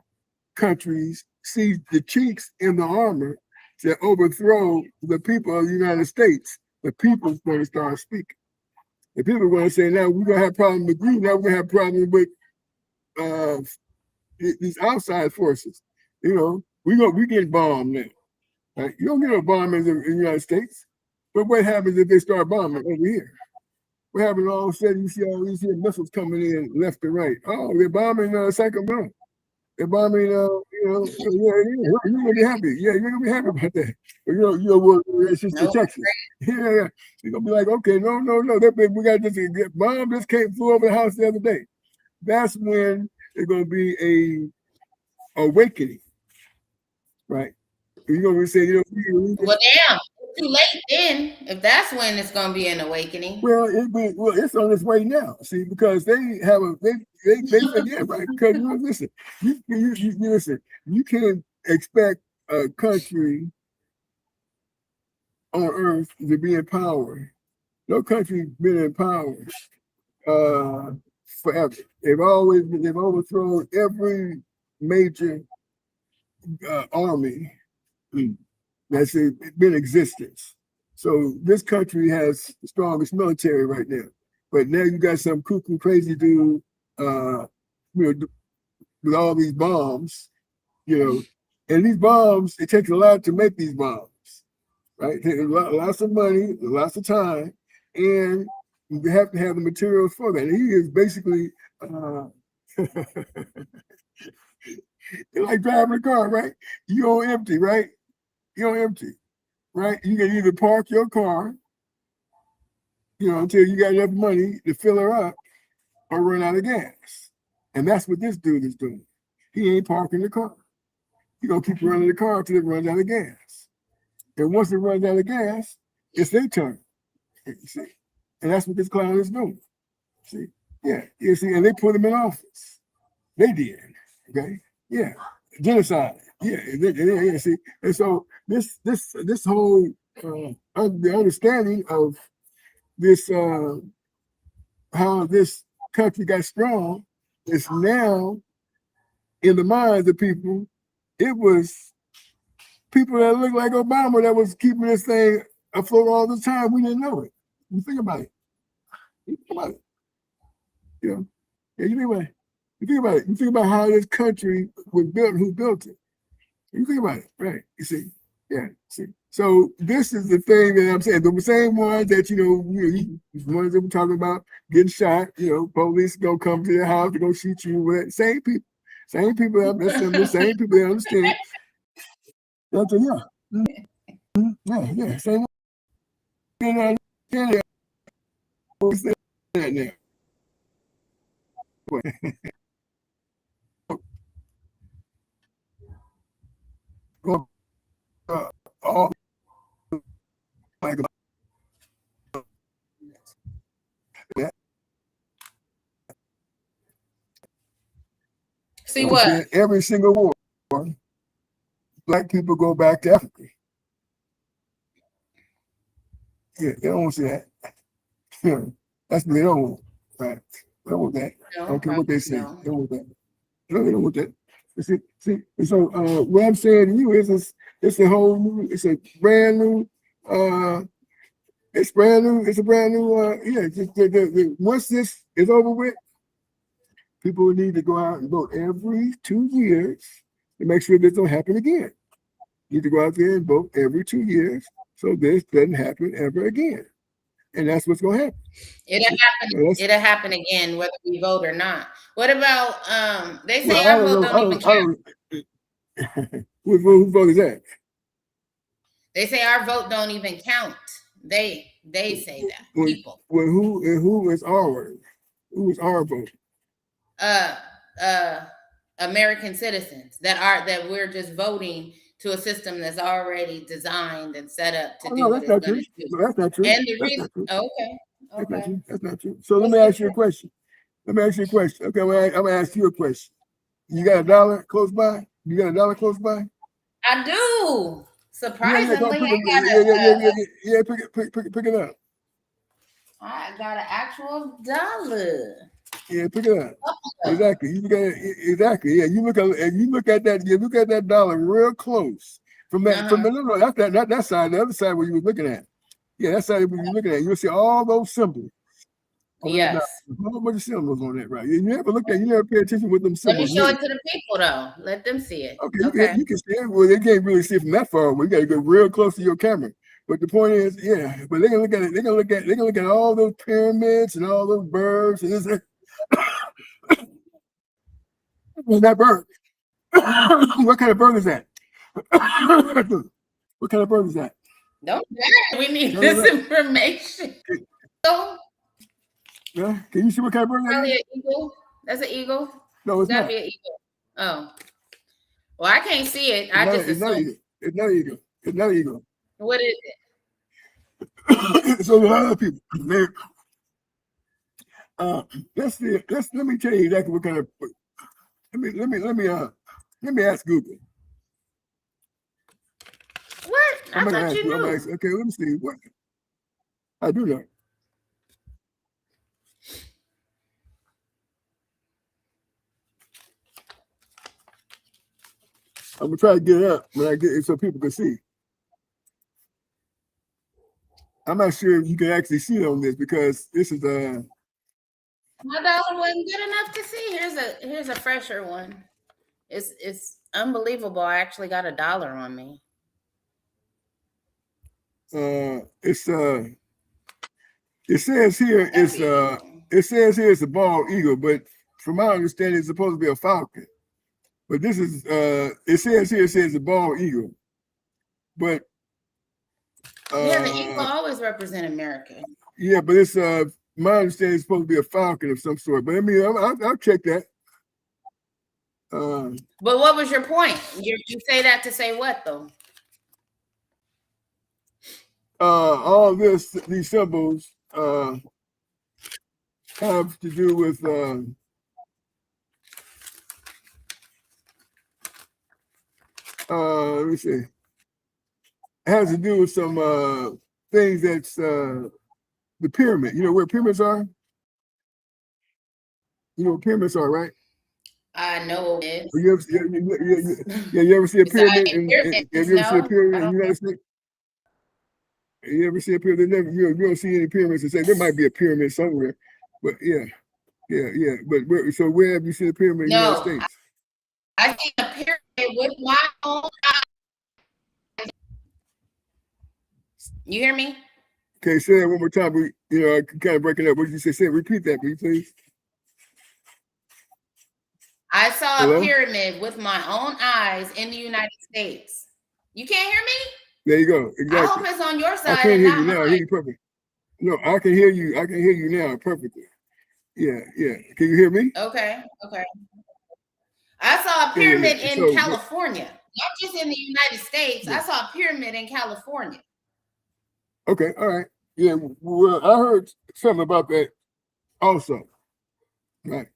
countries see the chinks in the armor to overthrow the people of the United States, the people's going to start speaking. The people are going to say, now we're going to have problems with you, now we're going to have problems with these outside forces. We get bombed now. Right? You don't get no bombings in the United States. But what happens if they start bombing over here? What happens all of a sudden you see all these missiles coming in left and right? Oh, they're bombing Sacramento. They're bombing, you're gonna be happy. Yeah, you're gonna be happy about that. It's just Texas. Yeah. You're gonna be like, okay, no. We got this bomb just flew over the house the other day. That's when it's gonna be a awakening, right? You're gonna say, well, damn, it's too late then. If that's when it's gonna be an awakening. Well, it's on its way now. See, because they said, yeah, right. Because listen, you can't expect a country on earth to be in power. No country's been in power forever. They've overthrown every major army that's been in existence. So this country has the strongest military right now. But now you got some cuckoo crazy dude, with all these bombs, and these bombs, it takes a lot to make these bombs, right? It takes lots of money, lots of time, and you have to have the materials for that. And he is basically it's like driving a car, right? You on empty, right? Right? You can either park your car, until you got enough money to fill her up, or run out of gas. And that's what this dude is doing. He ain't parking the car. He's gonna keep running the car until it runs out of gas. And once it runs out of gas, it's their turn. You see? And that's what this clown is doing. See? Yeah, you see, and they put him in office. They did. Okay? Yeah. Genocide. Yeah, see. And so this whole the understanding of this how this country got strong is now in the minds of people. It was people that look like Obama that was keeping this thing afloat all the time. We didn't know it. You think about it. You think about it. You know, yeah, you think about it. You think about it. You think about how this country was built, who built it. You think about it, right? You see, yeah, see. So this is the thing that I'm saying. The same ones that the ones that we're talking about getting shot. Police gonna come to your house to go shoot you. Same people. Same people. That's the same people that understand. That's yeah. Same. And I understand that now. All like that. See what? Every single war, black people go back to Africa. Yeah, they don't see that. Yeah, that's what they don't want. Right? They don't want that. No, I don't care what they say. no. They don't want that. No, they don't want that. See. So what I'm saying to you is, it's a whole new. It's a brand new. It's brand new. It's a brand new. Once this is over with, people need to go out and vote every 2 years to make sure this don't happen again. You need to go out there and vote every 2 years so this doesn't happen ever again. And that's what's going to happen. It'll happen again, whether we vote or not. What about they say our vote don't even count. Who vote is that? They say our vote don't even count. They say that. People. Well, who is ours? Who is our vote? American citizens that we're just voting to a system that's already designed and set up to do what it's going to do. No, that's not true. And the reason, okay. That's not true. So let me ask you a question. Okay, I'm gonna ask you a question. You got $1 close by? You got $1 close by? I do. Surprisingly, pick it up. I got an actual $1. Yeah, pick it up. Exactly. Exactly. Yeah, you look at that $1 real close from that. That side, the other side where you were looking at. Yeah, that side where you're looking at. You'll see all those symbols. Yes. A whole bunch of symbols on that, right? You never pay attention with them symbols. Let me show it to the people, though. Let them see it. Okay. You can see it. Well, they can't really see it from that far away. You got to go real close to your camera. But the point is, yeah. But they can look at it. They can look at all those pyramids and all those birds and this. That bird. What kind of bird is that? What kind of bird is that? Don't matter. We need this information. Yeah. Can you see what kind of bird that is? Probably an eagle. That's an eagle. No, it's not. Be an eagle. Oh. Well, I can't see it. It's not an eagle. It's not an eagle. What is it? So a lot of people. Let me tell you exactly what kind of. Let me ask Google. What? I thought you knew. Okay, let me see. What? I do know. I'm gonna try to get it up when I get it so people can see. I'm not sure if you can actually see it on this because this is My $1 wasn't good enough to see. Here's a fresher one. It's unbelievable. I actually got $1 on me. It says here it's a bald eagle, but from my understanding, it's supposed to be a falcon. But this is it says a bald eagle. But the eagle always represent America. Yeah, but it's my understanding it's supposed to be a falcon of some sort. But I mean, I'll check that. But what was your point? You say that to say what though? All these symbols have to do with let me see. It has to do with some things that's the pyramid. You know where pyramids are? You know where pyramids are, right? I know it is. You ever see a pyramid? Have you ever seen a No, pyramid I in the don't. United States? You ever see a pyramid? You don't see any pyramids and say there might be a pyramid somewhere, but yeah. But so where have you seen a pyramid in the United No, States? I seen a pyramid with my own eyes. You hear me? Okay, say that one more time. I kind of breaking up. What did you say? Say, repeat that, please. I saw Hello? a pyramid with my own eyes in the United States. You can't hear me? There you go. Exactly. I hope it's on your I side can't and hear not you now. I mine. hear you perfect. No, I can hear you. I can hear you now perfectly. Yeah. Can you hear me? Okay. I saw a pyramid in California, not just in the United States. I saw a pyramid in California. Okay, all right. Yeah, well, I heard something about that also. Right.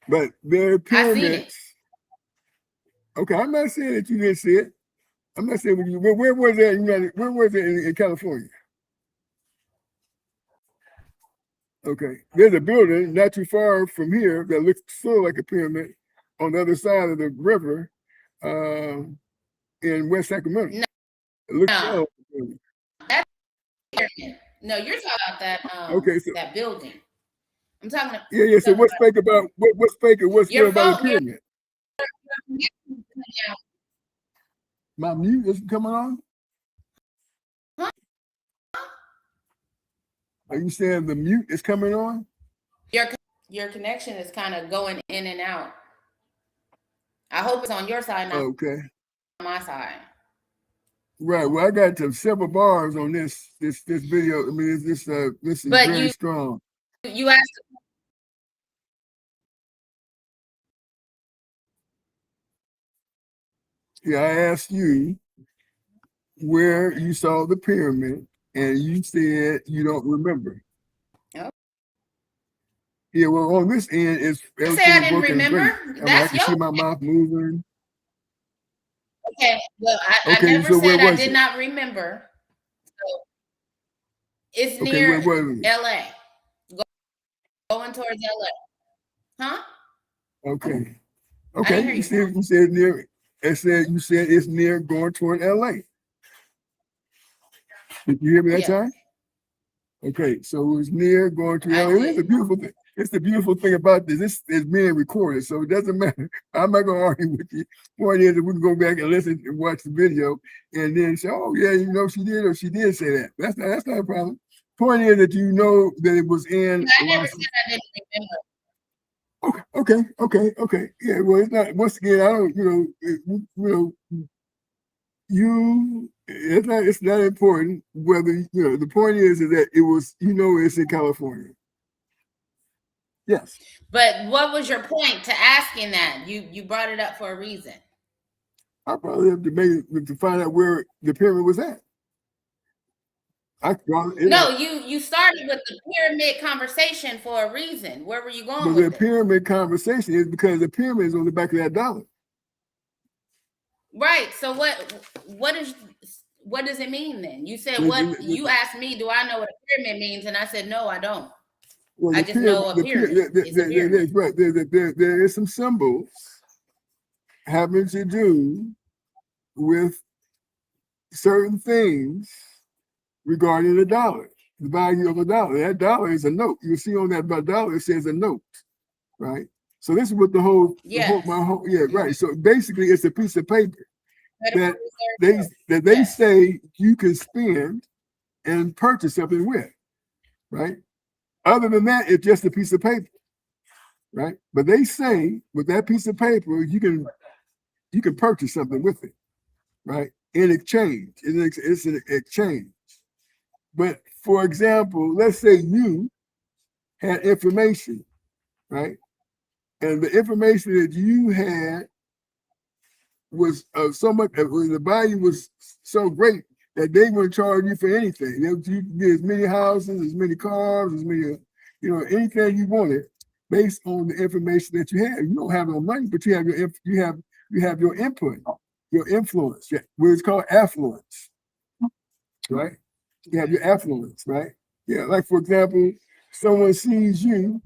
But there are pyramids. I seen it. Okay, I'm not saying that you didn't see it. I'm not saying where was that where was it in California? Okay. There's a building not too far from here that looks sort of like a pyramid on the other side of the river in West Sacramento. No. It looks That's pyramid. No, you're talking about that that building. I'm talking about Yeah. So what's fake about what's fake and what's real about the pyramid? My mute isn't coming on? Huh? Are you saying the mute is coming on? Your connection is kind of going in and out. I hope it's on your side, not on my side. Right. Well, I got several bars on this video. I mean, this is very strong. You asked. Yeah, I asked you where you saw the pyramid, and you said you don't remember. Oh. Yeah, well, on this end, it's everything I didn't working remember. great. I can see my mouth moving. Okay, well, I never said I did not remember. So it's near LA. Going towards LA. Huh? Okay. You said near. You said it's near going toward LA. Did you hear me that time? Okay, so it was near going to LA. It's a beautiful thing. It's the beautiful thing about this. This is being recorded, so it doesn't matter. I'm not gonna argue with you. Point is that we can go back and listen and watch the video and then say, oh yeah, she did or she did say that. That's not a problem. Point is that you know that it was in. I never said I didn't remember. Okay. Yeah, well, it's not. Once again, I don't. It's not important whether the point is that it was. It's in California. Yes. But what was your point to asking that? You brought it up for a reason. I probably have to find out where the pyramid was at. You started with the pyramid conversation for a reason. Where were you going with the pyramid conversation is because the pyramid is on the back of that dollar. Right. So what does it mean then? You said you asked me, do I know what a pyramid means? And I said, no, I don't. Well, I just know a pyramid. Right. There is some symbols having to do with certain things regarding the dollar, the value of a dollar. That dollar is a note. You see on that dollar, it says a note, right? So this is what right. So basically, it's a piece of paper that they say you can spend and purchase something with, right? Other than that, it's just a piece of paper, right? But they say with that piece of paper, you can purchase something with it, right? In exchange, it's an exchange. But for example, let's say you had information, right? And the information that you had was so much, the value was so great that they wouldn't charge you for anything. You could get as many houses, as many cars, as many, anything you wanted based on the information that you had. You don't have no money, but you have your input, your influence, what is called affluence, right? You have your affluence, right? Yeah, like for example, someone sees you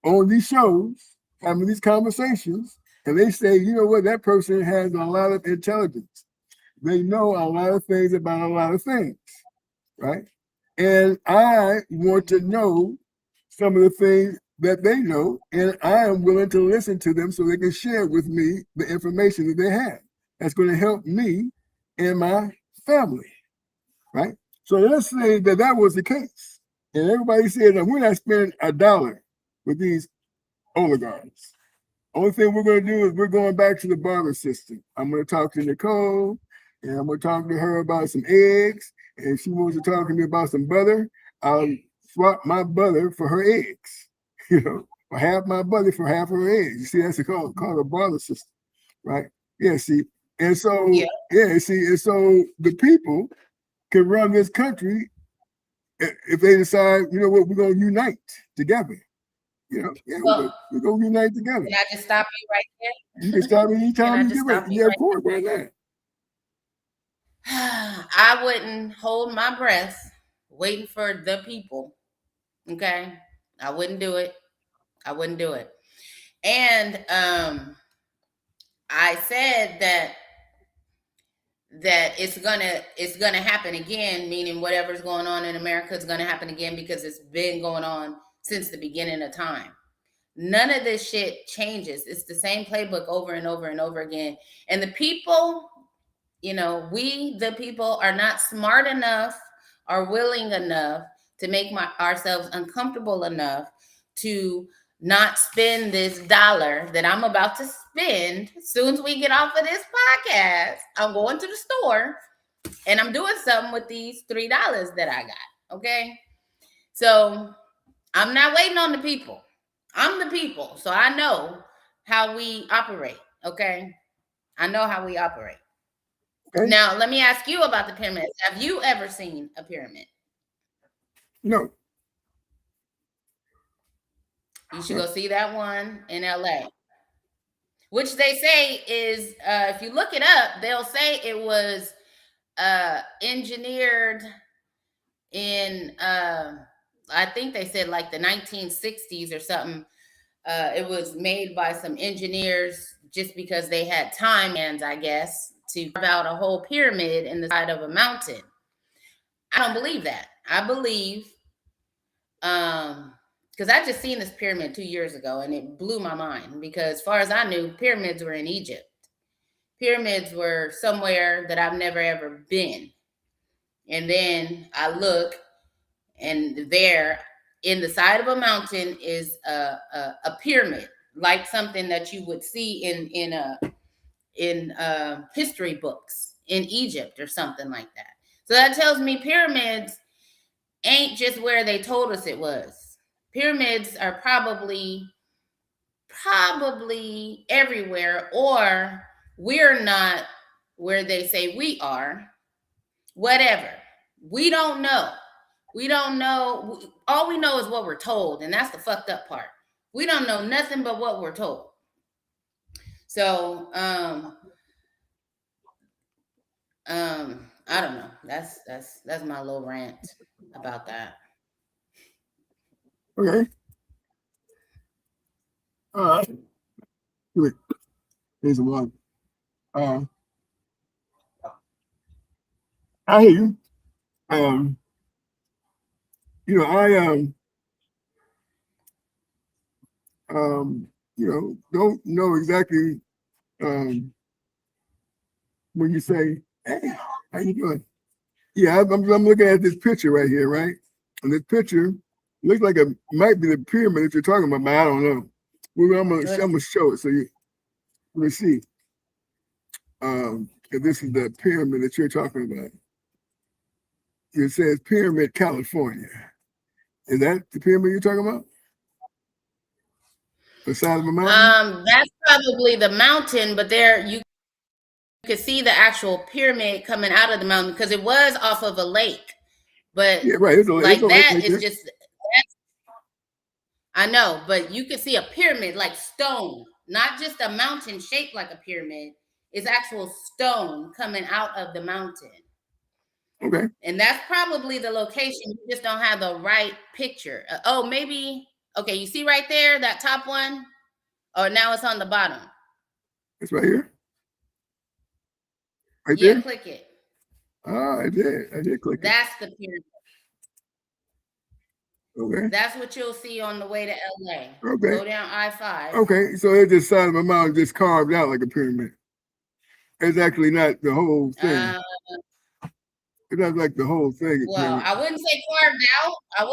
on these shows, having these conversations, and they say, you know what, that person has a lot of intelligence. They know a lot of things about a lot of things, right? And I want to know some of the things that they know, and I am willing to listen to them so they can share with me the information that they have. That's going to help me and my family, right? So let's say that that was the case, and everybody said that we're not spending a dollar with these oligarchs. Only thing we're going to do is we're going back to the barter system. I'm going to talk to Nicole, and I'm going to talk to her about some eggs, and if she wants to talk to me about some butter, I'll swap my butter for her eggs. You know, or half my butter for half her eggs. You see, that's called a barter system, right? Yeah, see, and so see, and so the people can run this country if they decide, you know what, we're going to unite together. You know, yeah, we're going to unite together. Can I just stop you right there? You can stop me anytime you get ready. Yeah, of course, why not? I wouldn't hold my breath waiting for the people. Okay, I wouldn't do it. I wouldn't do it. And I said that it's gonna happen again, meaning whatever's going on in America is gonna happen again because it's been going on since the beginning of time. None of this shit changes. It's the same playbook over and over and over again. And the people, you know, we, the people, are not smart enough or willing enough to make ourselves uncomfortable enough to not spend this dollar that I'm about to spend. As soon as we get off of this podcast, I'm going to the store and I'm doing something with these $3 that I got. Okay. So I'm not waiting on the people. I'm the people. So I know how we operate. Okay. I know how we operate. Okay. Now, let me ask you about the pyramids. Have you ever seen a pyramid? No. You should go see that one in LA, which they say is, if you look it up, they'll say it was engineered in, I think they said like the 1960s or something. It was made by some engineers just because they had time hands, I guess, to carve out a whole pyramid in the side of a mountain. I don't believe that. I believe, because I just seen this pyramid 2 years ago and it blew my mind because as far as I knew, pyramids were in Egypt. Pyramids were somewhere that I've never ever been. And then I look and there in the side of a mountain is a pyramid, like something that you would see in history books in Egypt or something like that. So that tells me pyramids ain't just where they told us it was. Pyramids are probably everywhere, or we're not where they say we are. Whatever. We don't know. We don't know. All we know is what we're told, and that's the fucked up part. We don't know nothing but what we're told. So, I don't know. That's my little rant about that. Okay. All right. Good. Here's the one. I hear you. You know, you know, don't know exactly when you say, "Hey, how you doing?" Yeah, I'm looking at this picture right here, right? And this picture looks like it might be the pyramid that you're talking about, but I don't know. Well, I'm gonna show it so you let me see. If this is the pyramid that you're talking about. It says Pyramid, California. Is that the pyramid you're talking about? The side of a mountain? That's probably the mountain, but there you could see the actual pyramid coming out of the mountain because it was off of a lake. But yeah, right. It's that is just I know, but you can see a pyramid like stone, not just a mountain shaped like a pyramid. It's actual stone coming out of the mountain. Okay. And that's probably the location. You just don't have the right picture. Oh, maybe Okay, you see right there, that top one? Or now it's on the bottom. It's right here. Right Yeah, there. click it. Ah, I did click it. That's the pyramid. Okay. That's what you'll see on the way to LA. Okay. Go down I-5. Okay, so it's the side of my mouth just carved out like a pyramid. It's actually not the whole thing. It's not like the whole thing. Well, I wouldn't say carved out. I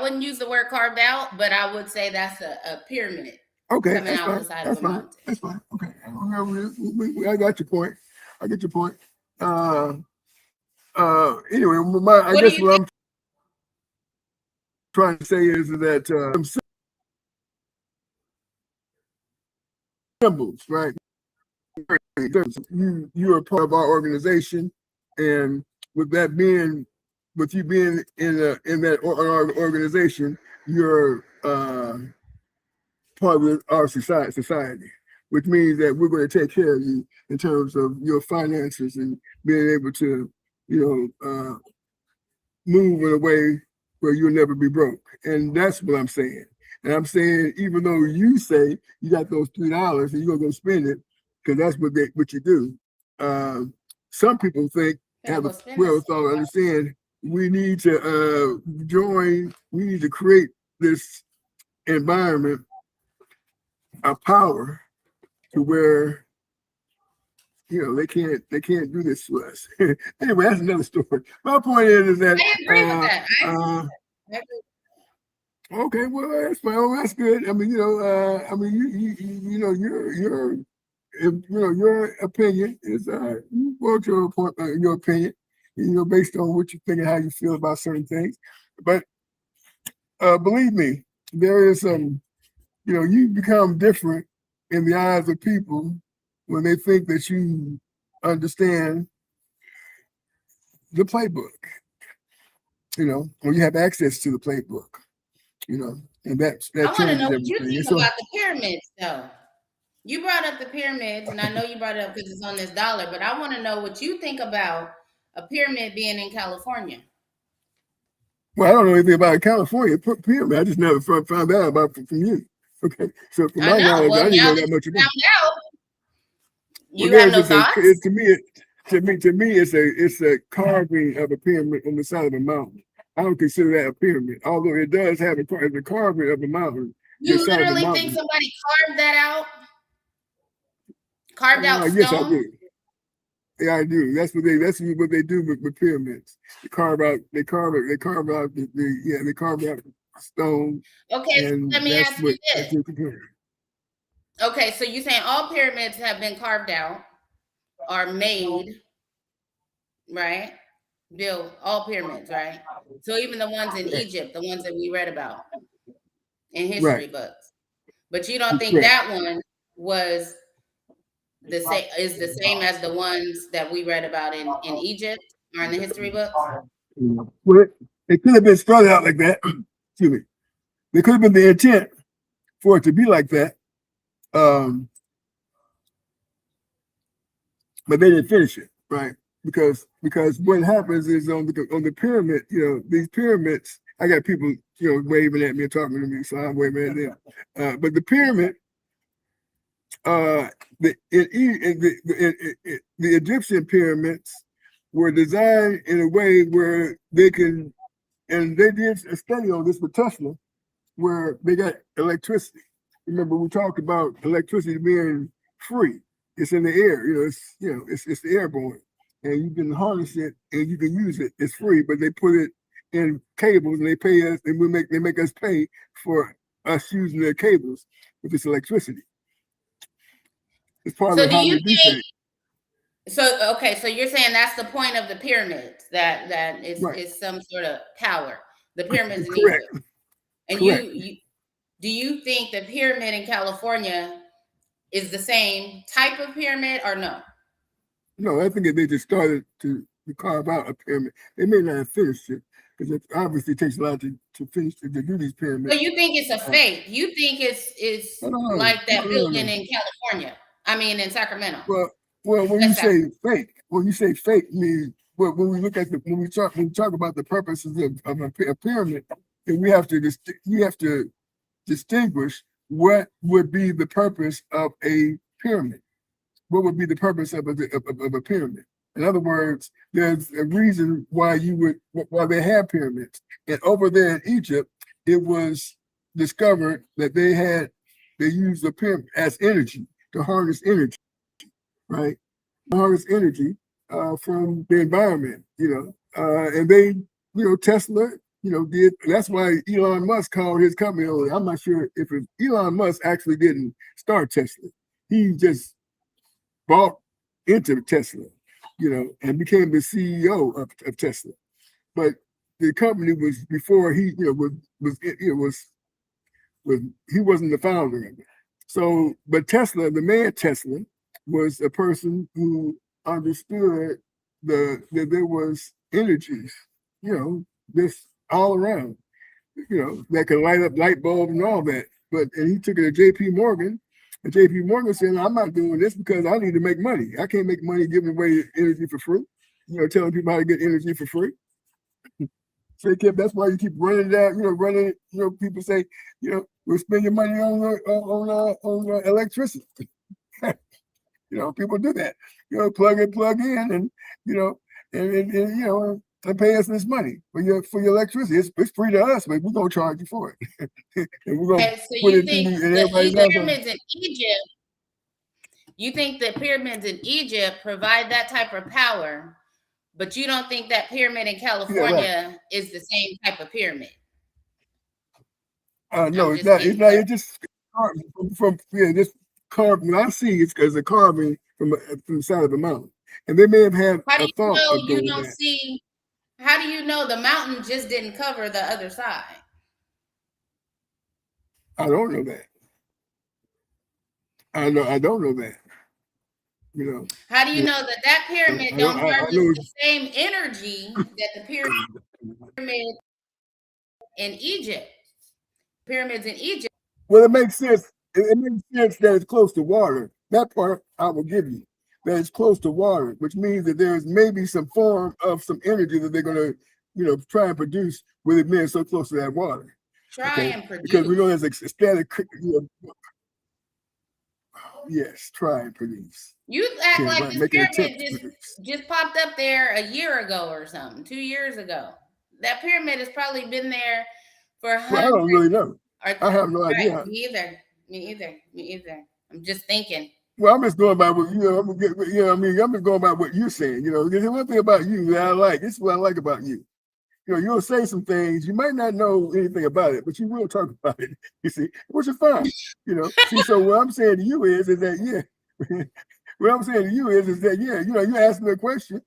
wouldn't use the word carved out, but I would say that's a pyramid. Okay, Coming that's out fine. the side That's of a fine. mountain. That's fine. Okay. I got your point. I get your point. Anyway, I What guess do you what think? I'm trying to say is that symbols, right? You're a part of our organization, and with that being, with you being in that organization, you're part of our society, which means that we're going to take care of you in terms of your finances and being able to, move in a way where you'll never be broke. And that's what I'm saying. And I'm saying, even though you say you got those $3 and you're gonna go spend it, because that's what you do. Some people think, have a wherewithal, understand we need to we need to create this environment of power to where they can't do this to us. Anyway, that's another story. My point is that I agree with that. I agree. Okay, well, that's fine. Well, that's good. I mean, your opinion is you wrote your report, your opinion, based on what you think and how you feel about certain things. But believe me, there is you become different in the eyes of people when they think that you understand the playbook. When you have access to the playbook. And that I want to changes know what you everything. think about the pyramids, though. You brought up the pyramids, and I know you brought it up because it's on this dollar, but I want to know what you think about a pyramid being in California. Well, I don't know anything about California pyramid. I just never found out about it from you. Okay, so from my knowledge, I didn't know that much about it. You have no thoughts? To me, it's a carving of a pyramid on the side of a mountain. I don't consider that a pyramid, although it does have a carving of a mountain. You literally think somebody carved that out? Carved out stone? Yes, I do. Yeah, I do. That's what they do with pyramids. They carve out stone. Okay, so let me ask you this. Okay, so you're saying all pyramids have been carved out, are made, right? Built, all pyramids, right? So even the ones in Egypt, the ones that we read about in history books. But you don't think that one was the same as the ones that we read about in Egypt or in the history books? Well, it could have been started out like that. Excuse me. There could have been the intent for it to be like that. But they didn't finish it, right? Because what happens is on the pyramid, these pyramids, I got people, waving at me and talking to me, so I'm waving at them. But the pyramid, the Egyptian pyramids were designed in a way where they can, and they did a study on this with Tesla, where they got electricity. Remember, we talked about electricity being free. It's in the air, it's airborne, and you can harness it and you can use it. It's free, but they put it in cables and they pay us, and they make us pay for us using their cables with this electricity. It's part of how they do things. So okay, so you're saying that's the point of the pyramids, that is some sort of power. The pyramids in Egypt. And you do you think the pyramid in California is the same type of pyramid or no? No, I think that they just started to carve out a pyramid. They may not have finished it because it obviously takes a lot to finish to do these pyramids. So you think it's a fake? You think it's like that building in California? I mean, in Sacramento. Well, when you say fake, means when we look at when we talk about the purposes of a pyramid, then we have to distinguish what would be the purpose of a pyramid. What would be the purpose of a pyramid? In other words, there's a reason why they have pyramids. And over there in Egypt, it was discovered that they used the pyramid as energy, to harness energy, right? Harness energy from the environment, and they, Tesla, did. That's why Elon Musk called his company. I'm not sure if Elon Musk actually didn't start Tesla. He just bought into Tesla, and became the CEO of Tesla. But the company was before he, he wasn't the founder of it. So, but Tesla, the man Tesla, was a person who understood that there was energies, this all around, that could light up light bulbs and all that. And he took it to J.P. Morgan, and J.P. Morgan said, "I'm not doing this because I need to make money. I can't make money giving away energy for free. Telling people how to get energy for free." So that's why you keep running down, running. People say, we'll spend your money on electricity. People do that. Plug in, and and pay us this money for your electricity. It's free to us, but we're gonna charge you for it. And we're gonna so you think the pyramids in Egypt? You think the pyramids in Egypt provide that type of power, but you don't think that pyramid in California is the same type of pyramid? No, it's not. It's not. It's just from this carving. I see it's because a carving from the side of the mountain, and they may have had a thought of doing that. How do you know the mountain just didn't cover the other side? I don't know that. I don't know that. How do you know that pyramid don't harness the same energy that the pyramid in Egypt? Pyramids in Egypt. Well, it makes sense. It makes sense that it's close to water. That part I will give you. That it's close to water, which means that there's maybe some form of some energy that they're going to, try and produce with it being so close to that water. And produce. Because we know there's a static. Yes, try and produce. You act like this pyramid just popped up there a year ago or something, 2 years ago. That pyramid has probably been there for hundreds. Well, I don't really know. I have no idea. Me either. I'm just thinking. Well, I'm just going by what I'm just going by what you're saying. There's one thing about you that I like. This is what I like about you. You'll say some things you might not know anything about it, but you will talk about it. You see, which is fine. See. So what I'm saying to you is that what I'm saying to you is that you ask me a question,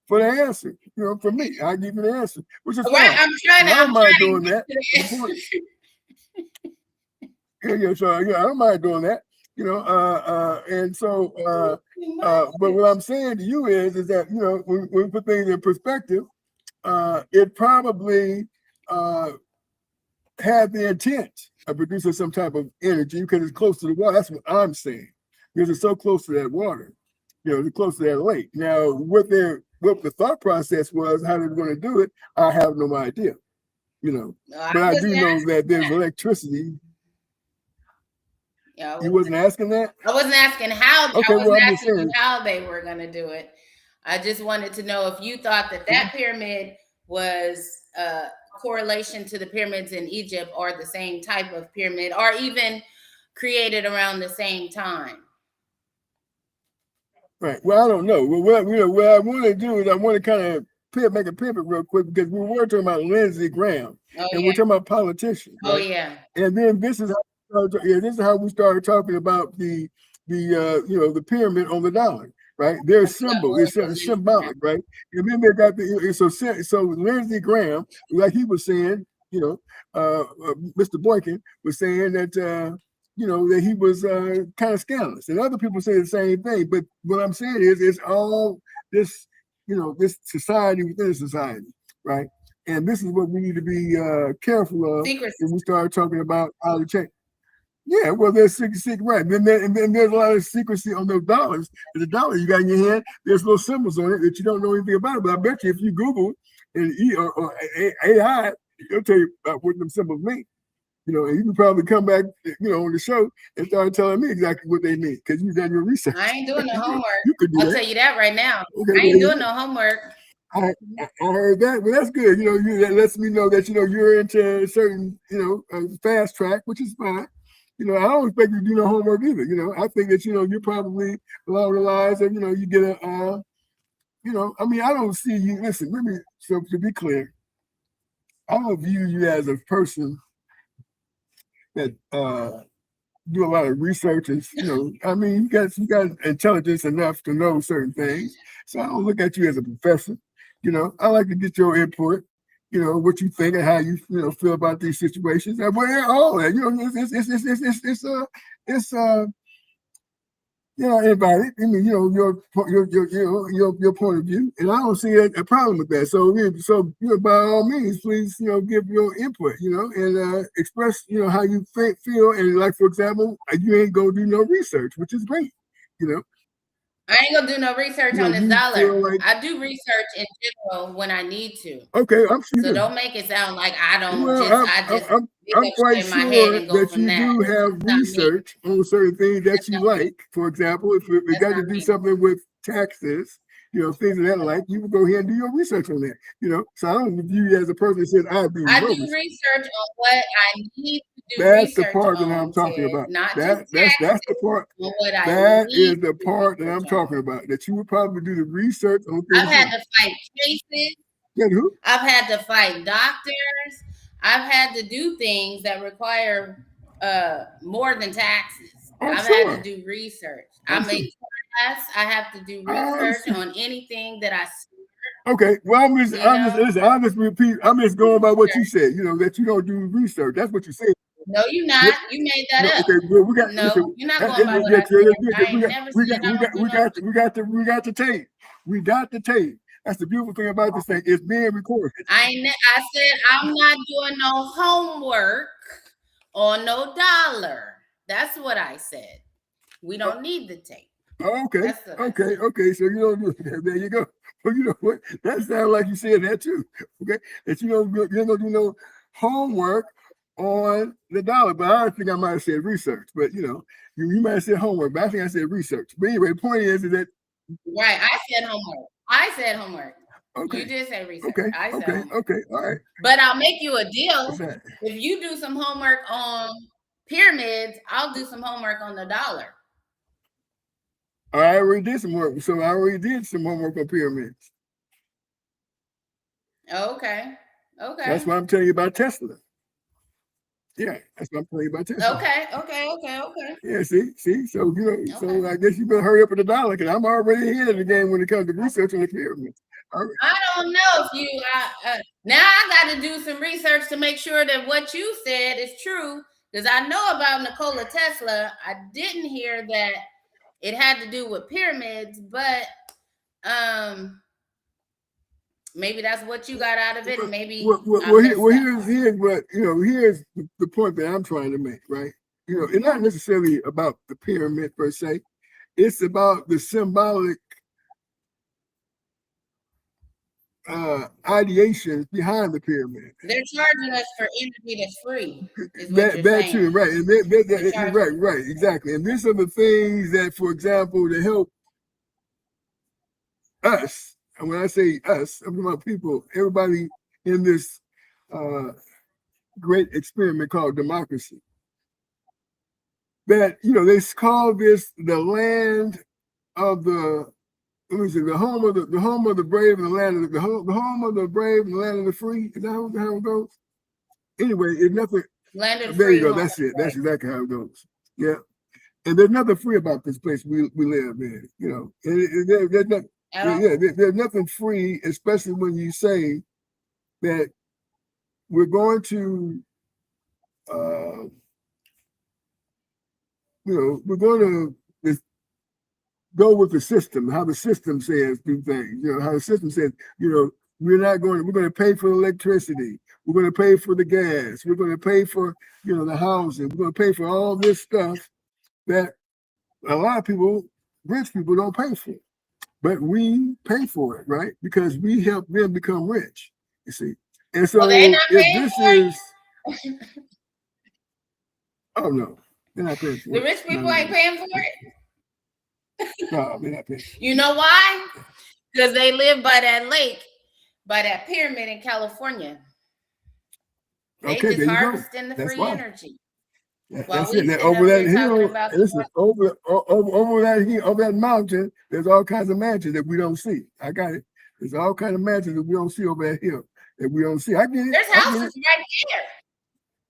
for the answer. For me, I give you the answer, which is fine. I'm trying I don't mind doing that. So I don't mind doing that. And so, but what I'm saying to you is that when we put things in perspective, it probably had the intent of producing some type of energy because it's close to the water. That's what I'm saying. Because it's so close to that water, it's close to that lake. Now, what the thought process was, how they were going to do it, I have no idea. But I do know that there's electricity. Yeah, you wasn't asking that? I wasn't asking how. Okay, I wasn't asking you how they were going to do it. I just wanted to know if you thought that pyramid was a correlation to the pyramids in Egypt, or the same type of pyramid, or even created around the same time. Right. Well, I don't know. Well, what I want to do is I want to kind of make a pivot real quick, because we were talking about Lindsey Graham, and we're talking about politicians. Right? Oh yeah. And then this is how we started talking about the pyramid on the dollar. Right, their symbol is symbolic, right? And then they got so Lindsey Graham, like he was saying, Mr. Boykin was saying that that he was kind of scandalous, and other people say the same thing. But what I'm saying is, it's all this, this society within a society, right? And this is what we need to be careful of when we start talking about how to change. Yeah, well, there's secret, right? And then there's a lot of secrecy on those dollars. The dollar you got in your hand, there's little symbols on it that you don't know anything about. But I bet you if you Google and or AI, it'll tell you about what them symbols mean. and you can probably come back, on the show and start telling me exactly what they mean because you've done your research. I ain't doing no homework. You could do I'll that. tell you that right now. Okay, I ain't doing no homework. I heard that, but that's good. That lets me know that you're into certain, fast track, which is fine. I don't expect you to do no homework either. I think that you're probably along the lines of you get a, I don't see you. Listen, so to be clear, I don't view you as a person that do a lot of research and you got intelligence enough to know certain things. So I don't look at you as a professor. I like to get your input, what you think and how you feel about these situations. And all that, it's invited. I mean, your point of view, and I don't see a problem with that. So by all means, please, give your input, and express, how you feel. And like, for example, you ain't gonna do no research, which is great, I ain't gonna do no research on this dollar. I do research in general when I need to. Okay, I'm sure. So don't make it sound like I don't. I'm quite sure that you do have research on certain things that you like. For example, if you got to do something with taxes, things of that like, you would go ahead and do your research on that. So I don't view you as a person that says I do. I do research on what I need to do. That's the part that I'm talking about. That's the part. That is the part that I'm talking about. That you would probably do the research on. I've had to fight cases. Who? I've had to fight doctors. I've had to do things that require more than taxes. I've had to do research. I make class. I have to do research on anything that I see. Okay, well, I'm just repeat. I'm just going by what you said. That you don't do research. That's what you said. No, you're not. You made that up. Okay, well, we got. You're not going by what I said. We got the tape. We got the tape. That's the beautiful thing about this thing. It's being recorded. I said I'm not doing no homework on no dollar. That's what I said. We don't need the tape. Okay. So you don't do it. There you go. Well, you know what? That sounds like you said that too. Okay. That you're gonna do no homework on the dollar. But I don't think I might have said research. But you might have said homework. But I think I said research. But anyway, the point is that. Right. I said homework. Okay. You did say research. Okay. All right. But I'll make you a deal. If you do some homework on pyramids, I'll do some homework on the dollar. I already did some work. So I already did some homework on pyramids. Okay. That's why I'm telling you about Tesla. Yeah, that's what I'm telling you about Tesla. Okay. Yeah, see. So so I guess you better hurry up with the dollar because I'm already ahead of the game when it comes to research on the pyramids. I don't know if you. Now I got to do some research to make sure that what you said is true because I know about Nikola Tesla. I didn't hear that it had to do with pyramids, but maybe that's what you got out of it. Maybe here's what here's the point that I'm trying to make, right? It's not necessarily about the pyramid per se. It's about the symbolic ideations behind the pyramid. They're charging us for energy that's free. That too, right? And right, exactly. And these are the things that, for example, to help us. And when I say us, I'm talking about people, everybody in this great experiment called democracy. That they call this the land of the. Let me see, the home of the brave and the land of the home of the brave and the land of the free. Is that how it goes? Anyway, it's nothing. Land of there free. You go. That's it. That's exactly how it goes. Yeah. And there's nothing free about this place we live in. There's nothing free, especially when you say that we're going to, we're going to go with the system, how the system says do things, how the system says, we're going to pay for electricity. We're going to pay for the gas. We're going to pay for, the housing. We're going to pay for all this stuff that a lot of people, rich people don't pay for. But we pay for it, right? Because we help them become rich, you see. And so if this is, Oh no, they're not paying for The it. rich people ain't paying for it. No, they're not paying. You know why? Because they live by that lake, by that pyramid in California. They Okay, just there you go. harvesting the That's free why. energy. While That's we it. Now, sitting over up that here talking hill, about and listen, over that hill, over that mountain, there's all kinds of mansions that we don't see. I got it. There's all kinds of mansions that we don't see over that hill that we don't see. I get it. there's I get houses it. right there.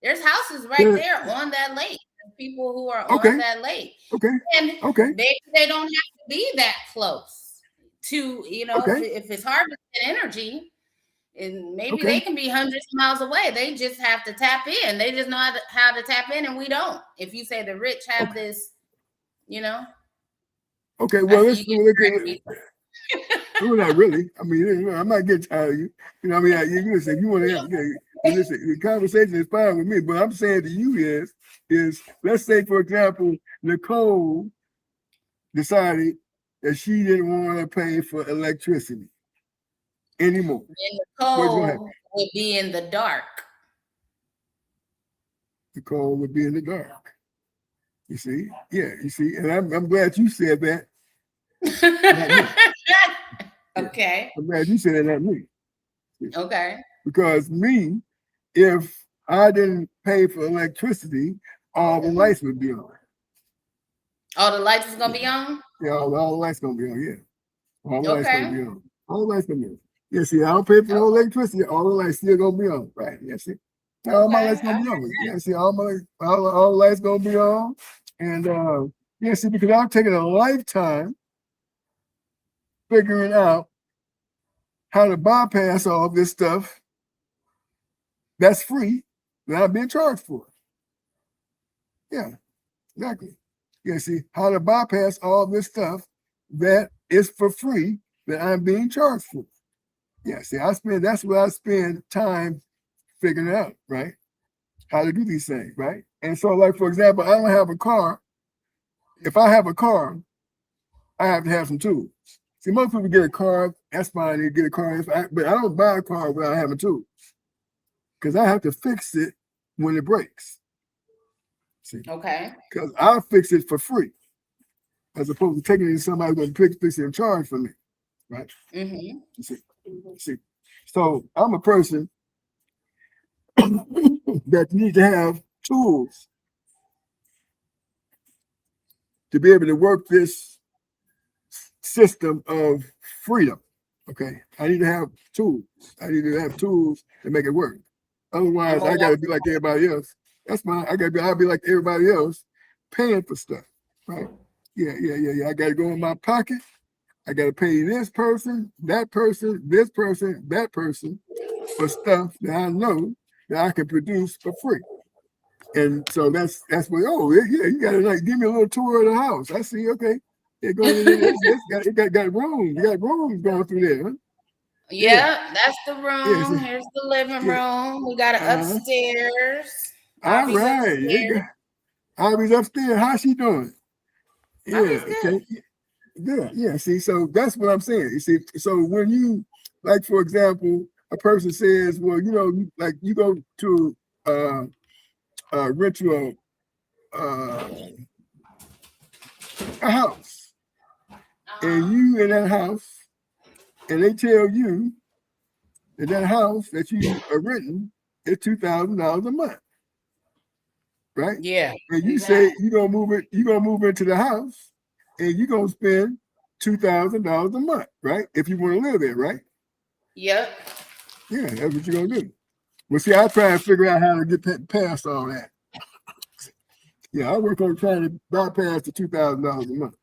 There's houses right Yeah. there on that lake. People who are Okay. on that lake. Okay. And Okay. they don't have to be that close to, Okay. if it's harvested energy, and maybe Okay. they can be hundreds of miles away. They just have to tap in. They just know how to tap in, and we don't. If you say the rich have this, Okay. Well, I let's see you look get at tired of me. well, not really. I mean, I'm not getting tired of you. I mean, listen, if you want to, listen, the conversation is fine with me. But I'm saying to you is let's say, for example, Nicole decided that she didn't want to pay for electricity anymore. Then What's going to Nicole happen? would be in the dark. Nicole would be in the dark. You see? Yeah, you see? And I'm glad you said that. Not me. Okay. I'm glad you said that, not me. Okay. Because me, if I didn't pay for electricity, all the lights would be on. All the lights is gonna be on? Yeah, all the lights gonna be on, yeah. All the lights Okay. gonna be on. All the lights gonna be on. Yeah, see, I don't pay for no electricity, all the lights still gonna be on. Right. Yeah, see. All my lights gonna be on. Yeah, see, all the lights gonna be on. And yeah, see, because I've taken a lifetime figuring out how to bypass all this stuff that's free that I'm being charged for. Yeah, exactly. Yeah, see, how to bypass all this stuff that is for free that I'm being charged for. Yeah, see, that's what I spend time figuring out, right? How to do these things, right? And so, like, for example, I don't have a car. If I have a car, I have to have some tools. See, most people get a car, that's fine, they get a car, but I don't buy a car without having tools. Because I have to fix it when it breaks. See? Okay. Because I'll fix it for free, as opposed to taking it to somebody who's going to fix it and charge for me, right? Mm-hmm. See. So I'm a person that needs to have tools to be able to work this system of freedom. Okay, I need to have tools. I need to have tools to make it work. Otherwise, I got to be like everybody else. That's fine. I'll be like everybody else, paying for stuff, right? Yeah. I got to go in my pocket. I got to pay this person, that person, this person, that person for stuff that I know that I can produce for free. And so that's what. Oh yeah, you got to like give me a little tour of the house. I see. Okay, it got rooms. You got rooms going through there. Huh? Yeah, that's the room. Yeah, Here's the living room. We got an upstairs. All right. Ivy's upstairs. How's she doing? Yeah. Okay. Good. Yeah. See, so that's what I'm saying. You see, so when you, like, for example, a person says, well, like you go to rent you a house, and you in that house, and they tell you that house that you are renting is $2,000 a month, right? Yeah. And you say you're gonna move into the house, and you're gonna spend $2,000 a month, right? If you want to live there, right? Yep. Yeah, that's what you're gonna do. Well, see, I try and figure out how to get past all that. Yeah, I work on trying to bypass the $2,000 a month,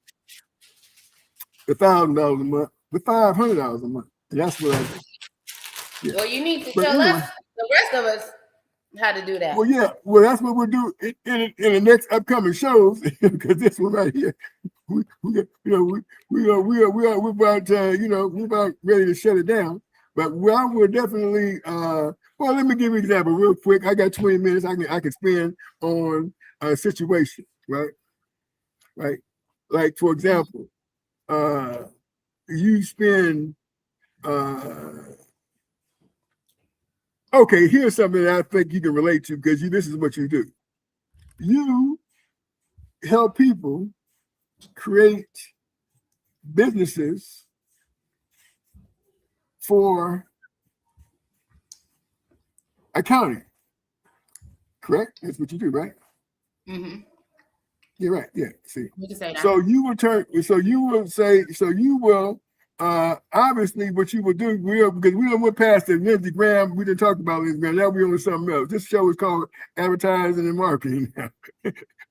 the $1,000 a month, the $500 a month. And that's what I do. Yeah. Well, you need to tell us, the rest of us, how to do that. Well, yeah. Well, that's what we'll do in the next upcoming shows, because this one right here, we're about ready to shut it down. But I will definitely. Well, let me give you an example real quick. I got 20 minutes. I can spend on a situation, right? Right. Like, for example, you spend. Okay, here's something that I think you can relate to, because this is what you do. you help people create businesses for accounting. Correct? That's what you do, right? Mm-hmm. You're right. Yeah. See. You can say that. So you will turn. So you will say. So you will. Obviously, what you will do, because we went past the Lindsey Graham. We didn't talk about Lindsey Graham. Now we're on something else. This show is called Advertising and Marketing.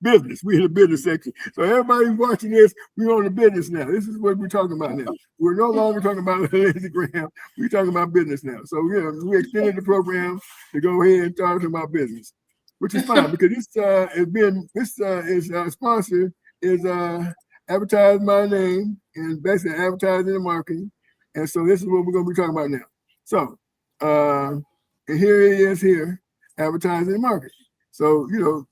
Business. We're in the business section. So everybody who's watching this, we're on the business now. This is what we're talking about now. We're no longer talking about Lindsey Graham. We're talking about business now. So we extended the program to go ahead and talk about business, which is fine because this sponsor is advertise my name and basically advertising and marketing. And so this is what we're going to be talking about now. So and here it is here, advertising and marketing. So,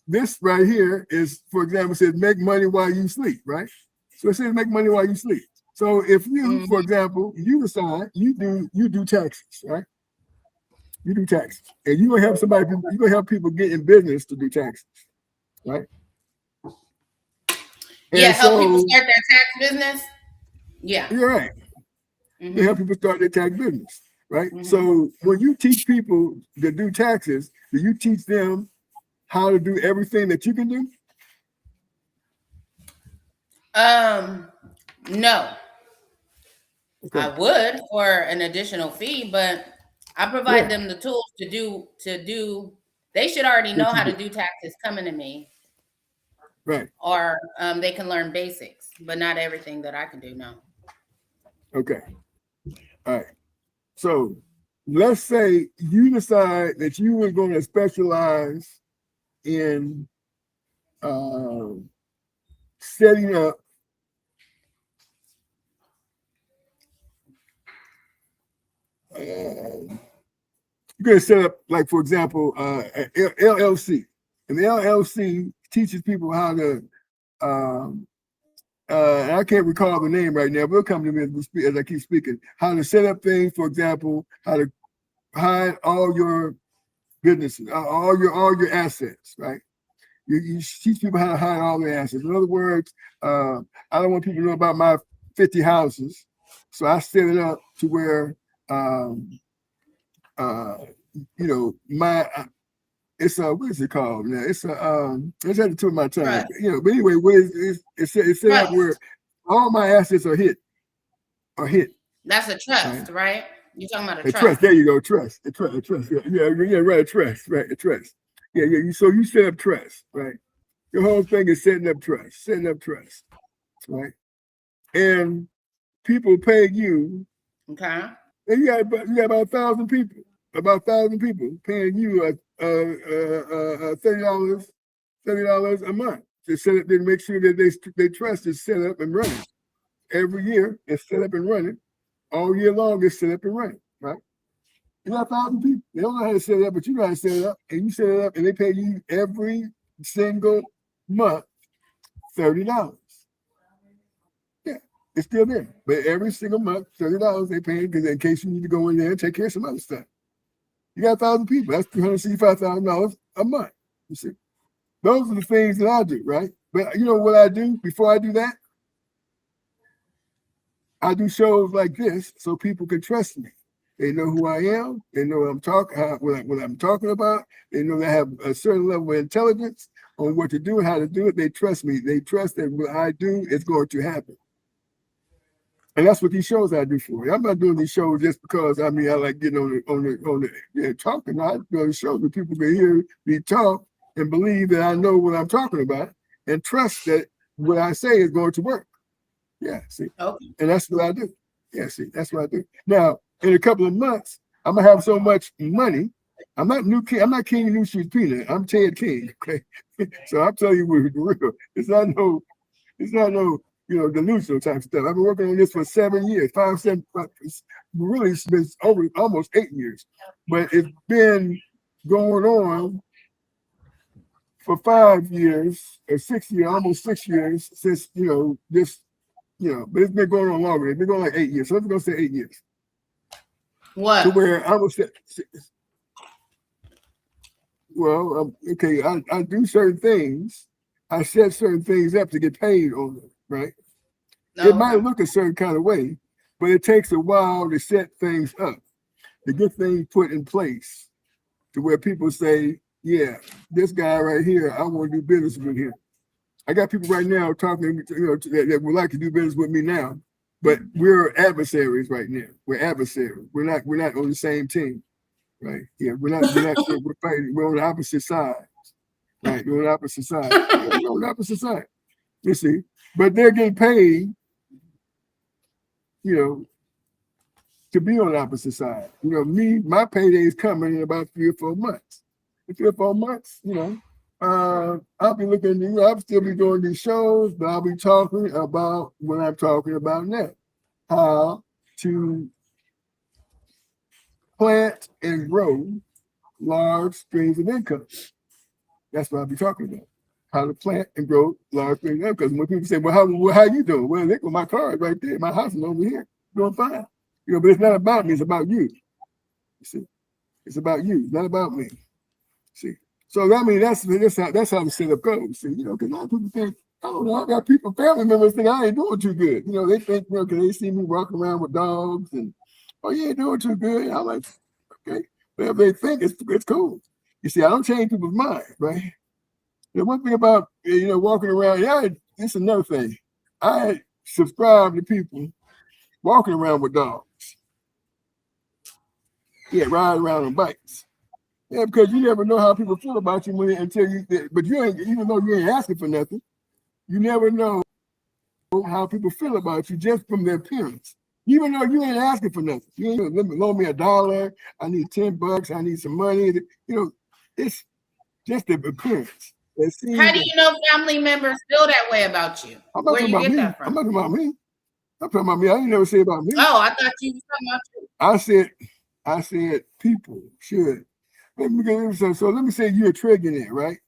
this right here is, for example, says make money while you sleep, right? So it says make money while you sleep. So if you, for example, you decide you do taxes, right? You do taxes. And you're going to help people get in business to do taxes, right? Yeah, help people start their tax business. Yeah. You're right. You help people start their tax business, right? So when you teach people to do taxes, do you teach them how to do everything that you can do? No. Okay. I would for an additional fee, but I provide them the tools to do. They should already know how to do taxes coming to me. Right. Or they can learn basics, but not everything that I can do now. Okay. All right. So let's say you decide that you were going to specialize in setting up you're going to set up, like, for example, an LLC. And the LLC teaches people how to I can't recall the name right now, but it'll come to me as I keep speaking. How to set up things, for example, how to hide all your businesses, all your assets, right? You teach people how to hide all their assets. In other words, I don't want people to know about my 50 houses, so I set it up to where, it's what is it called now? It's at the tip of my tongue, right. But anyway, it's set up where all my assets are hit. That's a trust, right? You're talking about a trust. Trust. There you go, trust. A trust. Yeah, right. A trust, right? A trust. Yeah. So you set up trust, right? Your whole thing is setting up trust, right? And people pay you. Okay. And you got about 1,000 people. About 1,000 people paying you $30 a month to set up, to make sure that they trust is set up and running. Every year it's set up and running. All year long it's set up and running, right? You got 1,000 people. They don't know how to set it up, but you know how to set it up. And you set it up and they pay you every single month $30. Yeah, it's still there. But every single month, $30 they pay because in case you need to go in there and take care of some other stuff. You got 1,000 people. That's $365,000 a month. You see, those are the things that I do, right? But you know what I do before I do that? I do shows like this so people can trust me. They know who I am. They know what I'm talking about. They know they have a certain level of intelligence on what to do and how to do it. They trust me. They trust that what I do is going to happen. And that's what these shows I do for you. I'm not doing these shows just because I like getting on the talking. I do the shows where people can hear me talk and believe that I know what I'm talking about and trust that what I say is going to work. Yeah, see. Okay. And that's what I do. Yeah, see, that's what I do. Now, in a couple of months, I'm gonna have so much money. I'm not King New Street Peanut. I'm Ted King. Okay. So I'm telling you we're real. It's not no delusional type stuff. I've been working on this for 7 years, really it's been over almost 8 years. But it's been going on for 5 years or 6 years, almost 6 years since, but it's been going on longer. It's been going like 8 years. So I'm going to say 8 years. What? To where I was Well, okay, I do certain things. I set certain things up to get paid on them, right? It might look a certain kind of way, but it takes a while to set things up, to get things put in place to where people say, yeah, this guy right here, I want to do business with him. I got people right now talking, that would like to do business with me now, but we're adversaries right now. We're adversaries. We're not on the same team, right? Yeah, we're fighting. We're on the opposite side, right? We're on the opposite side. We're on the opposite side. You see, but they're getting paid, to be on the opposite side. My payday is coming in about 3 or 4 months. In 3 or 4 months, I'll be looking, I'll still be doing these shows, but I'll be talking about what I'm talking about now. How to plant and grow large streams of income. That's what I'll be talking about. How to plant and grow large streams of income. Because when people say, well, how you doing? Well, look at my card right there. My house is over here. Doing fine. But it's not about me, it's about you. You see, it's about you, not about me. See, so I mean that's how the setup goes. See, because a lot of people think, I don't know, I got family members think I ain't doing too good. They think, because they see me walking around with dogs and, oh, you ain't doing too good. I'm like, okay, but if they think it's cool. You see, I don't change people's mind, right? The one thing about walking around, it's another thing. I subscribe to people walking around with dogs. Yeah, riding around on bikes. Yeah, because you never know how people feel about you but you ain't, even though you ain't asking for nothing, you never know how people feel about you just from their appearance. Even though you ain't asking for nothing. You ain't loan me $1, I need $10, I need some money. It's just the appearance. How do you know family members feel that way about you? Where you get that from? I'm talking about me. I'm talking about me. I didn't never say about me. Oh, I thought you were talking about you. I said people should. So let me say you're a trillionaire, right?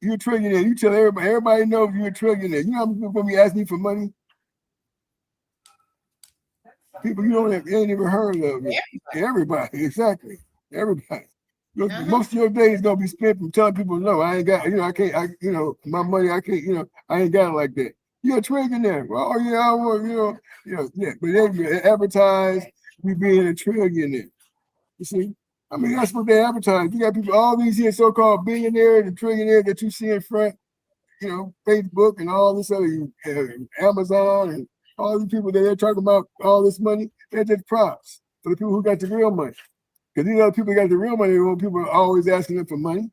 You're a trillionaire. You tell everybody knows you're a trillionaire. You know how many people going to be asking you for money? People you ain't even heard of. Everybody, exactly. Everybody. Most of your day is gonna be spent from telling people, no, I ain't got, I can't, my money, I can't, I ain't got it like that. You're a trillionaire. Well, oh yeah, I want, yeah. But they advertise you being a trillionaire. You see, I mean that's what they advertise. You got people, all these here so-called billionaires and trillionaires that you see in front, Facebook and all this other Amazon and all these people that they're talking about all this money. They're just props for the people who got the real money. Because these other people got the real money, people are always asking them for money.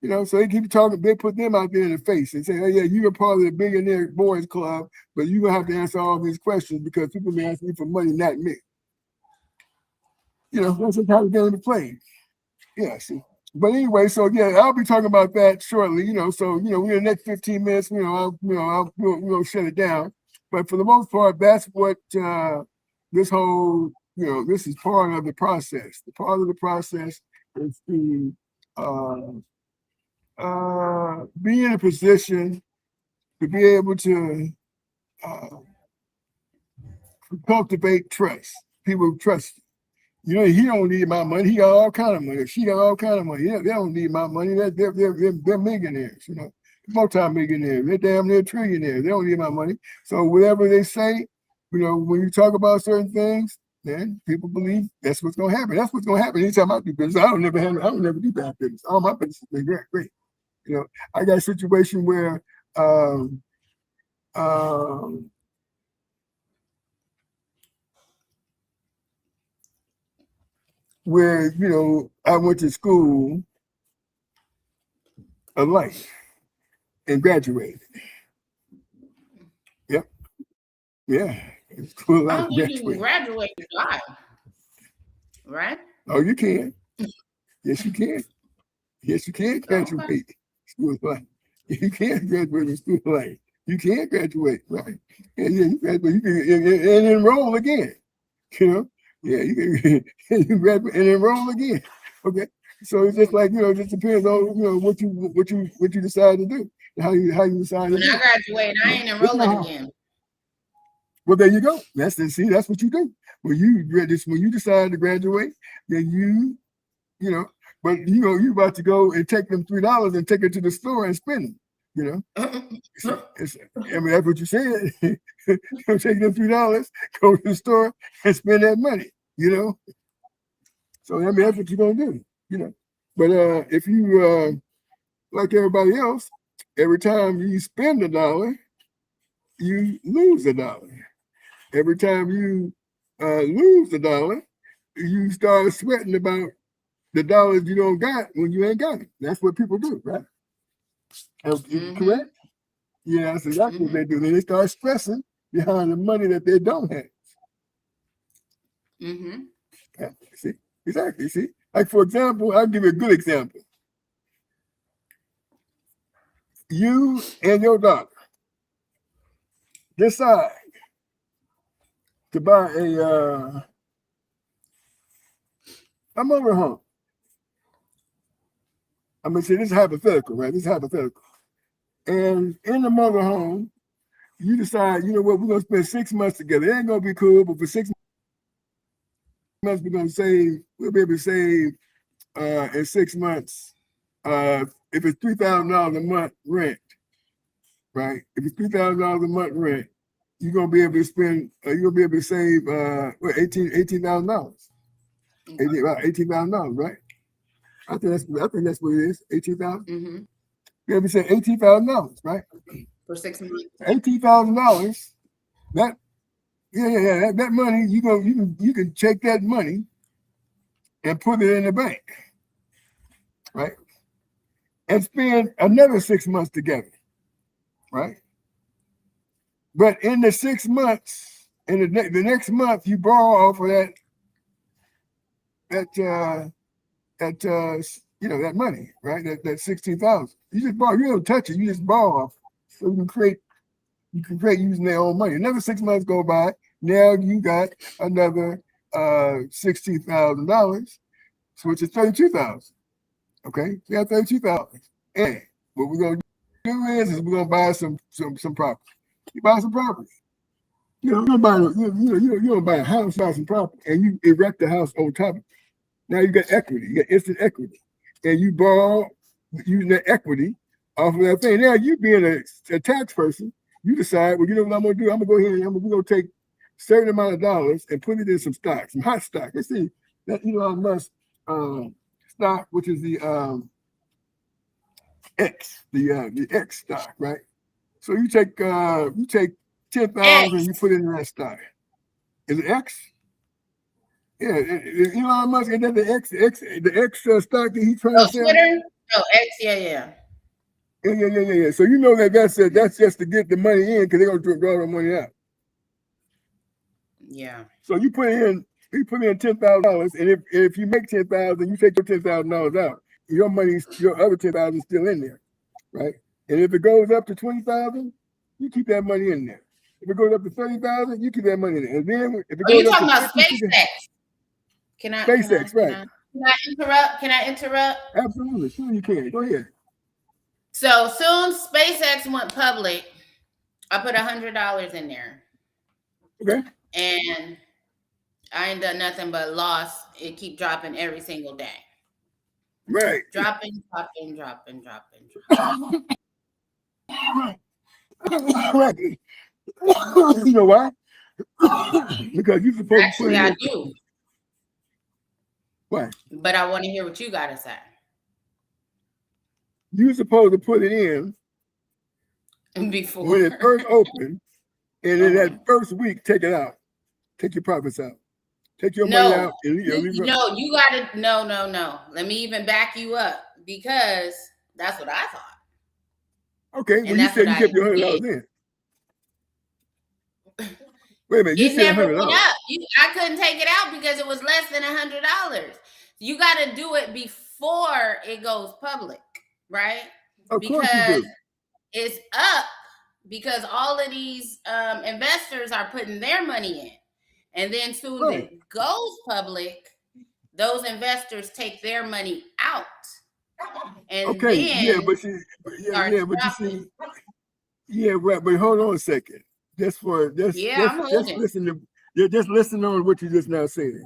So they keep talking, they put them out there in the face and say, oh yeah, you're a part of the billionaire boys club, but you're gonna have to answer all these questions because people be asking you for money, not me. That's the kind of game to play. Yeah, see. But anyway, so yeah, I'll be talking about that shortly, so in the next 15 minutes, we'll shut it down. But for the most part, that's what this whole this is part of the process. The part of the process is to be in a position to be able to cultivate trust. People trust you. He don't need my money. He got all kind of money. She got all kind of money. They don't need my money. They're millionaires, multi-millionaires. They're damn near trillionaires. They don't need my money. So whatever they say, when you talk about certain things, then people believe that's what's going to happen. That's what's going to happen anytime I do business. I don't never do bad business. All my business has been great. I got a situation where I went to school of life and graduated. Yep. Yeah. School of life. You graduate live, right? Oh, you can. Yes, you can. Yes, you can graduate school of life. You can graduate in school of life. You can graduate, right? And you graduate. You can and enroll again. Yeah, you can graduate and enroll again. Okay. So it's just like it just depends on what you decide to do, how you decide to do. When I graduate, I ain't enrolling again. Well, there you go. That's what you do. When you decide to graduate, then but you about to go and take them $3 and take it to the store and spend them. I mean, that's what you said. Take them $3, go to the store and spend that money. So I mean, that's what you're gonna do. But if you like everybody else, every time you spend $1, you lose $1. Every time you lose $1, you start sweating about the dollars you don't got when you ain't got it. That's what people do, right? Correct? Yeah, that's exactly what they do. Then they start stressing behind the money that they don't have. Yeah, see, exactly. See, like for example, I'll give you a good example. You and your daughter decide to buy a motorhome. I'm gonna say this is hypothetical, right? This is hypothetical. And in the motorhome, you decide, you know what, we're gonna spend 6 months together. It ain't gonna be cool, but for 6 months, we'll be able to save in 6 months. If it's $3,000 a month rent, right? If it's $3,000 a month rent, you're gonna be able to spend. You're gonna be able to save $18,000. About $18,000, right? I think that's what it is. 18,000. You're gonna be saying $18,000, right? For 6 months. $18,000. That that money you can take that money and put it in the bank, right? And spend another 6 months together, right? But in the 6 months, in the next month, you borrow off of that money, right? That 16,000. You just borrow. You don't touch it. You just borrow off. So you can create using their own money. Another 6 months go by. Now you got another $16,000, which is $32,000. Okay, you got $32,000. And what we're gonna do is we're gonna buy some property. You buy some property. You don't buy a house, buy some property, and you erect the house on top of it. Now you got equity. You got instant equity, and you borrow using that equity off of that thing. Now you being a tax person, you decide, well, you know what I'm gonna do? I'm gonna go ahead and we're gonna take a certain amount of dollars and put it in some stock, some hot stock. Let's see that Elon Musk stock, which is the X stock, right? So you take 10,000, you put it in that stock. Is it X? Yeah, Elon Musk, and then the X stock that he's trying to sell. Twitter? Oh, X, yeah. Yeah. So you know that's just to get the money in because they're gonna draw the money out. Yeah. So you put in $10,000, and if you make 10,000, you take your $10,000 out. Your other 10,000 is still in there, right? And if it goes up to 20,000, you keep that money in there. If it goes up to 30,000, you keep that money in there. And then if it goes you're talking about 50, SpaceX? SpaceX, right? Can I interrupt? Absolutely, sure you can. Go ahead. So soon SpaceX went public. I put $100 in there. Okay. And I ain't done nothing but loss. It keep dropping every single day. Right. Dropping. Right. You know why? Because you're supposed to put it in. I do. Why? But I want to hear what you got to say. You're supposed to put it in before when it first opened, and in that first week, take it out. Take your profits out. Take your money out. You got to. No. Let me even back you up because that's what I thought. Okay, well, you said you kept your $100 in. Wait a minute, you said $100. Went up. I couldn't take it out because it was less than $100. You got to do it before it goes public, right? Of course you do. It's up because all of these investors are putting their money in. And then soon as it goes public, those investors take their money out. And but hold on a second. Just listen on what you just now said.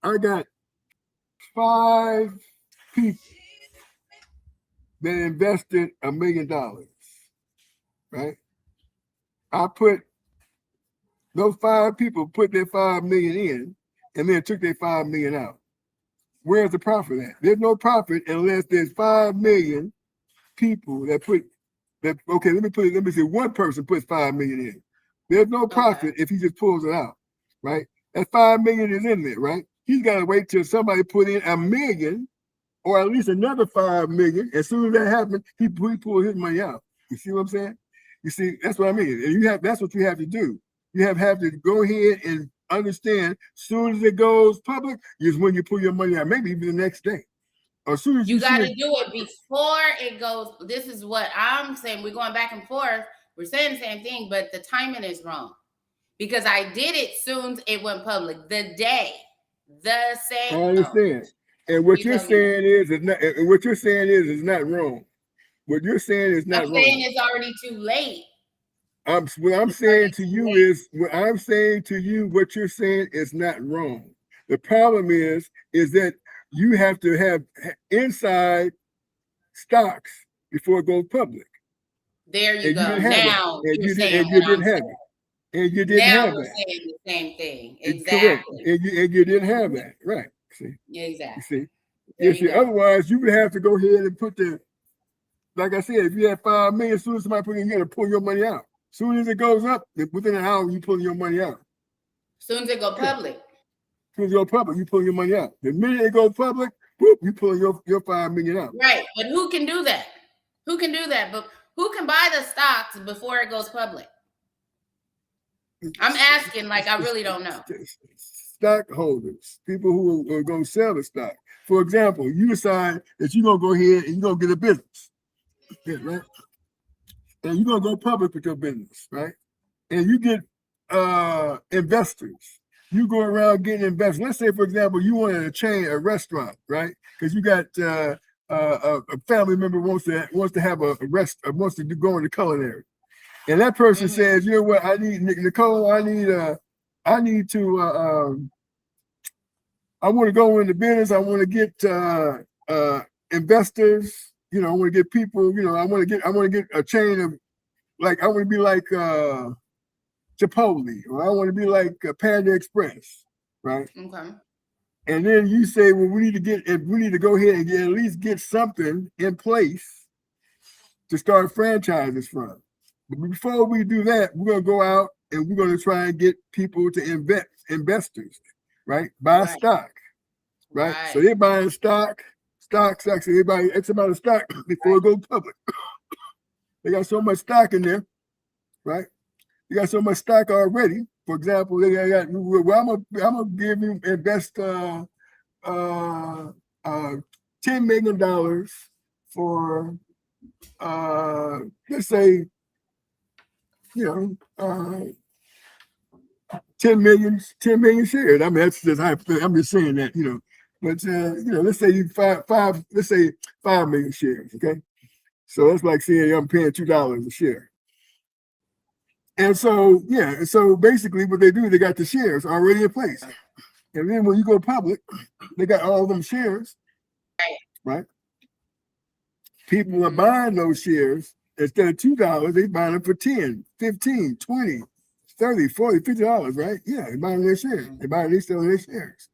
I got 5 people that invested $1 million, right? I put those 5 people put their 5 million in and then took their 5 million out. Where's the profit at? There's no profit unless there's 5 million people that put that. Okay, let me say one person puts 5 million in. There's no profit if he just pulls it out, right? That 5 million is in there, right? He's got to wait till somebody put in $1 million or at least another 5 million. As soon as that happens, he pulls his money out. You see what I'm saying? You see, that's what I mean. And that's what you have to do. You have to go ahead and understand. As soon as it goes public is when you pull your money out. Maybe even the next day. Or as soon as you got to do it before it goes. This is what I'm saying. We're going back and forth. We're saying the same thing, but the timing is wrong. Because I did it soon as it went public. The same. I understand. And what you're saying is not. And what you're saying is not wrong. What you're saying is not wrong. I'm saying it's already too late. What I'm saying to you is what you're saying is not wrong. The problem is that you have to have inside stocks before it goes public. There you go. Now you didn't have it. And you didn't have that. Now we're saying the same thing. Exactly. Correct. And you didn't have that. Right. See? Exactly. You see? Otherwise, you would have to go ahead and put like I said, if you have 5 million, as soon as somebody put in, you're going to pull your money out. As soon as it goes up, within an hour, you pull your money out. As soon as it go public. As soon as it go public, you pull your money out. The minute it goes public, whoop, you pull your 5 million out. Right. But who can do that? Who can do that? But who can buy the stocks before it goes public? I'm asking, like, I really don't know. Stockholders, people who are going to sell the stock. For example, you decide that you're going to go ahead and you're going to get a business. Yeah, right? And you're going to go public with your business, right? And you get investors. You go around getting investors. Let's say, for example, you want to chain a restaurant, right? Because you got a family member wants to have wants to go into culinary. And that person says, you know what, I need Nicole, I want to go into business. I want to get investors, I want to get people, I want to get a chain of, like, I want to be like Chipotle, or I want to be like Panda Express, right? Okay. And then you say, well, we need to go ahead and at least get something in place to start franchises from. But before we do that, we're going to go out and we're going to try and get people to investors, right? Buy stock, right? So they're buying stocks. They buy X amount of stock before it goes public. They got so much stock in there, right? You got so much stock already. For example, I'm gonna give you invest $10 million for let's say 10 million shares. I mean, that's just I'm just saying that, But let's say let's say 5 million shares, okay? So that's like saying I'm paying $2 a share. And so, so basically what they do, they got the shares already in place. And then when you go public, they got all of them shares, right? People are buying those shares. Instead of $2, they buy them for $10, $15, $20, $30, $40, $50, right? Yeah, they're buying their shares. They selling their shares.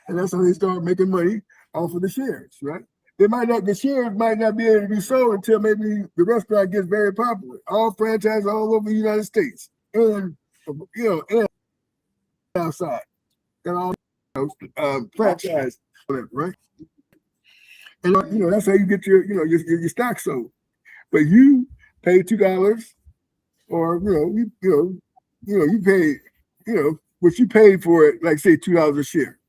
And that's how they start making money off of the shares, right? The shares might not be able to be sold until maybe the restaurant gets very popular. All franchises all over the United States and and outside. And all franchise, right? And that's how you get your stock sold. But you pay $2, or you pay what you paid for it, like say $2 a share.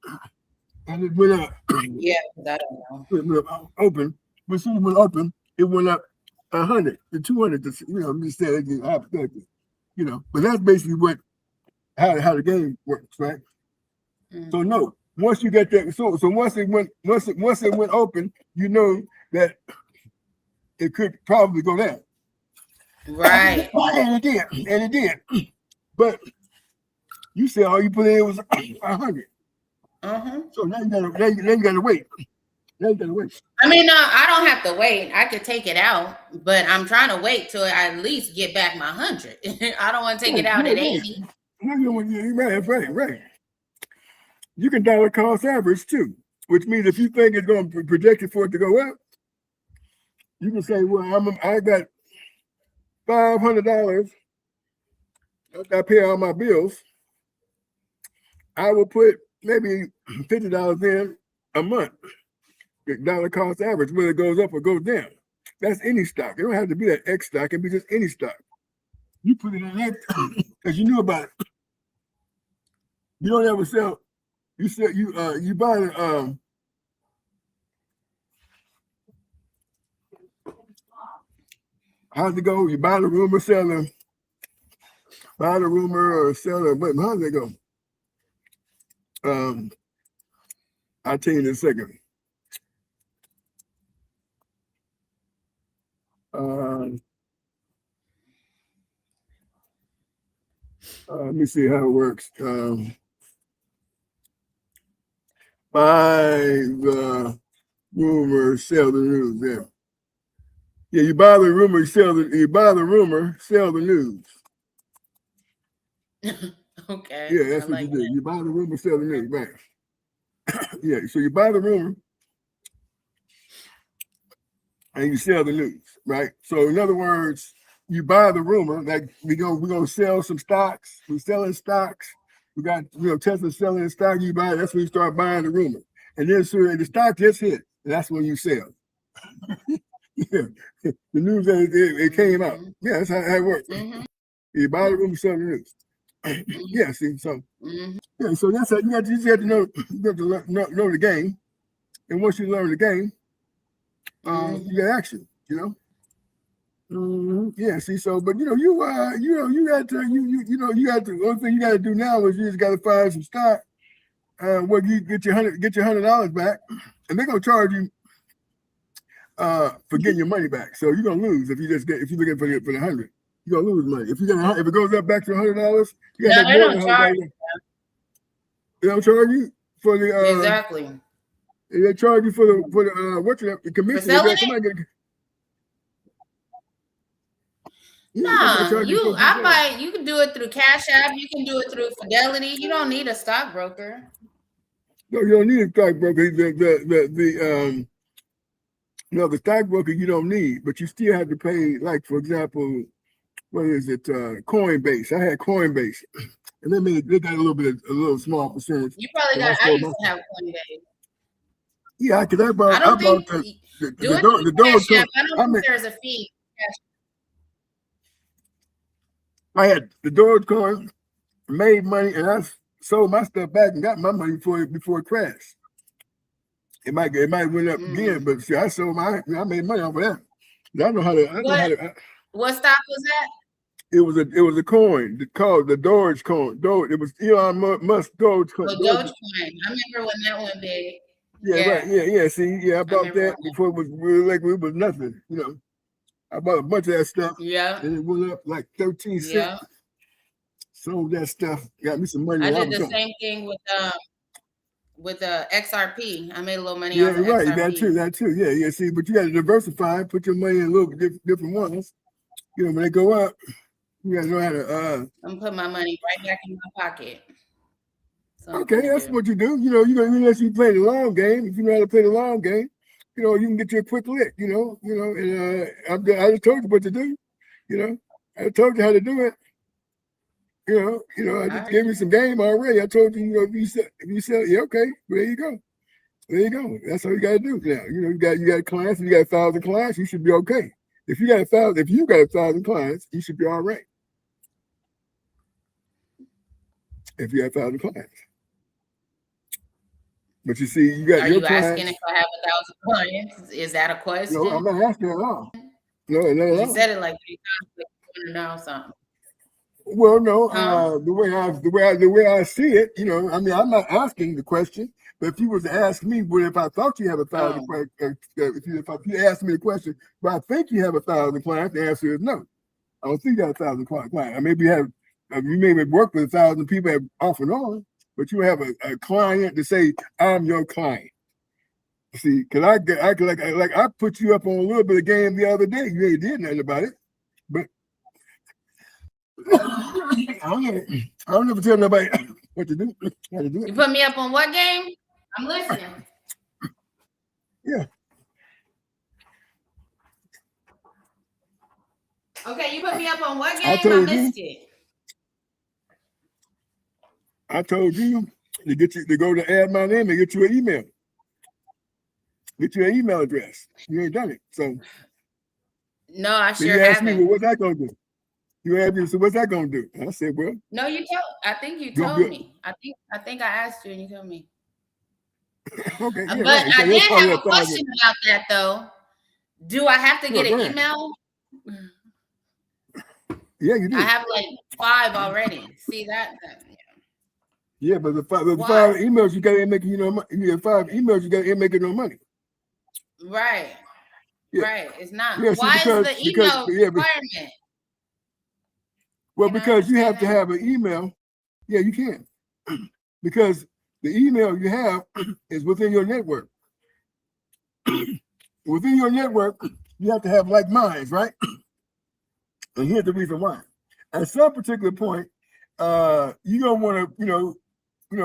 And it went up. Yeah, I don't know. It went up open. But soon as it went open, it went up 100 to 200. I'm just saying, hypothetically, But that's basically how the game works, right? Mm-hmm. So no, once you get that, so once it went open, that it could probably go down. Right. And it did. But you said all you put in was 100. Uh-huh. So now you gotta wait. Now you gotta wait. I mean, no, I don't have to wait. I could take it out, but I'm trying to wait till I at least get back my 100. I don't want to take it out at 80. No, you don't want right. You can dollar cost average too, which means if you think it's going to be projected for it to go up, you can say, well, I got $500. I pay all my bills. I will put maybe $50 in a month. The dollar cost average, whether it goes up or goes down. That's any stock. It don't have to be that X stock. It can be just any stock. You put it in that because you knew about it. You don't ever sell. You sell. You buy the how's it go? You buy the rumor, sell them. Buy the rumor or sell them. But how's it go? I'll tell you in a second. Let me see how it works. Buy the rumor, sell the news. Yeah, you buy the rumor, sell the news. Okay. Yeah, that's what you do. You buy the rumor, sell the news, right? Yeah, so you buy the rumor and you sell the news, right? So in other words, you buy the rumor, like we're gonna sell some stocks. We're selling stocks. We got Tesla selling the stock. You buy it. That's when you start buying the rumor, and then so the stock just hit, and that's when you sell. Yeah, the news it came out. Yeah, that's how it works. You buy the rumor, sell the news. Yeah, see, so yeah, so that's how you just have to know the game, and once you learn the game, you got action. Yeah, see, so but you got to the only thing you got to do now is you just got to find some stock where you get your $100 back, and they're gonna charge you for getting your money back. So you're gonna lose if you're looking for the 100. You're gonna lose money if it goes up back to $100. You got to more than $100. They don't charge you for the exactly. They charge you for the commission. No, you can do it through Cash App. You can do it through Fidelity. You don't need a stockbroker. No, you don't need a stockbroker. The stockbroker you don't need, but you still have to pay. Like for example, what is it? Coinbase. I had Coinbase, and they got a little small percentage. You probably got. I used to have Coinbase. Yeah, because I bought the Cash App. I don't think there's a fee. I had the Dogecoin, made money, and I sold my stuff back and got my money before it crashed. It might went up again, but see, I made money off of that. I know how to. What stock was that? It was a coin called the Dogecoin. It was Elon Musk Dogecoin. Dogecoin. I remember when that went big. Yeah, right. Yeah. See, I bought that before it was really it was nothing. I bought a bunch of that stuff. Yeah. And it went up like 13 cents. Yeah. Sold that stuff. Got me some money. I did the same thing with XRP. I made a little money off of right. XRP. That too. Yeah. See, but you got to diversify. Put your money in a little different ones. When they go up, you got to know how to. I'm putting my money right back in my pocket. Okay, that's what you do. Unless you play the long game. If you know how to play the long game, you can get you a quick lick. And I just told you what to do. I told you how to do it. I just gave you some game already. I told you, if you sell, yeah, okay, there you go. There you go. That's all you got to do now. You got clients. If you got 1,000 clients, you should be okay. If you got 1,000 clients, you should be all right. If you have 1,000 clients. But you see, you got your clients. Are you asking if I have 1,000 clients? Is that a question? No, I'm not asking at all. No, not at all. You said it like 3 times. Like you want to know something. Well, no. The way I see it, I'm not asking the question. But if you was to ask me, if I thought you have 1,000, if you asked me the question, but I think you have 1,000 clients, the answer is no. I don't think you got 1,000 clients. I maybe you maybe work with 1,000 people off and on. But you have a client to say, I'm your client. See, because I put you up on a little bit of game the other day. You ain't did nothing about it, but I don't never tell nobody what to do. How to do it. You put me up on what game? I'm listening. Yeah. Okay, you put me up on what game? I missed it. I told you to go to add my name and get you an email. Get you an email address. You ain't done it. So no, I sure you asked haven't. me, well, what's that gonna do? You asked me, so what's that gonna do? And I said, well, no, I think you told me. I think I asked you and you told me. Okay, yeah, but right. So I did have a question about that though. Do I have to get an email? Yeah, you do. I have like 5 already. See that? Yeah, but the 5 emails you got ain't making you have 5 emails you got ain't making no money. Right. Yeah. Right. It's not. Yeah, why is the email requirement? Well, because you have to have an email. Yeah, you can. Because the email you have is within your network. Within your network, you have to have like minds, right? And here's the reason why. At some particular point, you're gonna want to,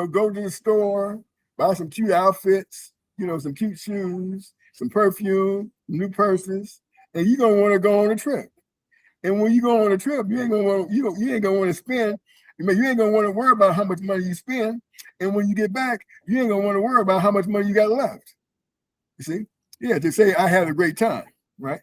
go to the store, buy some cute outfits, some cute shoes, some perfume, new purses, and you're gonna want to go on a trip. And when you go on a trip, you ain't gonna want to spend. You ain't gonna want to worry about how much money you spend. And when you get back, you ain't gonna want to worry about how much money you got left. You see? Yeah, to say I had a great time, right?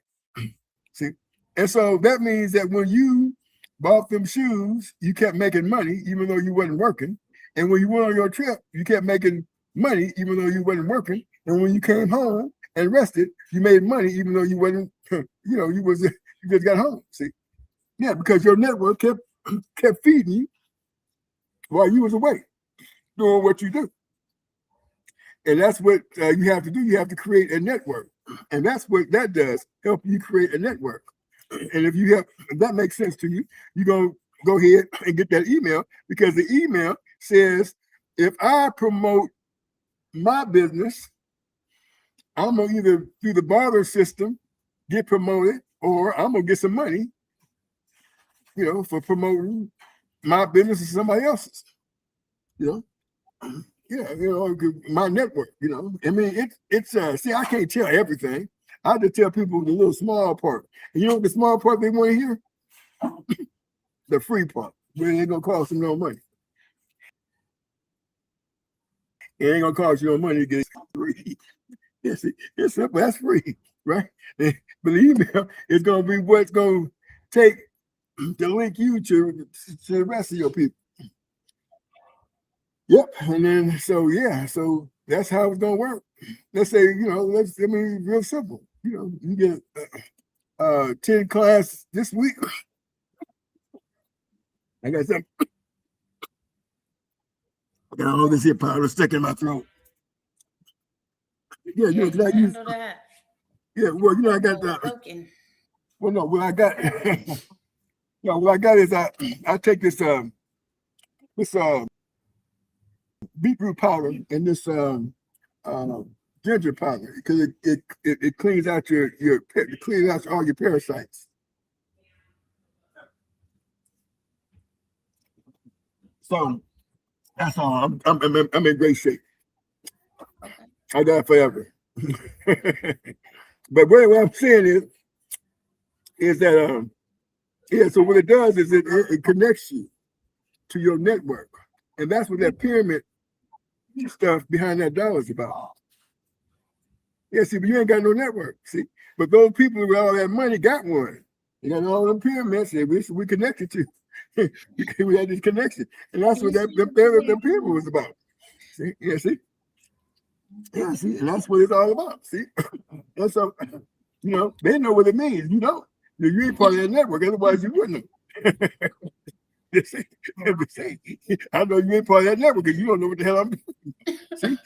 See? And so that means that when you bought them shoes, you kept making money even though you wasn't working. And when you went on your trip, you kept making money even though you wasn't working. And when you came home and rested, you made money even though you wasn't, you just got home. See? Yeah, because your network kept feeding you while you was away doing what you do. And that's what you have to do. You have to create a network. And that's what that does, help you create a network. And if that makes sense to you, you're going to go ahead and get that email, because the email says, if I promote my business, I'm going to either through the barter system get promoted, or I'm going to get some money, for promoting my business to somebody else's, Yeah, my network, I mean, it's see, I can't tell everything. I just tell people the little small part. And you know what the small part they want to hear? The free part, where it ain't gonna cost them no money. It ain't gonna cost you no money to get it free. It's simple, that's free, right? But the email is gonna be what's gonna take to link you to the rest of your people. Yep, and then so that's how it's gonna work. Let's say, real simple. You get 10 class this week. I got something. I got all this here powder stuck in my throat. Yeah, I use that. Yeah, well, I got that. Well, no, what I got. What I got is I take this beetroot powder and this ginger powder, because it cleans out it cleans out all your parasites. So that's all. I'm in great shape. I got it forever. But what I'm saying is that so what it does is it connects you to your network, and that's what that pyramid stuff behind that dollar is about. Yeah, see, but you ain't got no network, see. But those people with all that money got one. They got all them pyramids that we connected to. We had this connection, and that's what that pyramid was about. See, see, and that's what it's all about. See, and so they know what it means. You don't. You ain't part of that network, otherwise you wouldn't have. I know you ain't part of that network because you don't know what the hell I'm doing. See?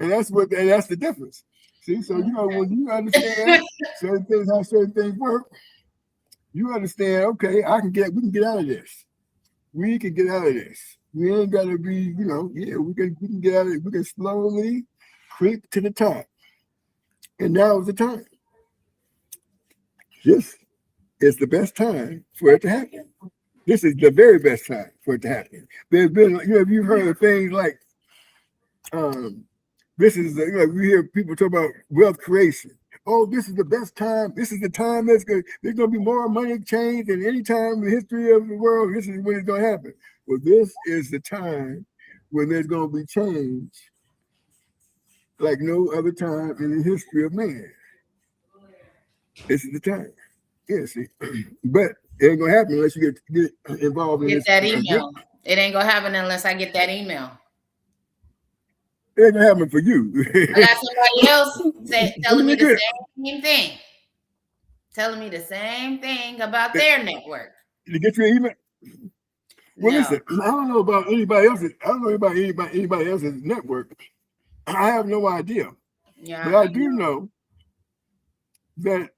And that's the difference. See, so when you understand certain things, how certain things work, you understand, okay, we can get out of this. We can get out of this. We ain't gotta be, we can get out of it. We can slowly creep to the top. And now is the time. This is the best time for it to happen. This is the very best time for it to happen. There's been, you've heard of things like, this is, we hear people talk about wealth creation. Oh, this is the best time. This is the time there's going to be more money exchange than any time in the history of the world. This is when it's going to happen. Well, this is the time when there's going to be change like no other time in the history of man. This is the time. Yeah, see. But it ain't going to happen unless you get involved in Get this. that email. It ain't going to happen unless I get that email. It ain't going to happen for you. I got somebody else telling me the same thing. Telling me the same thing about their network. Did you get your email? Well, No. listen, I don't know about anybody else's. I don't know about anybody else's network. I have no idea. Yeah, but I do know that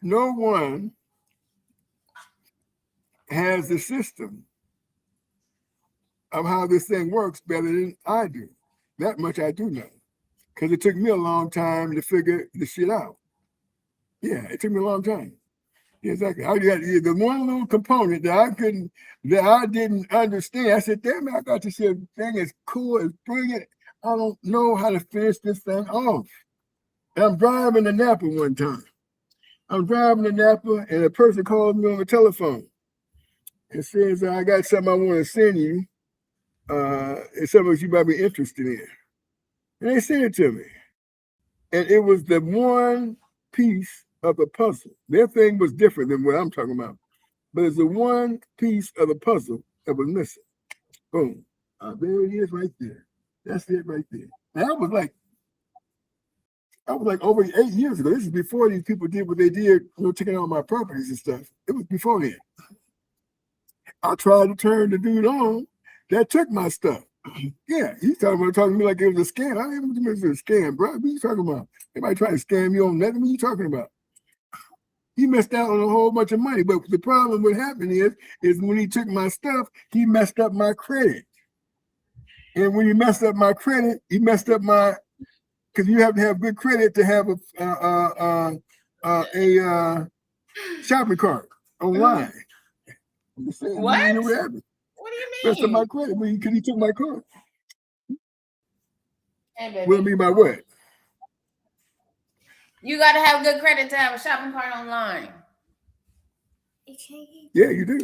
no one has the system of how this thing works better than I do. That much I do know. Because it took me a long time to figure the shit out. Yeah, it took me a long time. Yeah, exactly. I got the one little component that I didn't understand. I said, damn it, I got this thing as cool, as brilliant. I don't know how to finish this thing off. And I'm driving to Napa one time. I'm driving to Napa and a person calls me on the telephone and says, I got something I want to send you. It's something you might be interested in. And they sent it to me. And it was the one piece of the puzzle. Their thing was different than what I'm talking about. But it's the one piece of the puzzle that was missing. Boom. There it is right there. That's it right there. And I was like over 8 years ago. This is before these people did what they did, taking all my properties and stuff. It was before then. I tried to turn the dude on that took my stuff. Yeah, he's talking to me like it was a scam. I didn't even think it was a scam, bro. What are you talking about? Everybody trying to scam you on nothing. What are you talking about? He messed out on a whole bunch of money. But the problem what happened is when he took my stuff, he messed up my credit. And when he messed up my credit, he messed up my, because you have to have good credit to have a shopping cart online. What? You know what happened? What do you mean? Messed up my credit because he took my card. Hey, baby. What do you mean by what? You got to have good credit to have a shopping cart online. Yeah, you do.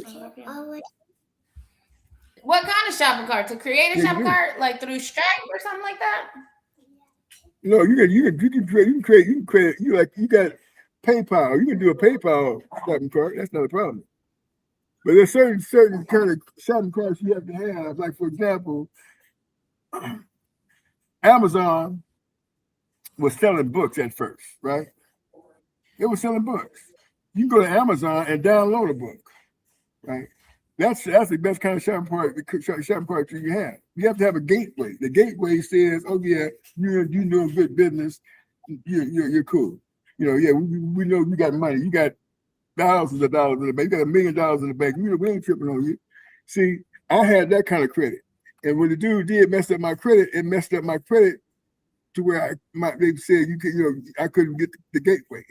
What kind of shopping cart? To create a shopping cart, like through Stripe or something like that? No, you can create. You got PayPal. You can do a PayPal shopping cart. That's not a problem. But there's certain kind of shopping carts you have to have. Like for example, Amazon was selling books at first, right? They were selling books. You can go to Amazon and download a book, right? That's the best kind of shopping cart you have. You have to have a gateway. The gateway says, "Oh yeah, you're doing good business. You're cool. Yeah, we know you got money. You got thousands of dollars in the bank. You got $1 million in the bank. We ain't tripping on you." See, I had that kind of credit, and when the dude did mess up my credit, it messed up my credit to where they said I couldn't get the gateway.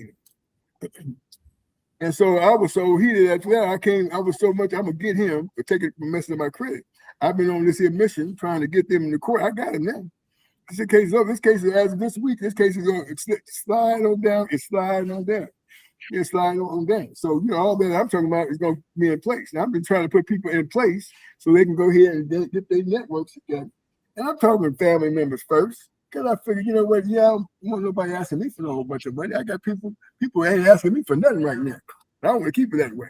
And so I was so heated after that. I was so much, I'm gonna get him for messing up my credit. I've been on this here mission trying to get them in the court. I got him now. This case is as of this week. This case is going to slide on down. It's sliding on down. It's sliding on down. So all that I'm talking about is going to be in place. Now I've been trying to put people in place so they can go ahead and get their networks together. And I'm talking family members first. Because I figured, I don't want nobody asking me for a whole bunch of money. I got people ain't asking me for nothing right now. I want to keep it that way.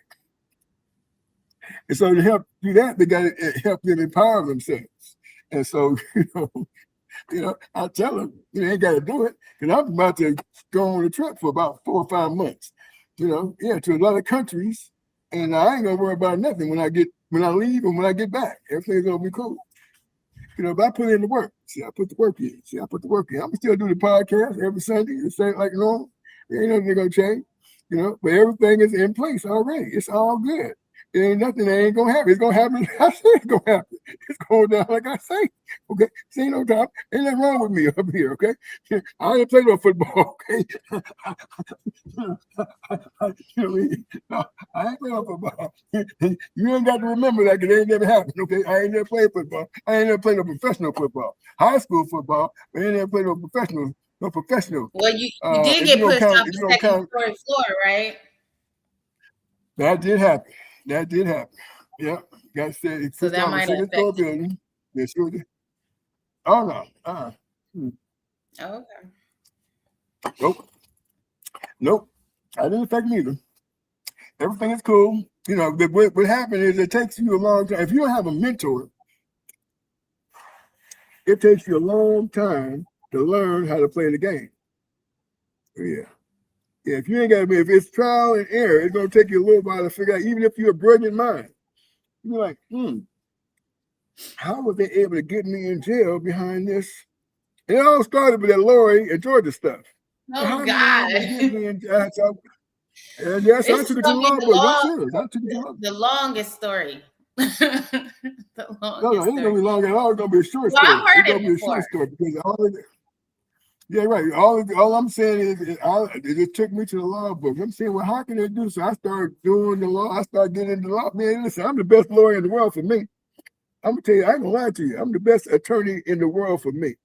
And so to help do that, they got to help them empower themselves. And so, I tell them, you ain't got to do it. Because I'm about to go on a trip for about 4 or 5 months, to a lot of countries. And I ain't going to worry about nothing when I leave and when I get back. Everything's going to be cool. But I put in the work. I put the work in. I'm still do the podcast every Sunday. The same like normal. There ain't nothing going to change. But everything is in place already. It's all good. It ain't nothing that ain't gonna happen. It's gonna happen. I say it's gonna happen. It's going down like I say. Okay, see no time. Ain't nothing wrong with me up here. Okay, I ain't play no football. Okay, no, I ain't play no football. You ain't got to remember that because it ain't never happened. Okay, I ain't never played football. I ain't never played no professional football. High school football, but I ain't never played no professional. No professional. Well, you did get pushed off the second story floor, right? That did happen. That did happen. Yeah. Got said So that might second floor building. They sure did. Oh no. Oh, okay. Nope. Nope. I didn't affect me either. Everything is cool. You know, what happened is it takes you a long time. If you don't have a mentor, it takes you a long time to learn how to play the game. Yeah. Yeah, if you ain't got to if it's trial and error, it's gonna take you a little while to figure out, even if you're a brilliant mind. You're like, how were they able to get me in jail behind this? And it all started with that Lori and Georgia stuff. Oh God. Yes, I took it to the law book. I'm serious. I took it to the law. The longest story. The longest No, it ain't gonna be long at all. It's gonna be a short story. I've heard it's gonna be a short story because yeah, right. All I'm saying is it took me to the law book. I'm saying, well, how can they do so? I started doing the law. I started getting into the law. Man, listen, I'm the best lawyer in the world for me. I'm gonna tell you, I ain't gonna lie to you. I'm the best attorney in the world for me.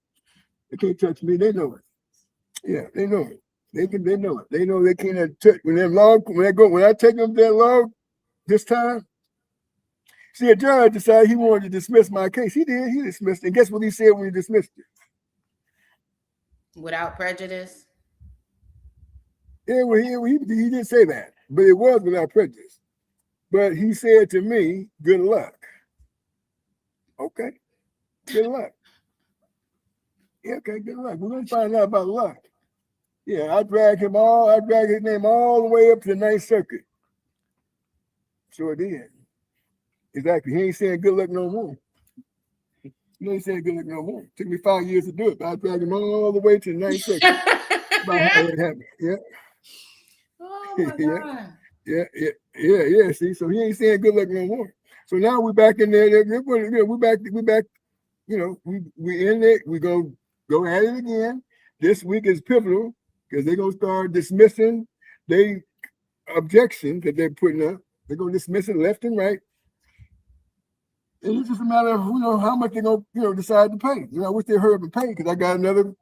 They can't touch me. They know it. Yeah, they know it. They know it. They know they can't touch when I take them to that law this time. See, a judge decided he wanted to dismiss my case. He did. He dismissed it. And guess what he said when he dismissed it? Without prejudice? Yeah, well, he didn't say that, but it was without prejudice. But he said to me, good luck. Okay, good luck. Yeah, okay, good luck. We're going to find out about luck. Yeah, I dragged his name all the way up to the Ninth Circuit. Sure did. Exactly. He ain't saying good luck no more. He ain't saying good luck no more. Took me 5 years to do it, but I dragged him all the way to the Ninth Circuit. About how it happened. Yeah. Oh my God. Yeah. See, so he ain't saying good luck no more. So now we're back in there. We're back. You know, we in it. We go at it again. This week is pivotal because they're gonna start dismissing they objections that they're putting up. They're gonna dismiss it left and right. And it's just a matter of how much they're gonna decide to pay. I wish they hurry up and pay because I got another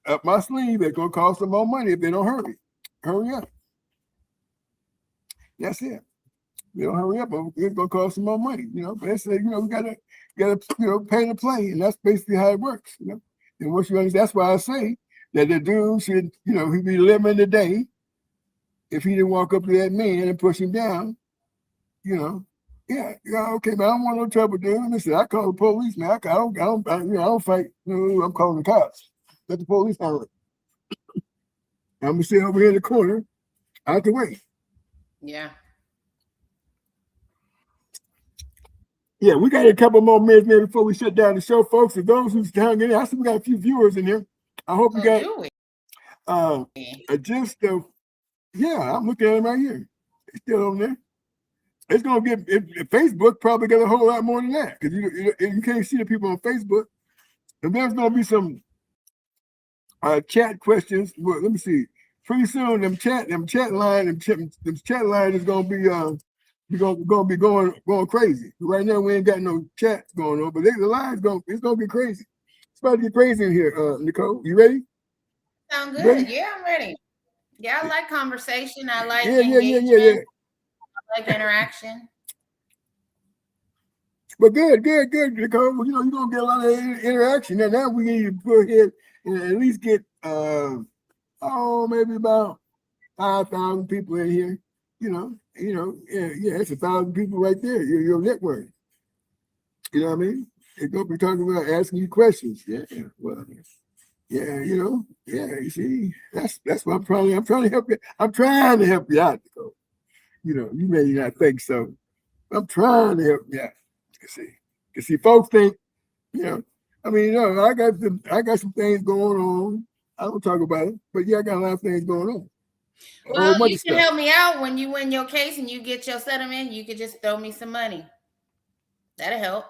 up my sleeve that's gonna cost them more money if they don't hurry. Hurry up. That's it. They don't hurry up, it's gonna cost them more money. But that's we gotta pay to play, and that's basically how it works. And once you understand, that's why I say that the dude should, he be living the day if he didn't walk up to that man and push him down. Okay, but I don't want no trouble, dude. Listen, I call the police, man. I don't fight. I'm calling the cops. Let the police handle it. I'm gonna sit over here in the corner, out the way. Yeah. Yeah, we got a couple more minutes maybe before we shut down the show, folks. For those who's hung in there, I see we got a few viewers in here. I hope you got a gist of. Yeah, I'm looking at it right here. It's still on there. It's gonna get Facebook probably got a whole lot more than that because you can't see the people on Facebook. And there's gonna be some chat questions. Well, let me see. Pretty soon, them chat lines is gonna be We're gonna be going crazy. Right now we ain't got no chats going on, but the line's it's gonna get crazy. It's about to get crazy in here, Nicole. You ready? Sound good. Ready? Yeah, I'm ready. Yeah, I like conversation. I like engagement. Yeah. I like interaction. But good, Nicole. Well, you're gonna get a lot of interaction. Now we need to go ahead and at least get maybe about 5,000 people in here. It's 1,000 people right there. Your network. You know what I mean? They're gonna be talking about asking you questions. Yeah, well, yeah, you see, that's what I'm trying to help you. I'm trying to help you out, Nicole. You may not think so. I'm trying to help you out. You see, folks think, I got some things going on. I don't talk about it, but yeah, I got a lot of things going on. Well, bunch you of can stuff. help me out when you win your case and you get your settlement. You could just throw me some money. That'll help.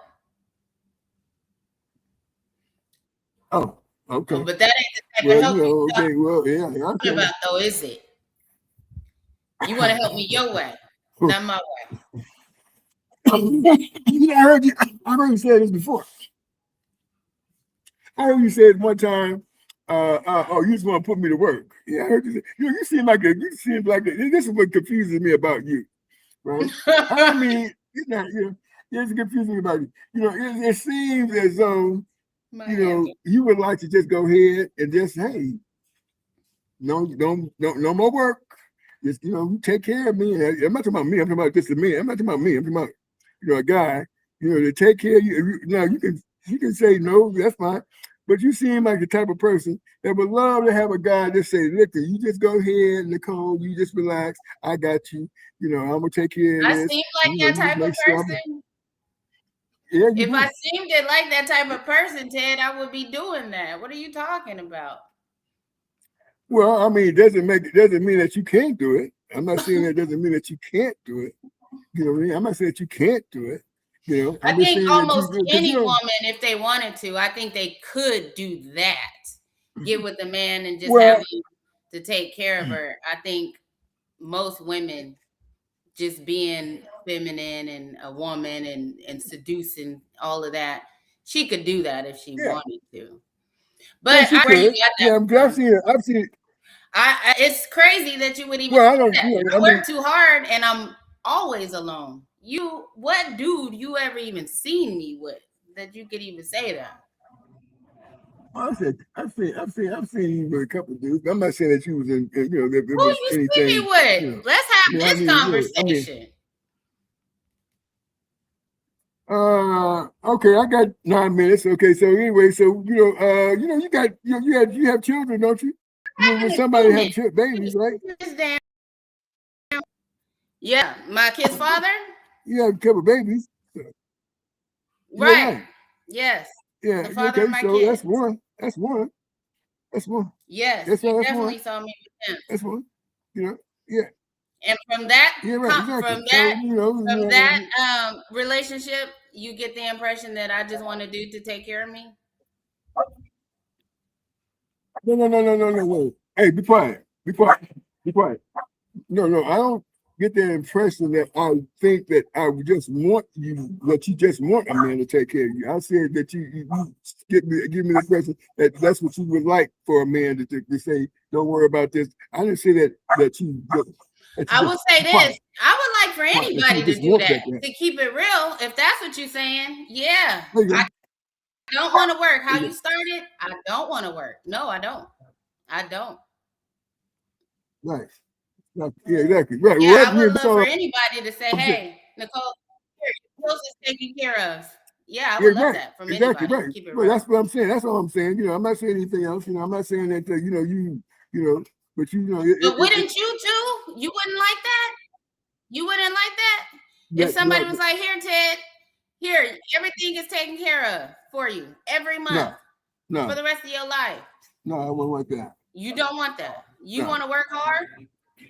Oh, okay. But that ain't the type Well, of help you okay. Well, yeah, talking about, though, is it? You want to help me your way, not my way. I heard you say this before. I heard you say it one time. You just want to put me to work. Yeah, I heard you say. You seem like this is what confuses me about you, right? I mean, it's confusing about you. It seems as though you would like to just go ahead and just no more work. Just you take care of me. I'm not talking about me. I'm talking about just a man. I'm not talking about me. I'm talking about a guy. To take care of you. Now you can say no. That's fine. But you seem like the type of person that would love to have a guy that say, "Look, you just go ahead, Nicole. You just relax. I got you. I'm gonna take care of this." I seem like that type of person. Yeah, if I seemed like that type of person, Ted, I would be doing that. What are you talking about? Well, I mean, it doesn't mean that you can't do it. I'm not saying that doesn't mean that you can't do it. You know what I mean? I'm not saying that you can't do it. I think almost any woman, if they wanted to, I think they could do that. Get with the man and just have him to take care of her. I think most women just being feminine and a woman and seducing all of that, she could do that if she wanted to. But I've seen it. It's crazy that you would even. I work too hard and I'm always alone. What dude you ever even seen me with that you could even say that? I've seen you with a couple of dudes. I'm not saying that you was in. Who you see me with? Let's have this conversation. Okay, I got 9 minutes. Okay, so anyway, you have children, don't you? When somebody have babies, right? Yeah, my kid's father. You have a couple of babies, right? Yes. Yeah. The father of my so kids. That's one. Yes, that's you definitely saw me with him. That's one. Yeah. And from that, from that relationship, you get the impression that I just want a dude to take care of me. No. Wait. Hey, be quiet. No. I don't get the impression that I think that I just want you, that you just want a man to take care of you. I said that you give me the impression that that's what you would like for a man to say, don't worry about this. I didn't say that you. I will say this. I would like for anybody to do that, to keep it real. If that's what you're saying, yeah. I don't want to work. How you started, I don't want to work. No, I don't. Right. Yeah, exactly. Right. Yeah, I would love for anybody to say, hey, Nicole, Nicole's is taken care of. Yeah, I would love that from anybody. Right. Keep it real. That's what I'm saying. That's all I'm saying. I'm not saying anything else. I'm not saying that, but But wouldn't you too? You wouldn't like that? You wouldn't like that? If somebody was like, here, Ted, here, everything is taken care of for you every month for the rest of your life. No, I wouldn't like that. You don't want that. You want to work hard?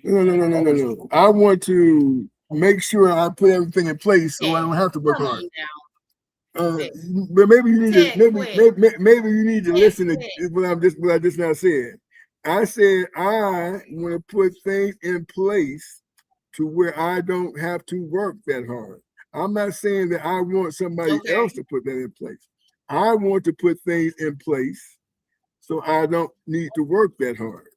No. I want to make sure I put everything in place so I don't have to work hard. But maybe you need to listen to what I just now said. I said I want to put things in place to where I don't have to work that hard. I'm not saying that I want somebody else to put that in place. I want to put things in place so I don't need to work that hard.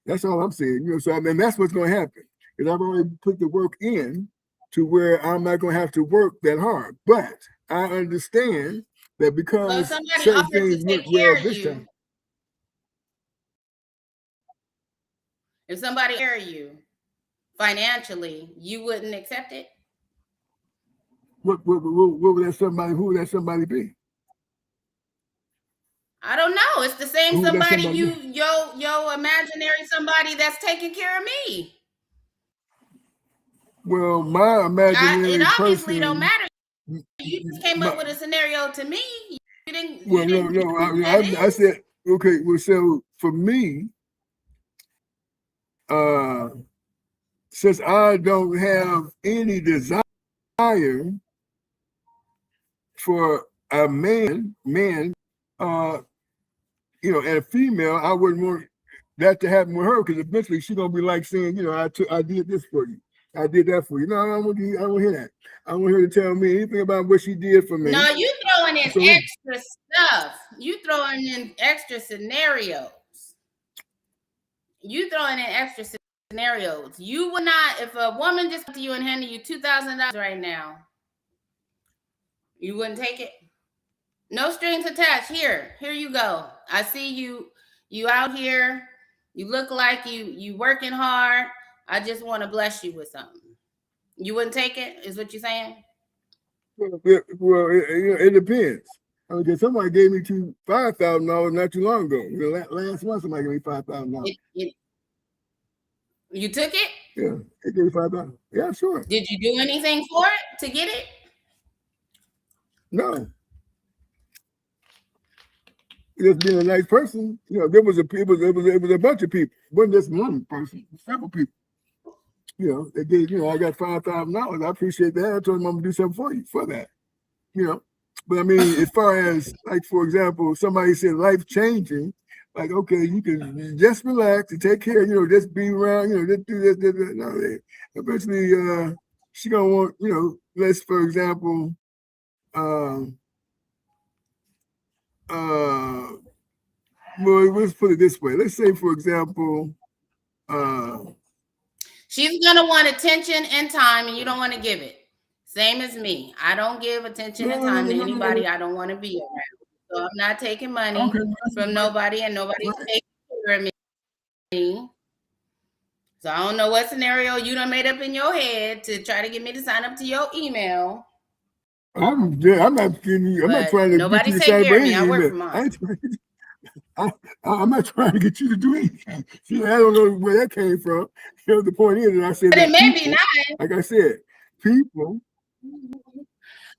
That's all I'm saying. So that's what's going to happen. Because I've already put the work in to where I'm not going to have to work that hard. But I understand that because certain things work well this time. If somebody care you financially, you wouldn't accept it? What would that somebody? Who would that somebody be? I don't know. It's the same somebody your imaginary somebody that's taking care of me. Well, my imaginary it obviously person, don't matter. You just came up with a scenario to me. You didn't. Well, no. I said okay. Well, so for me, since I don't have any desire for a man, and a female, I wouldn't want that to happen with her, because eventually she's gonna be like saying, I did this for you, I did that for you. No, I don't want to hear that. I want her to tell me anything about what she did for me. No, you throwing in extra stuff. You throwing in extra scenarios. You throwing in extra scenarios. You would not, if a woman just come to you and handed you $2,000 right now, you wouldn't take it? No strings attached. Here you go. I see you out here. You look like you working hard. I just want to bless you with something. You wouldn't take it, is what you're saying? Well, it depends. I mean, somebody gave me $5,000 not too long ago. Last month somebody gave me $5,000. You took it? Yeah, it gave me $5,000. Yeah, sure. Did you do anything for it to get it? No. Just being a nice person. There was a bunch of people. It wasn't just one person, several people. They gave, I got $5,000. I appreciate that. I told them I'm gonna do something for you for that. But I mean, as far as, like, for example, somebody said life changing, like, okay, you can just relax and take care, just be around, just do this. No, eventually she gonna want, let's, for example, well, let's put it this way. Let's say, for example, she's gonna want attention and time, and you don't want to give it. Same as me. I don't give attention and time to anybody I don't want to be around. So I'm not taking money from nobody, and nobody's taking care of me. So I don't know what scenario you done made up in your head to try to get me to sign up to your email. I'm not kidding you. I'm not trying to get you to sign up for any email. I'm not trying to get you to do anything. See, I don't know where that came from. The point is that I said, but it may be nice. Like I said, people.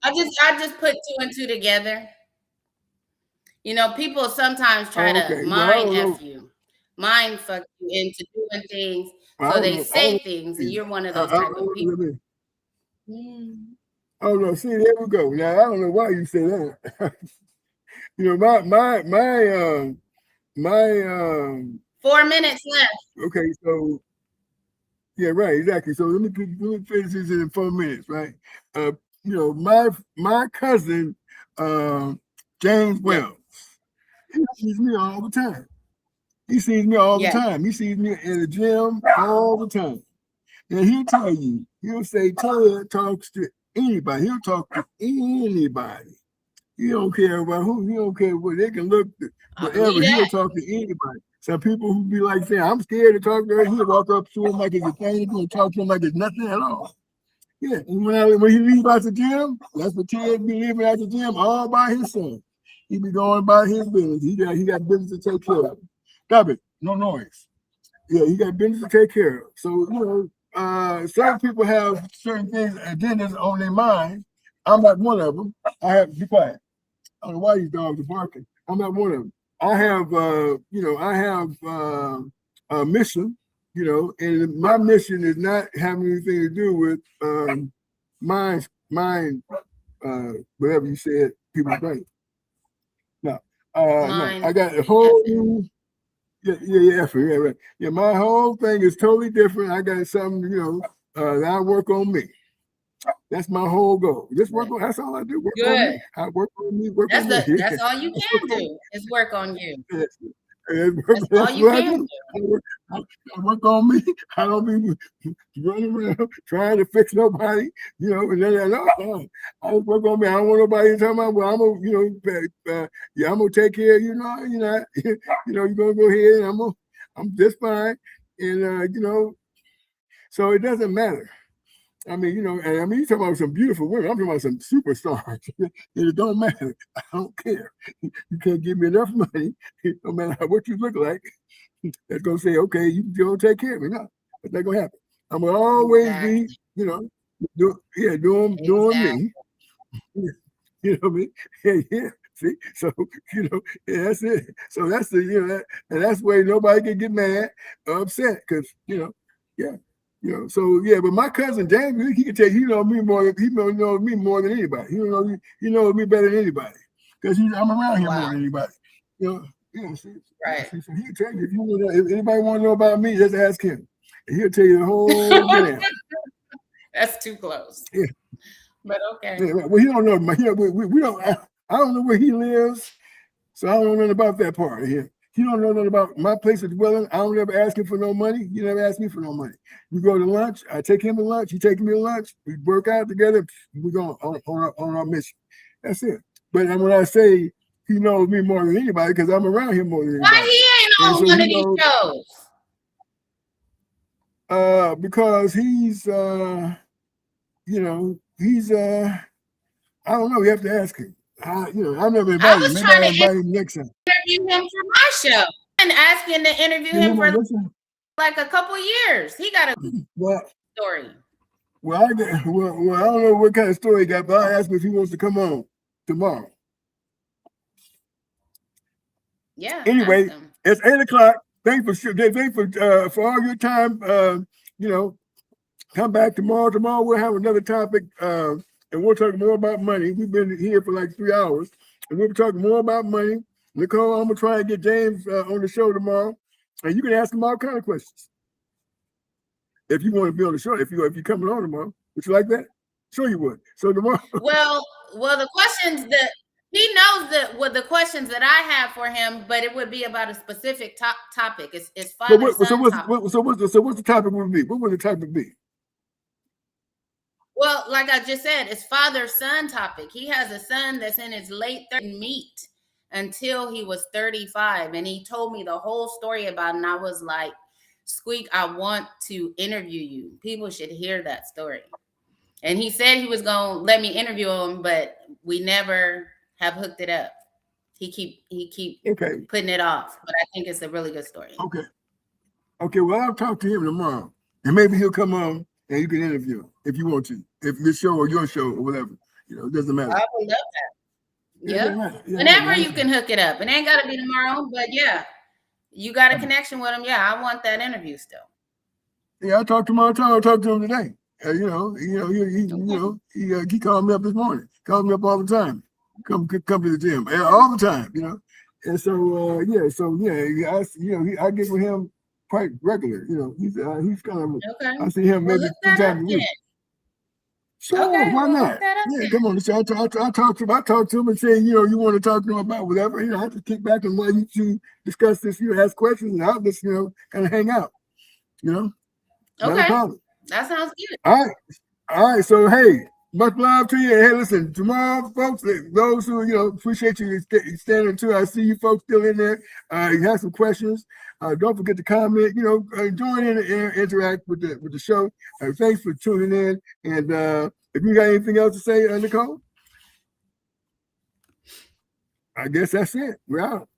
I just put two and two together. People sometimes try to mind fuck you into doing things. So they say things, and you're one of those type of people. Oh no! See, there we go. Now I don't know why you say that. my 4 minutes left. Okay, so yeah, right, exactly. So let me finish this in 4 minutes, right? My cousin James Wells, he sees me all the time. He sees me all the time. He sees me in the gym all the time. And he'll tell you, he'll say, Ted talks to anybody. He'll talk to anybody. He don't care about who. He don't care what they can look, whatever. He'll talk to anybody. Some people who be like saying, I'm scared to talk to her. He'll walk up to him like it's a thing. He's going to talk to him like it's nothing at all. Yeah, and when he leaves out the gym, that's what Ted be leaving out the gym all by himself. He be going about his business. He got business to take care of. Stop it. No noise. Yeah, he got business to take care of. So, certain people have certain things, agendas on their mind. I'm not one of them. I have to be quiet. I don't know why these dogs are barking. I'm not one of them. I have, a mission, and my mission is not having anything to do with mind, whatever you said, people think. No, I got a whole new, right. Yeah, my whole thing is totally different. I got something, that I work on me. That's my whole goal. Just work on. That's all I do. Work on me. I work on me. That's all you can do is work on you. That's all you can do. I work on me. I don't be running around trying to fix nobody. And then I just work on me. I don't want nobody to tell me, well, I'm gonna take care of you. You're gonna go ahead. And I'm just fine. And so it doesn't matter. I mean, you talking about some beautiful women. I'm talking about some superstars. It don't matter. I don't care. You can't give me enough money, no matter what you look like, that's going to say, okay, you don't take care of me. No, that's not going to happen. I'm going to always be, doing me. You know what I mean? Yeah. See, so yeah, that's it. So that's the and that's where nobody can get mad or upset because yeah. So yeah, but my cousin James, he can tell you, he knows me more than anybody. He knows me better than anybody because I'm around him more than anybody. Right. So he can tell you if anybody want to know about me, just ask him. And he'll tell you the whole damn. That's too close. Yeah. But okay. Yeah, well, he don't know. We don't. I don't know where he lives, so I don't know nothing about that part of him. He don't know nothing about my place of dwelling. I don't ever ask him for no money. He never asked me for no money. We go to lunch. I take him to lunch. He takes me to lunch. We work out together. We go on our mission. That's it. But when I say he knows me more than anybody, because I'm around him more than anybody. Why he ain't on one of these shows? Because he's I don't know. You have to ask him. I never invited him. Maybe I invite him next time. Interview him for my show and asking to interview him for like a couple years. He got a story. Well, I don't know what kind of story he got, but I asked him if he wants to come on tomorrow. Yeah. Anyway, it's 8:00. Thanks for all your time. Come back tomorrow. Tomorrow we'll have another topic, and we'll talk more about money. We've been here for like 3 hours, and we'll be talking more about money. Nicole, I'm gonna try and get James on the show tomorrow, and you can ask him all kind of questions. If you want to be on the show, if you're coming on tomorrow, would you like that? Sure, you would. So tomorrow. Well, the questions that he knows the questions that I have for him, but it would be about a specific topic. It's father-son topic. So what's the topic would be? What would the topic be? Well, like I just said, it's father-son topic. He has a son that's in his late 30s, meet until he was 35. And he told me the whole story about it. And I was like, Squeak, I want to interview you. People should hear that story. And he said he was going to let me interview him, but we never have hooked it up. He keep putting it off. But I think it's a really good story. Okay. Well, I'll talk to him tomorrow. And maybe he'll come on. And you can interview him if you want to. If this show or your show or whatever. It doesn't matter. I would love that. Yeah. Whenever you can hook it up. It ain't got to be tomorrow, but yeah. You got a connection with him. Yeah, I want that interview still. Yeah, I talked to him all the time. I talked to him today. He called me up this morning. Called me up all the time. Come to the gym. All the time, And so I get with him quite regular, he's kind of. Okay. I see him maybe 3 times a week. Sure, why not? Yeah, come on. So I talk to him and say, you want to talk to him about whatever. I have to kick back and let you two discuss this. Ask questions, and I'll just kind of hang out. Not a problem. That sounds good. All right. So hey, much love to you. Hey, listen, tomorrow, folks, those who appreciate you standing too. I see you folks still in there. You have some questions. Don't forget to comment. Join in and interact with the show. Thanks for tuning in. And if you got anything else to say, Nicole, I guess that's it. We're out.